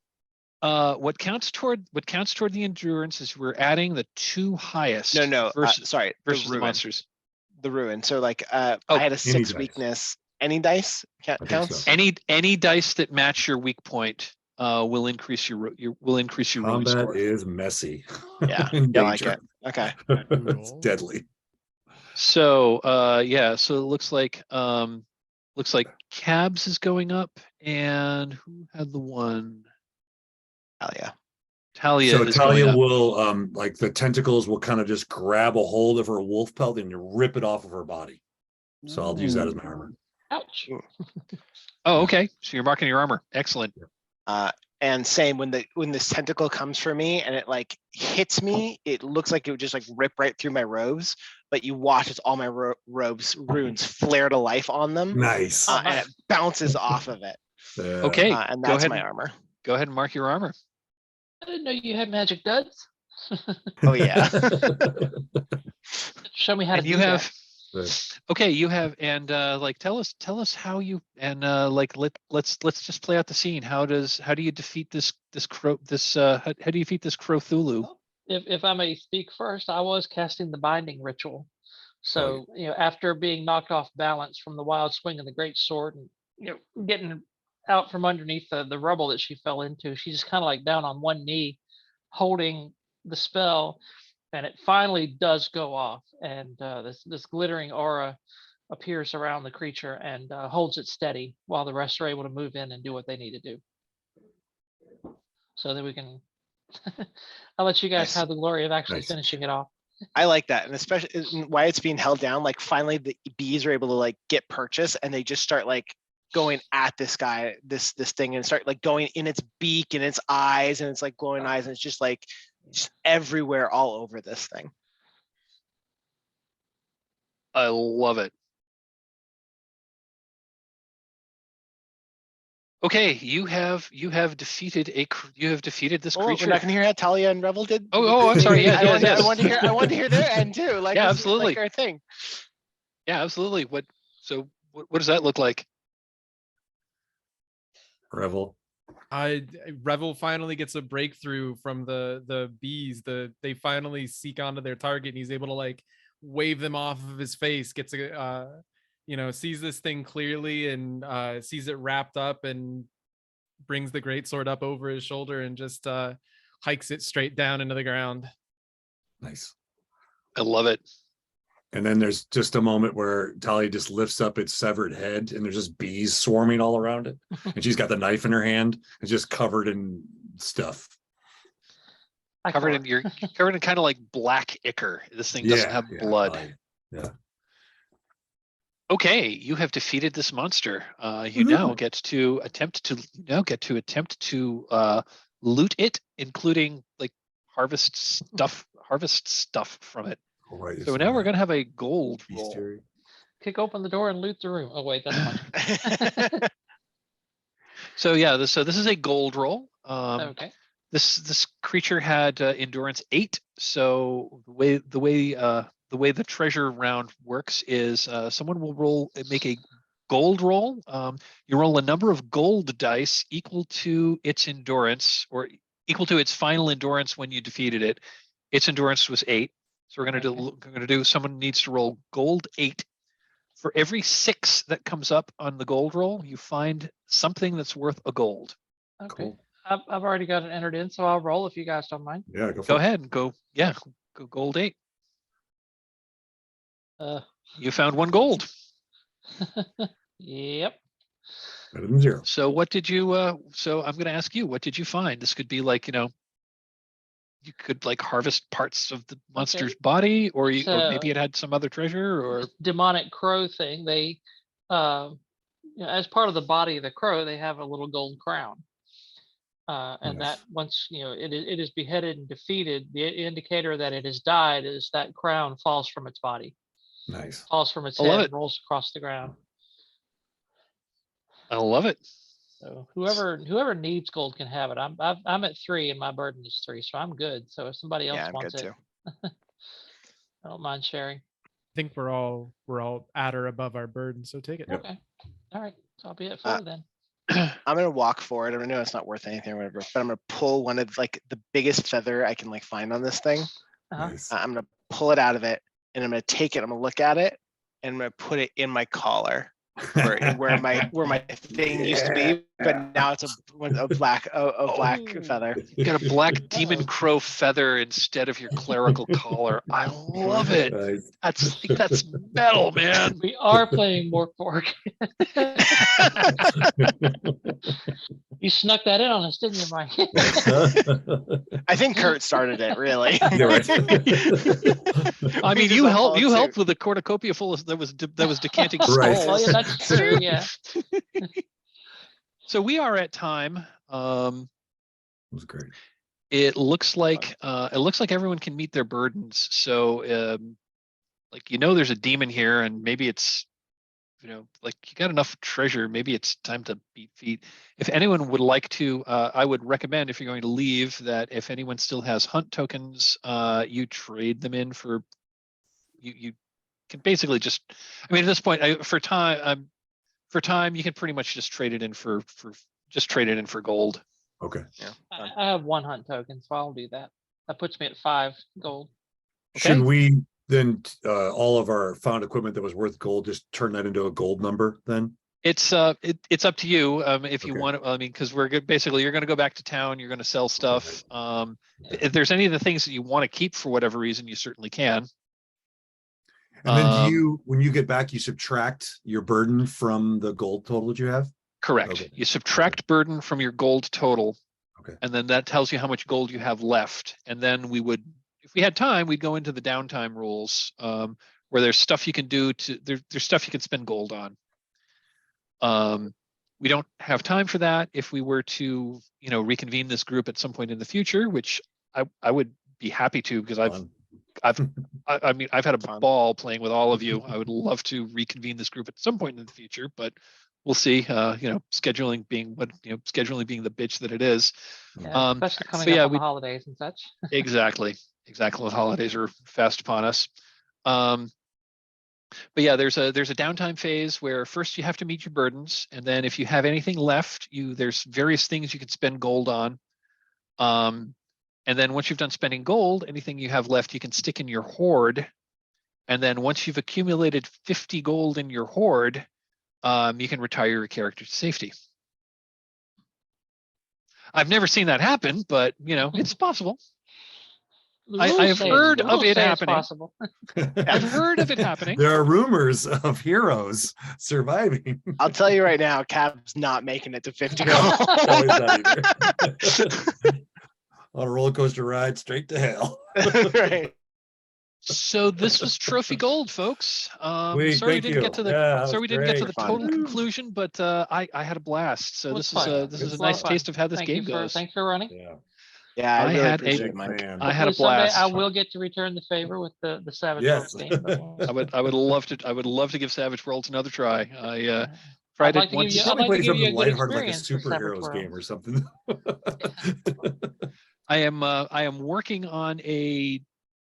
what counts toward the endurance is we're adding the 2 highest. No. Sorry, versus the the ruin. monsters. The ruin. So like, I Oh, had a any 6 dice. weakness. Any dice I think counts. so. Any dice that match your weak point will increase your ruin Combat score. is messy. Yeah, And I like danger. it. Okay. It's Brutal. deadly. So yeah, so it looks like Cabs is going up, and who had the one? Hell yeah. Talia So is going Talia up. will like the tentacles will kind of just grab a hold of her wolf pelt and rip it off of her body. So I'll use that as my armor. Ouch. Oh, okay. So you're marking your armor. Excellent. And same when this tentacle comes for me and it like hits me, it looks like it would just like rip right through my robes, but you watch as all my robes runes flare to life on them, Nice. and it bounces off of it. Okay, And go that's ahead. my armor. Go ahead and mark your armor. I didn't know you had magic duds. Oh yeah. Show me how to And do you that. have okay, you have, and like tell us how you, and like let's just play out the scene. How do you defeat this crow, how do you defeat this Cthulhu? If I may speak first, I was casting the binding ritual. So, after being knocked off balance from the wild swing of the great sword and, getting out from underneath the rubble that she fell into, she's just kind of like down on one knee, holding the spell, and it finally does go off. And this glittering aura appears around the creature and holds it steady while the rest are able to move in and do what they need to do. So that we can, I'll let you guys Nice. have the glory of actually Nice. finishing it off. I like that, and especially why it's being held down. Like finally, the bees are able to like get purchase, and they just start like going at this guy, this thing, and start like going in its beak and its eyes, and it's like glowing eyes, and it's just like just everywhere, all over this thing. I love it. Okay, you have defeated this Oh, creature. we're not gonna hear how Talia and Revel did. Oh, I'm sorry. Yeah, I want to hear their end too. Like, Yeah, this is, like, absolutely. our thing. Yeah, absolutely. What does that look like? Revel. Revel finally gets a breakthrough from the bees. They finally seek onto their target, and he's able to like wave them off of his face. Gets a sees this thing clearly and sees it wrapped up, and brings the greatsword up over his shoulder and just hikes it straight down into the ground. Nice. I love it. And then there's just a moment where Talia just lifts up its severed head and there's just bees swarming all around it. And she's got the knife in her hand. It's just covered in stuff. Covered in kind of like black ichor. This thing doesn't have blood. Yeah. Okay, you have defeated this monster. You now get to attempt to loot it, including like harvest stuff from it. Right, So now we're gonna have a gold roll. Kick open the door and loot the room. Oh wait, that's much. So yeah, this is a gold roll. Okay. This creature had endurance 8. So the way the treasure round works is someone will make a gold roll. You roll a number of gold dice equal to its endurance, or equal to its final endurance when you defeated it. Its endurance was 8. So someone needs to roll gold 8. For every 6 that comes up on the gold roll, you find something that's worth a gold. Okay. Cool. I've already got it entered in, so I'll roll if you guys don't mind. Yeah, go for Go it. ahead and go gold 8. You found 1 gold. Yep. Better than 0. So what did you so I'm going to ask you, what did you find? This could be like, you could like harvest parts of the monster's body, or or maybe it had some other treasure, or Demonic crow thing. They, as part of the body of the crow, they have a little gold crown. And Nice. that once it is beheaded and defeated, the indicator that it has died is that crown falls from its body, Nice. falls from its I love head, it. and rolls across the ground. I love it. So whoever needs gold can have it. I'm at 3 and my burden is 3, so I'm good. So if somebody else Yeah, I'm wants good it, too. I don't mind sharing. I think we're all at or above our burden, so take it. Yep. Okay. All right. So I'll be at 4 then. I'm gonna walk forward. I know it's not worth anything or whatever, but I'm gonna pull one of like the biggest feather I can like find on this thing. Uh-huh. Nice. I'm gonna pull it out of it, and I'm gonna take it. I'm gonna look at it, and I'm gonna put it in my collar, where my thing used to be, but now it's a black feather. You got a black demon crow feather instead of your clerical collar. I love it. Nice. That's metal, man. We are playing more pork. You snuck that in on us, didn't you, Mike? I think Curt started it, really. Yeah, right. I We mean, just you all helped. followed You suit. helped with the cornucopia full of that was decanting Right. Oh, yeah, skulls. that's true. Yeah. So we are at time. That was great. It looks like everyone can meet their burdens. So like there's a demon here, and maybe it's like you got enough treasure. Maybe it's time to beat feet. If anyone would like to, I would recommend, if you're going to leave, that if anyone still has hunt tokens, you trade them in for. You can basically just. I mean, at this point, for time, you can pretty much just trade it in for gold. Okay. I have 1 hunt token, so I'll do that. That puts me at 5 gold. Okay. Should we then all of our found equipment that was worth gold, just turn that into a gold number then? It's up to you if you Okay. want to. I mean, because we're good. Basically, you're going to go back to town. You're going to sell stuff. If there's any of the things that you want to keep for whatever reason, you certainly can. And then when you get back, you subtract your burden from the gold total that you have? Correct. Okay. You subtract burden from your gold total. Okay. And then that tells you how much gold you have left. And then we would, if we had time, we'd go into the downtime rules, where there's stuff you can do there's stuff you can spend gold on. We don't have time for that. If we were to, reconvene this group at some point in the future, which I would be happy to, because I've had a ball playing with all of you. I would love to reconvene this group at some point in the future, but we'll see. Scheduling being the bitch that it is. Yeah, especially coming so up on the holidays and such. Exactly. The holidays are fast upon us. But yeah, there's a downtime phase where first you have to meet your burdens, and then if you have anything left, there's various things you can spend gold on. And then once you've done spending gold, anything you have left you can stick in your hoard. And then once you've accumulated 50 gold in your hoard, you can retire your character to safety. I've never seen that happen, but it's possible. I have heard of it happening. I've heard of it happening. There are rumors of heroes surviving. I'll tell you right now, Cap's not making it to 50 gold. No, he's not either. On a roller coaster ride straight to hell. Right. So this was trophy gold, folks. Sorry we thank didn't you. get to the Yeah, sorry we didn't get to the Fun. total conclusion, but I had a blast. So Well, this it's is fun. this It's is a a lot nice of fun. taste of how this Thank game you for, goes. Thanks for running. Yeah. Yeah, I I really had a- appreciate Mike. Fan. I had a Hopefully someday blast. I will get to return the favor with the Savage Yes. Worlds game. I would love to give Savage Worlds another try. Tried like it to give once. you- You I'd probably like to played give you a something good lighthearted like a experience for Savage superheroes game Worlds. or something. I am working on a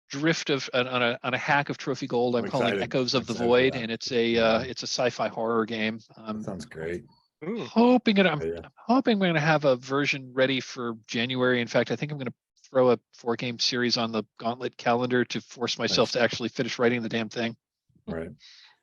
drift of on a hack of Trophy Gold. I'm I'm calling excited. Echoes I'm of the excited for Void, that. and it's Yeah. a sci-fi horror game. That sounds great. Ooh, I'm Yeah. hoping we're going to have a version ready for January. In fact, I think I'm going to throw a 4-game series on the Gauntlet calendar to force myself Nice. to actually finish writing the damn thing. Right.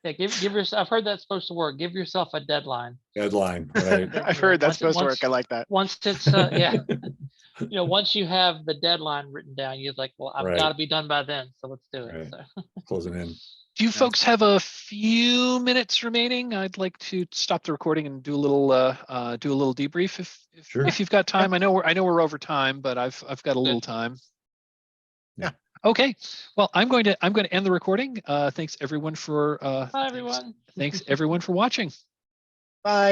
Yeah, give yourself. I've heard that's supposed to work. Give yourself a deadline. Deadline. Right. That, I've you know, heard that's once- supposed to once- work. I like that. Once it's yeah, once you have the deadline written down, you're like, well, I've Right. got to be done by then. So let's do it. Right. So. Closing in. Do you Nice. folks have a few minutes remaining? I'd like to stop the recording and do a little debrief Sure. if you've got time. I know we're over time, but I've got a little Good. time. Yeah. Okay. Well, I'm going to end the recording. Thanks everyone for Bye, everyone. thanks everyone for watching. Bye.